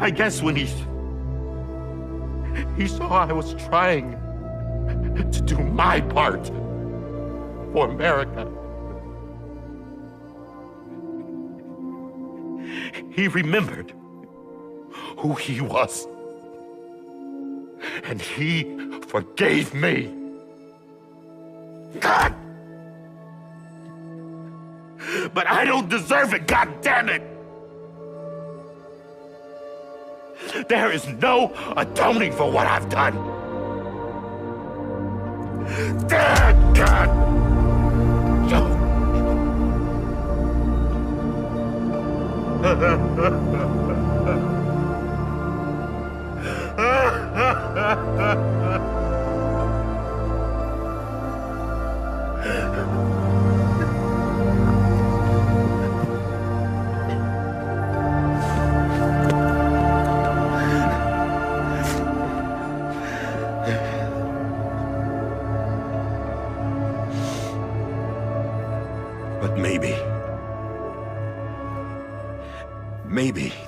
I guess when he saw I was trying to do my part for America, he remembered who he was. And he forgave me. God! But I don't deserve it, God damn it! There is no atoning for what I've done. Damn, God! But maybe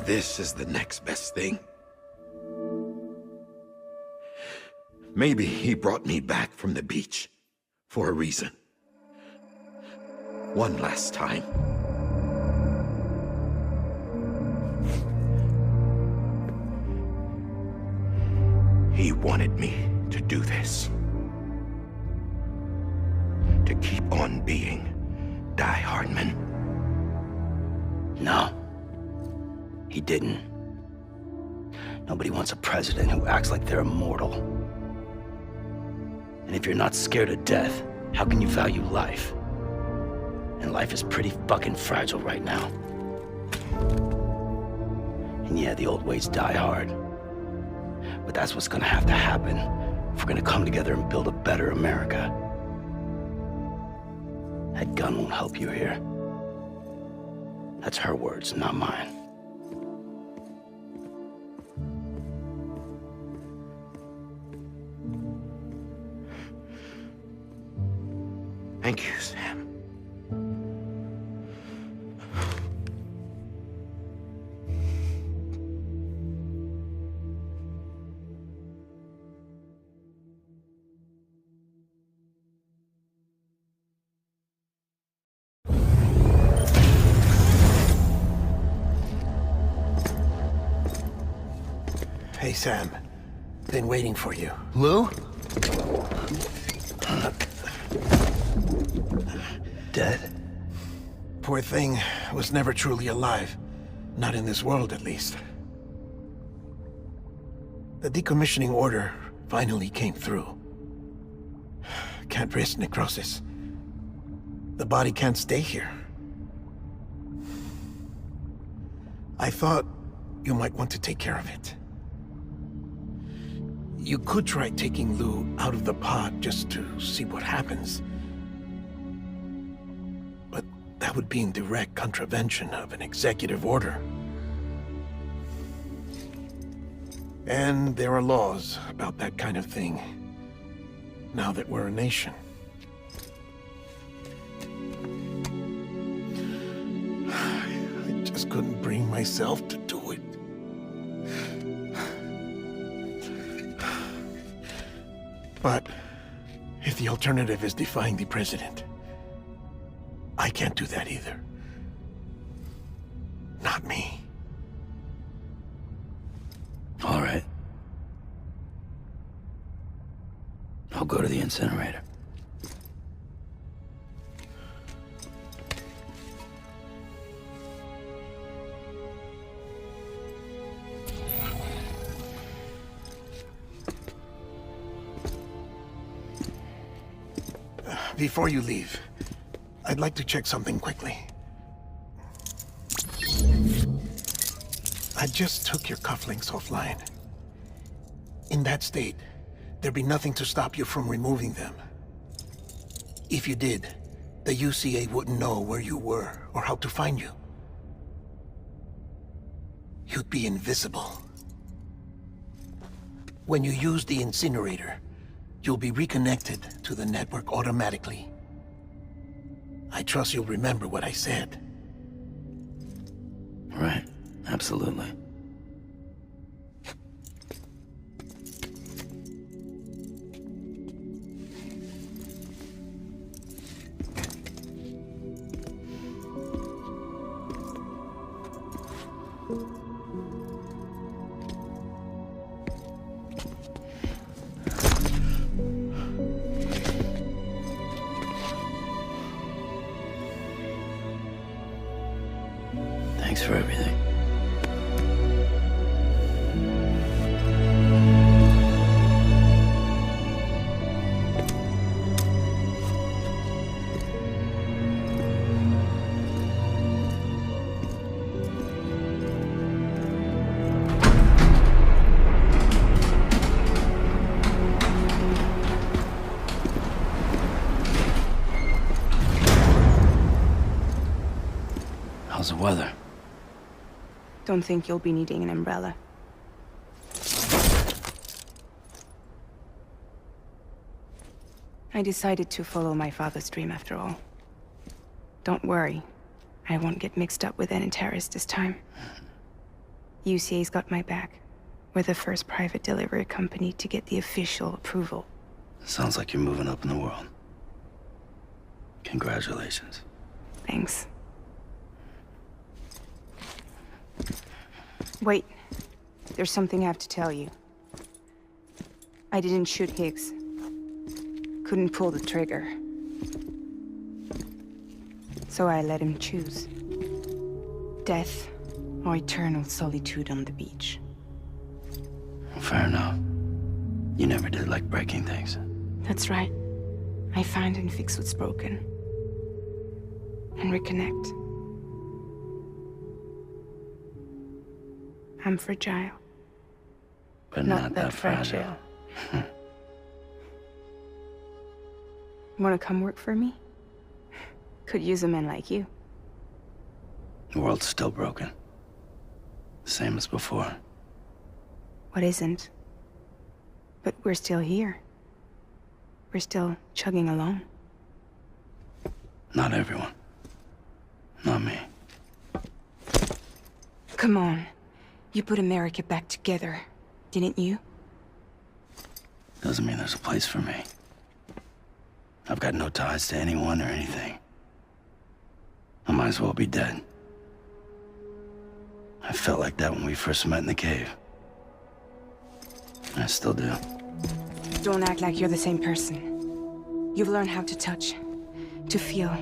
this is the next best thing. Maybe he brought me back from the beach for a reason. One last time. He wanted me to do this. To keep on being Die Hardman. No. He didn't. Nobody wants a president who acts like they're immortal. And if you're not scared of death, how can you value life? And life is pretty fucking fragile right now. And yeah, the old ways die hard. But that's what's gonna have to happen if we're gonna come together and build a better America. That gun won't help you here. That's her words, not mine. Thank you, Sam. Sam. Been waiting for you. Lou? Dead? Poor thing was never truly alive. Not in this world, at least. The decommissioning order finally came through. Can't risk necrosis. The body can't stay here. I thought you might want to take care of it. You could try taking Lou out of the pod just to see what happens. But that would be in direct contravention of an executive order. And there are laws about that kind of thing, now that we're a nation. I just couldn't bring myself to do it. But if the alternative is defying the president, I can't do that either. Not me. All right. I'll go to the incinerator. Before you leave, I'd like to check something quickly. I just took your cufflinks offline. In that state, there'd be nothing to stop you from removing them. If you did, the UCA wouldn't know where you were or how to find you. You'd be invisible. When you use the incinerator, you'll be reconnected to the network automatically. I trust you'll remember what I said. Right. Absolutely. Thanks for everything. How's the weather? Don't think you'll be needing an umbrella. I decided to follow my father's dream after all. Don't worry. I won't get mixed up with any terrorists this time. UCA's got my back. We're the first private delivery company to get the official approval. Sounds like you're moving up in the world. Congratulations. Thanks. Wait. There's something I have to tell you. I didn't shoot Higgs. Couldn't pull the trigger. So I let him choose. Death or eternal solitude on the beach. Fair enough. You never did like breaking things. That's right. I find and fix what's broken. And reconnect. I'm fragile. But not that fragile. Wanna come work for me? Could use a man like you. The world's still broken. Same as before. What isn't? But we're still here. We're still chugging along. Not everyone. Not me. Come on. You put America back together, didn't you? Doesn't mean there's a place for me. I've got no ties to anyone or anything. I might as well be dead. I felt like that when we first met in the cave. I still do. Don't act like you're the same person. You've learned how to touch, to feel.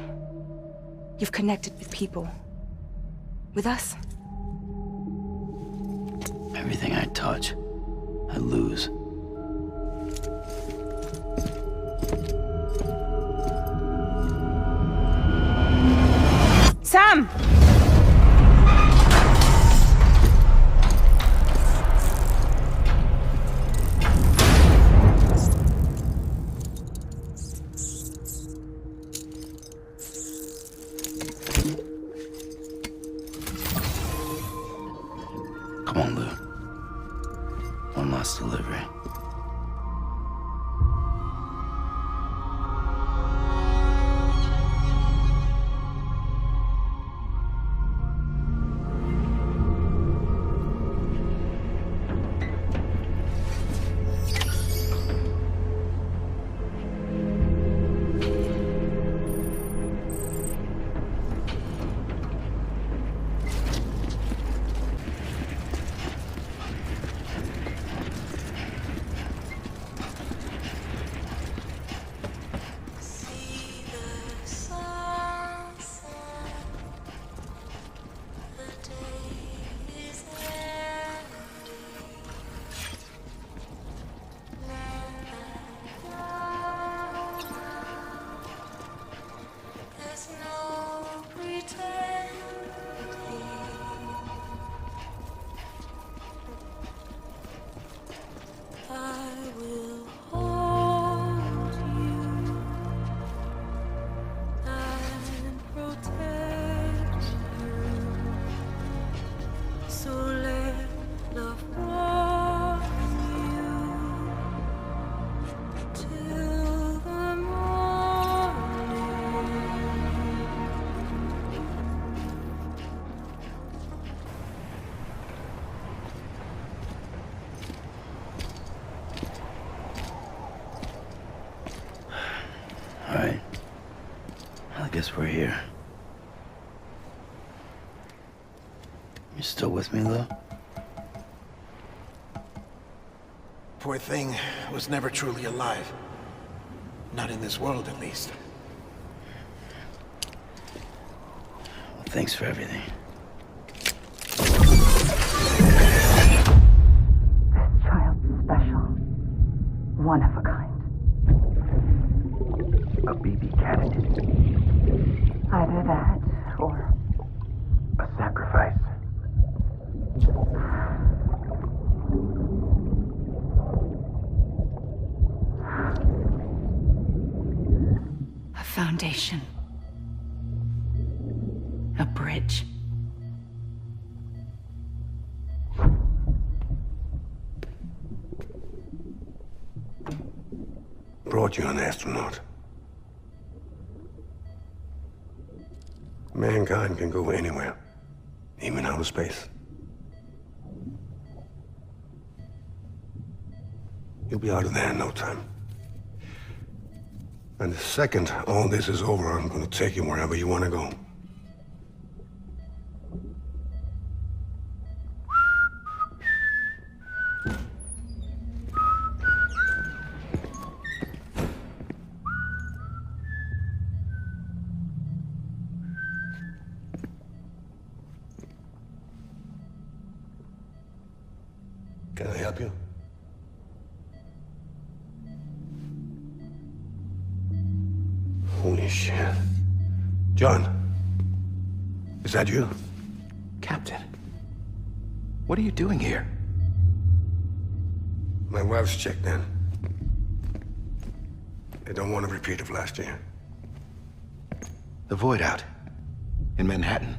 You've connected with people. With us. Everything I touch, I lose. Sam! Come on, Lou. One last delivery. All right. I guess we're here. You still with me, Lou? Poor thing was never truly alive. Not in this world, at least. Well, thanks for everything. Child special. One of a kind. A BB candidate. Either that, or A sacrifice. A foundation. A bridge. Brought you an astronaut. Mankind can go anywhere, even outer space. You'll be out of there in no time. And the second all this is over, I'm gonna take you wherever you wanna go. Can I help you? Holy shit. John, is that you? Captain, what are you doing here? My wife's checked in. They don't want a repeat of last year. The Void out in Manhattan.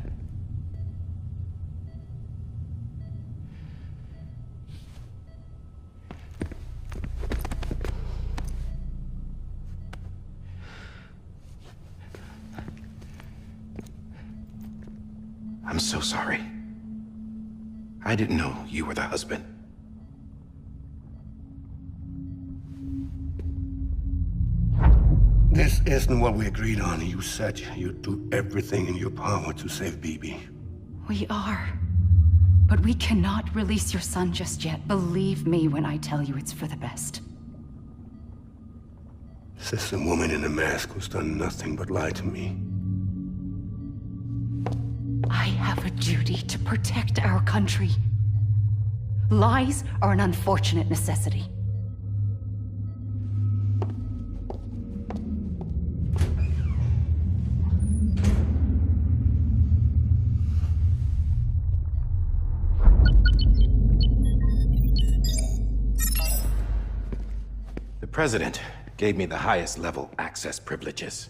I'm so sorry. I didn't know you were the husband. This isn't what we agreed on. You said you'd do everything in your power to save BB. We are. But we cannot release your son just yet. Believe me when I tell you it's for the best. System woman in a mask who's done nothing but lie to me. I have a duty to protect our country. Lies are an unfortunate necessity. The President gave me the highest level access privileges.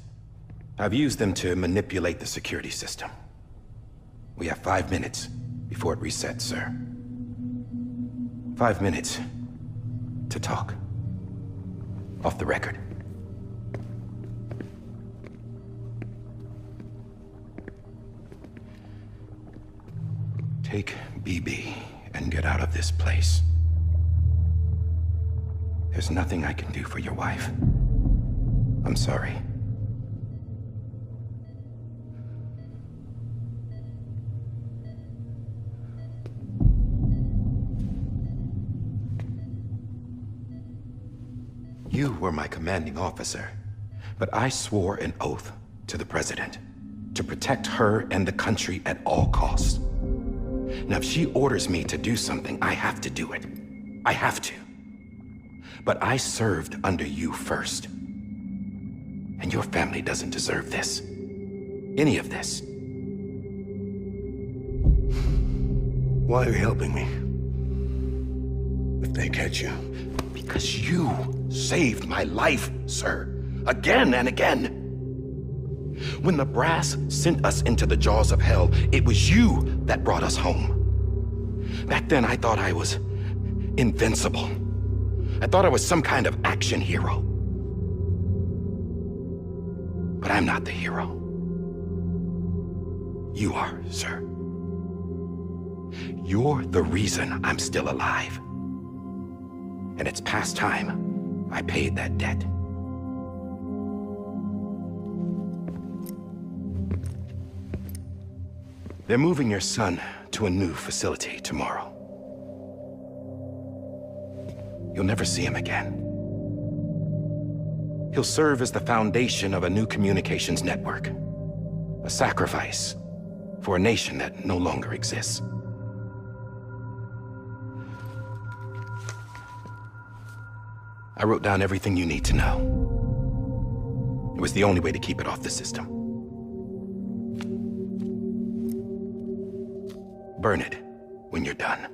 I've used them to manipulate the security system. We have 5 minutes before it resets, sir. 5 minutes to talk. Off the record. Take BB and get out of this place. There's nothing I can do for your wife. I'm sorry. You were my commanding officer, but I swore an oath to the President to protect her and the country at all costs. Now, if she orders me to do something, I have to do it. I have to. But I served under you first. And your family doesn't deserve this. Any of this. Why are you helping me? If they catch you. Because you saved my life, sir. Again and again. When the brass sent us into the jaws of hell, it was you that brought us home. Back then, I thought I was invincible. I thought I was some kind of action hero. But I'm not the hero. You are, sir. You're the reason I'm still alive. And it's past time I paid that debt. They're moving your son to a new facility tomorrow. You'll never see him again. He'll serve as the foundation of a new communications network. A sacrifice for a nation that no longer exists. I wrote down everything you need to know. It was the only way to keep it off the system. Burn it when you're done.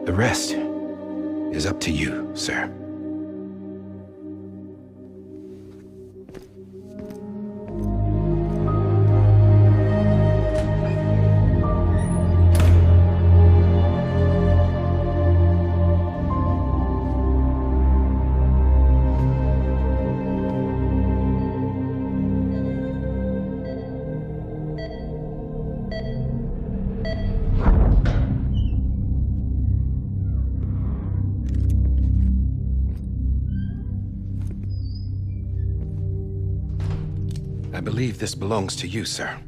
The rest is up to you, sir. I believe this belongs to you, sir.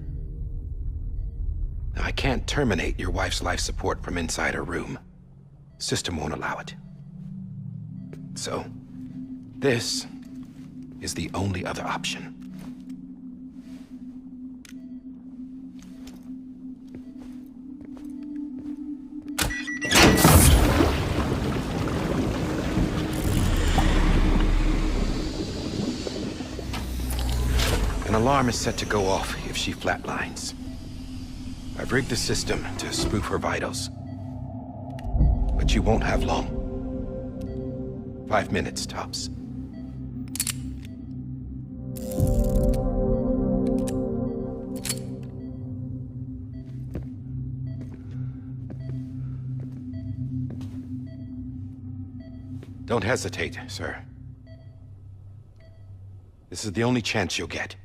Now, I can't terminate your wife's life support from inside her room. System won't allow it. So, this is the only other option. An alarm is set to go off if she flatlines. I've rigged the system to spoof her vitals. But you won't have long. 5 minutes, tops. Don't hesitate, sir. This is the only chance you'll get.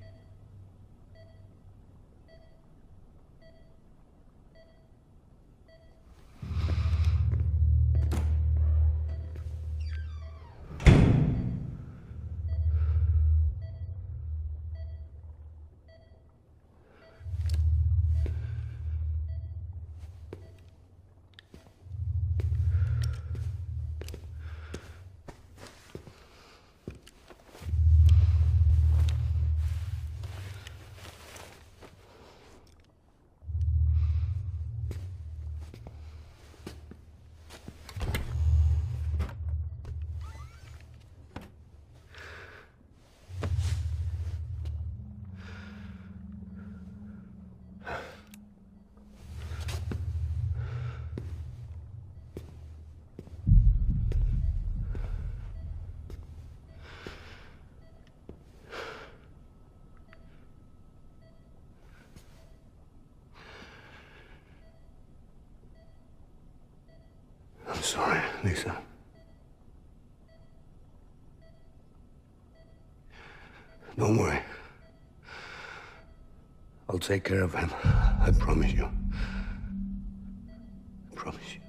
sorry, Lisa. Don't worry. I'll take care of him. I promise you. I promise you.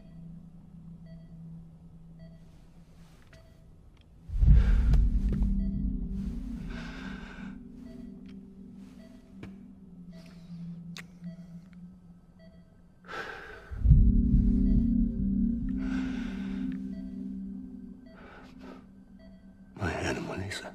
My animal, Lisa.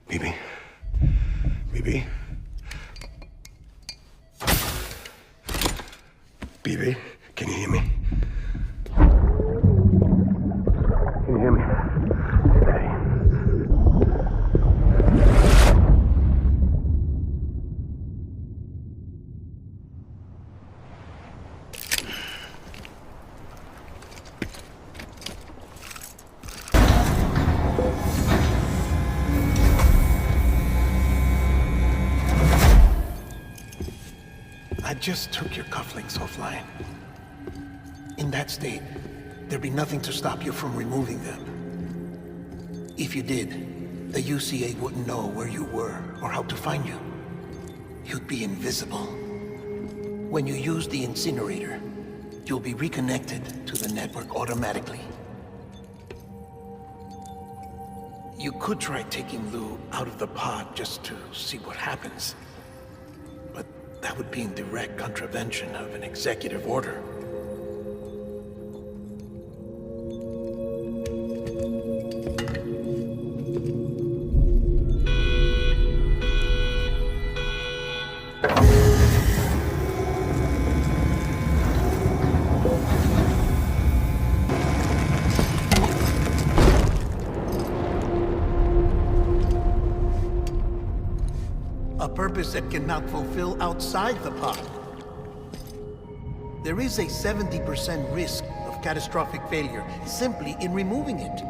Bibi? Bibi? Bibi, can you hear me? Can you hear me? Steady. I just took your cufflinks offline. In that state, there'd be nothing to stop you from removing them. If you did, the UCA wouldn't know where you were or how to find you. You'd be invisible. When you use the incinerator, you'll be reconnected to the network automatically. You could try taking Lou out of the pod just to see what happens. But that would be in direct contravention of an executive order. A purpose that cannot fulfill outside the pod. There is a 70% risk of catastrophic failure simply in removing it.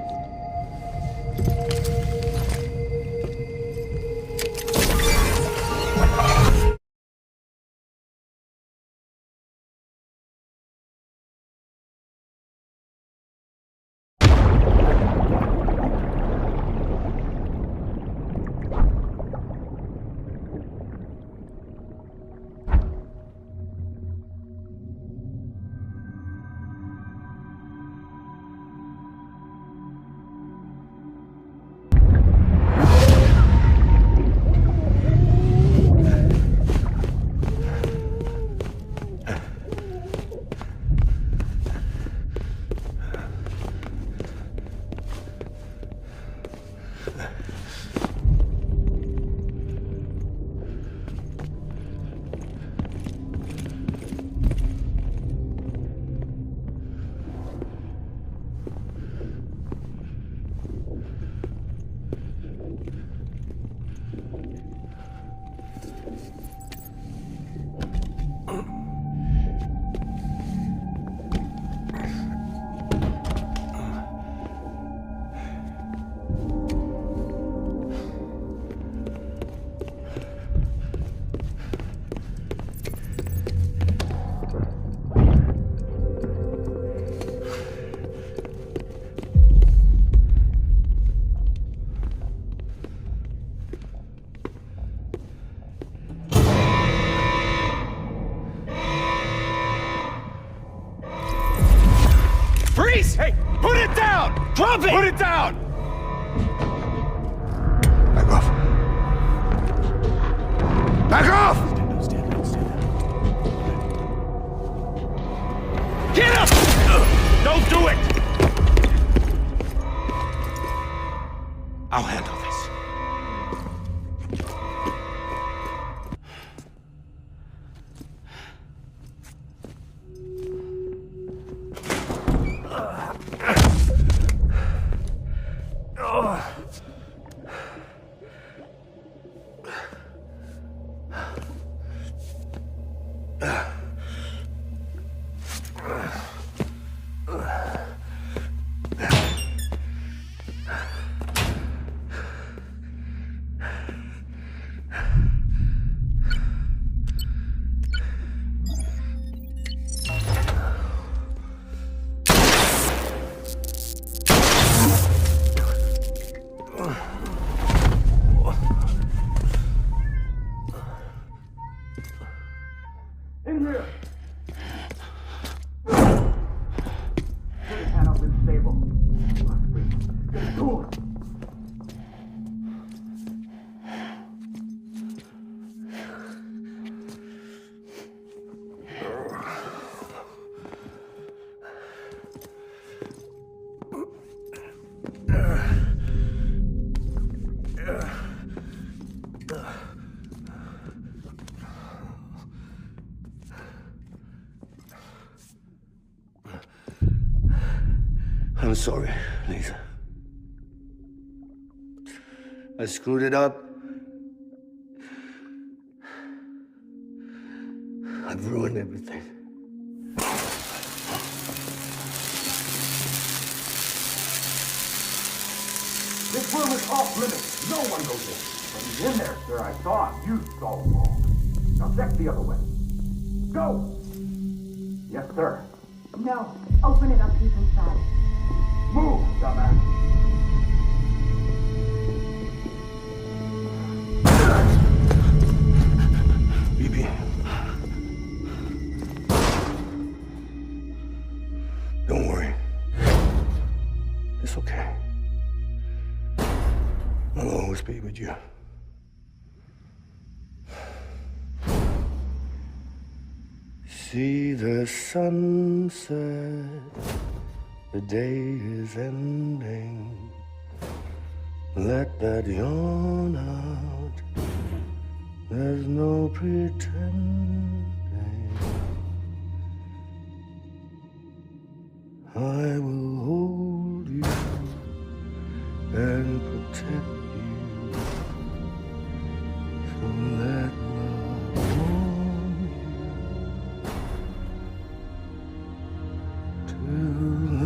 Freeze! Hey, put it down! Drop it! Put it down! Back off. Back off! Get up! Don't do it! I'll handle this. In here! Put his hand up in stable. Get to him! I'm sorry, Lisa. I screwed it up. I've ruined everything. This room is off limits. No one goes in. But he's in there, sir. I saw him. You saw him all. Now check the other way. Go! Yes, sir. No. Open it up. He's inside. Move, dumbass. BB. Don't worry. It's okay. I'll always be with you. See the sunset. The day is ending. Let that yawn out. There's no pretending. I will hold you and protect you. So let love warm you to the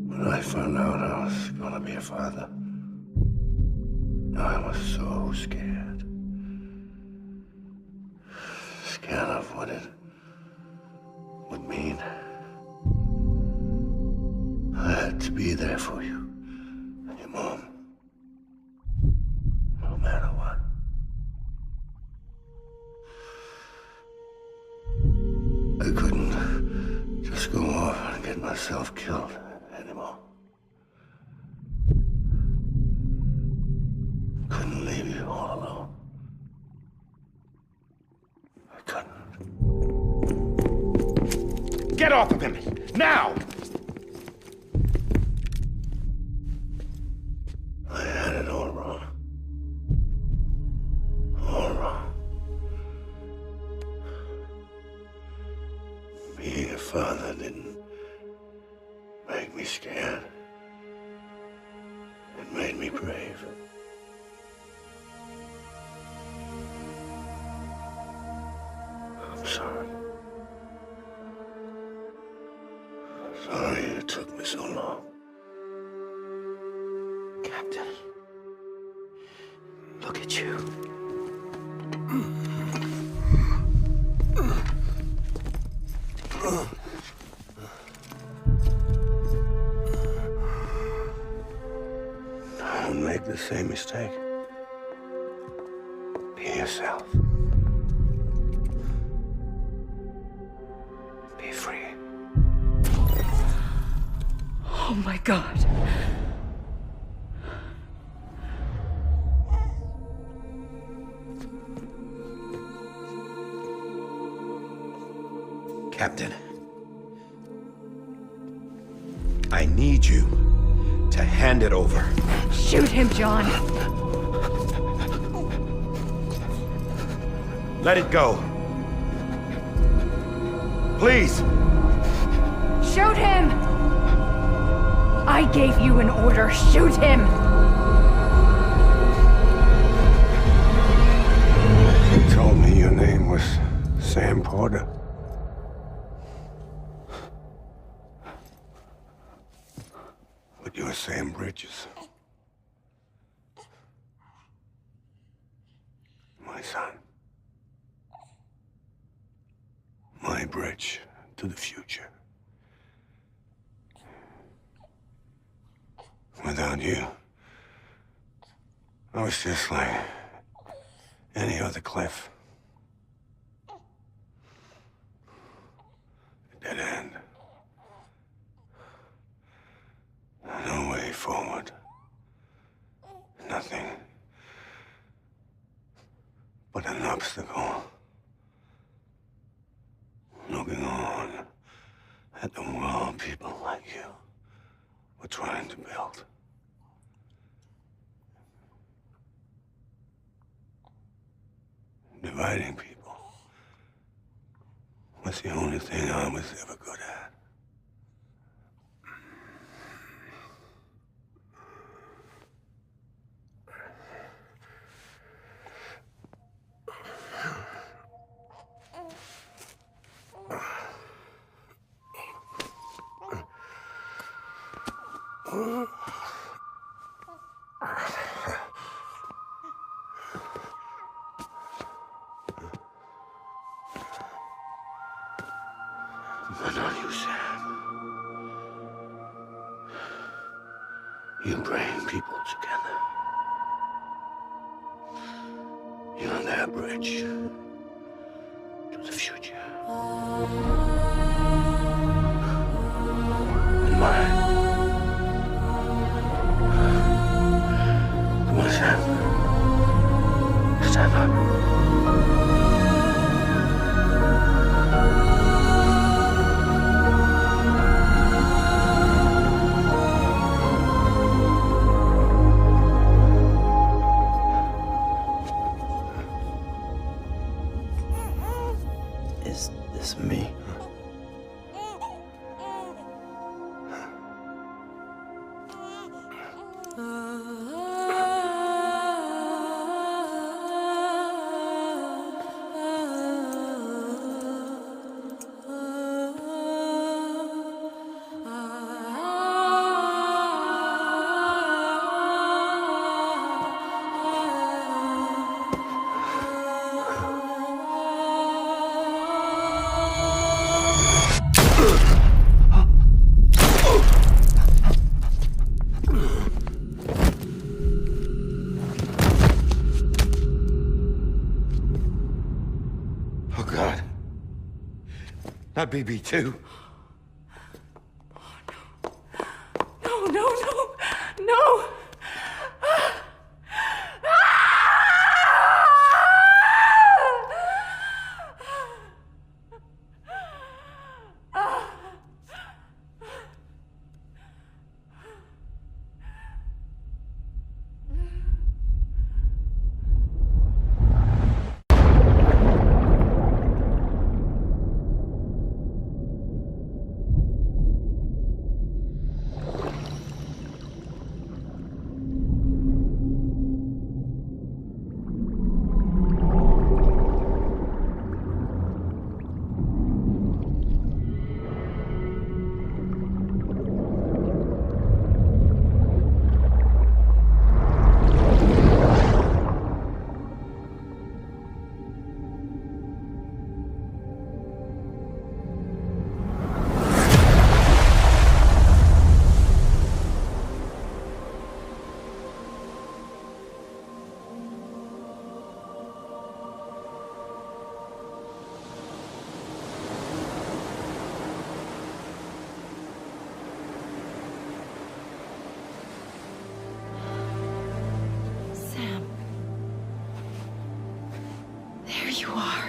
When I found out I was gonna be a father, I was so scared. Scared of what it would mean. I had to be there for you and your mom, no matter what. I couldn't just go off and get myself killed anymore. Couldn't leave you all alone. I couldn't. Get off of him! Now! I had it all wrong. All wrong. Being a father didn't make me scared. It made me brave. I'm sorry. Sorry it took me so long. Captain, look at you. the same mistake. Be yourself. Be free. Oh my God. Captain, I need you to hand it over. Shoot him, John. Let it go. Please. Shoot him! I gave you an order. Shoot him! You told me your name was Sam Porter. But you're Sam Bridges. My son. My bridge to the future. Without you, I was just like any other Cliff. A dead end. No way forward. Nothing but an obstacle. Looking on at the world people like you were trying to build. Dividing people was the only thing I was ever good at. But not you, Sam. You bring people together. You're their bridge to the future. And mine. Come on, Sam. Stand up. Is this me? Oh, God. Not BB2. No, no, no, no! you are.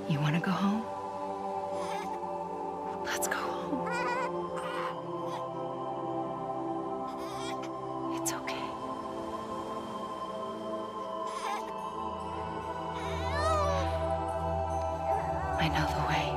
You want to go home? Let's go home. It's okay. I know the way.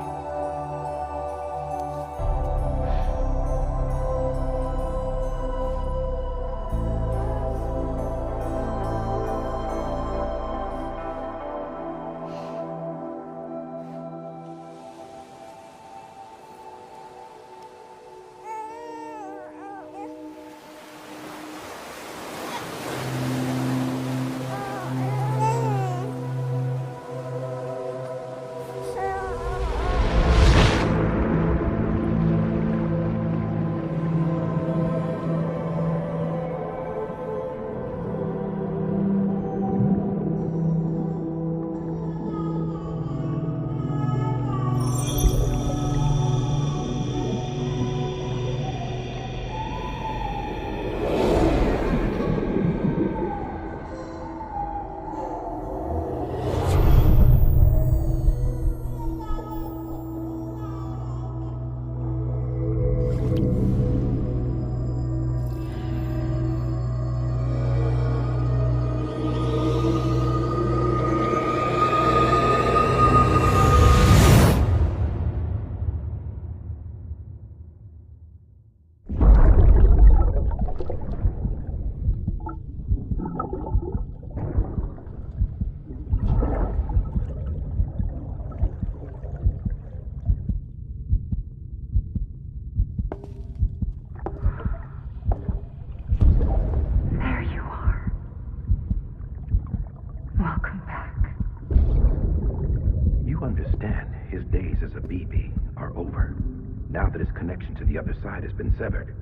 Now that his connection to the other side has been severed.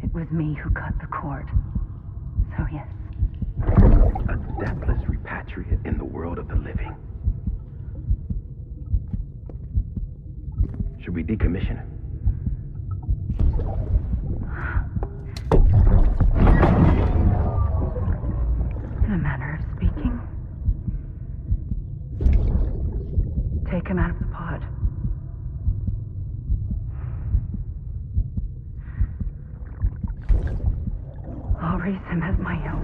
It was me who cut the cord. So yes. A deathless repatriate in the world of the living. Should we decommission him? In a manner of speaking. Take him out of the pod. I'll raise him as my own.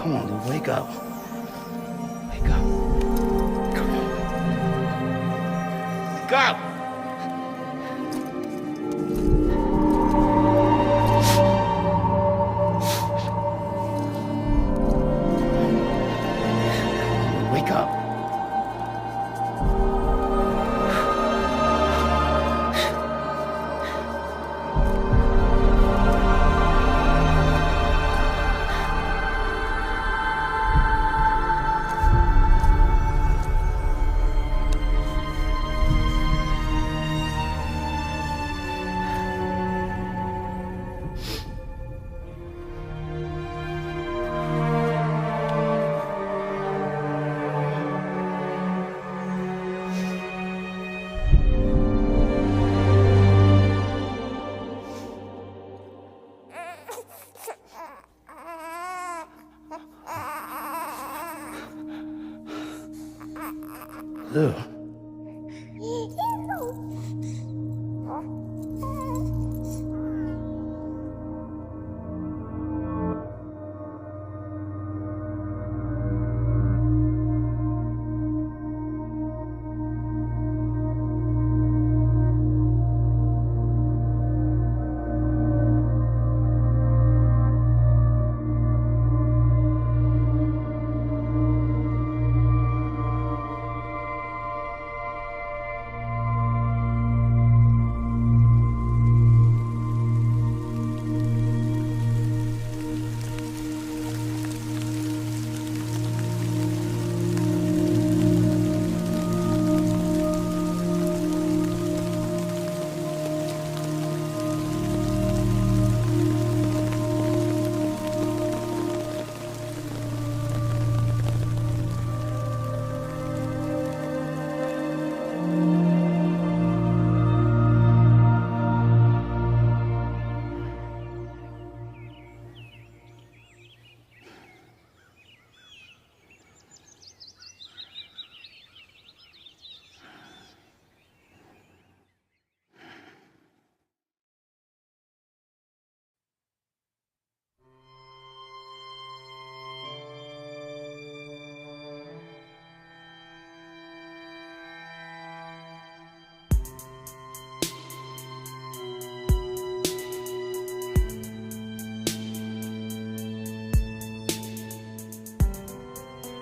Come on, Lou, wake up. Wake up. Come on. Wake up! Ew.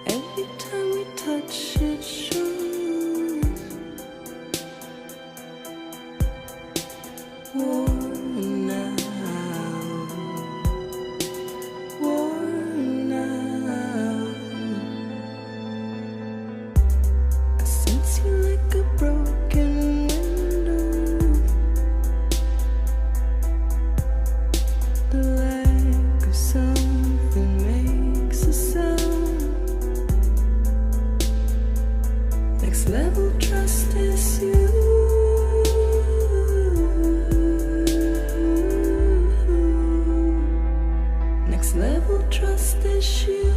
Every time we touch it shows worn out, worn out. I sense you like a broken window. The lack of something makes a sound. Next level trust is you. Next level trust is you.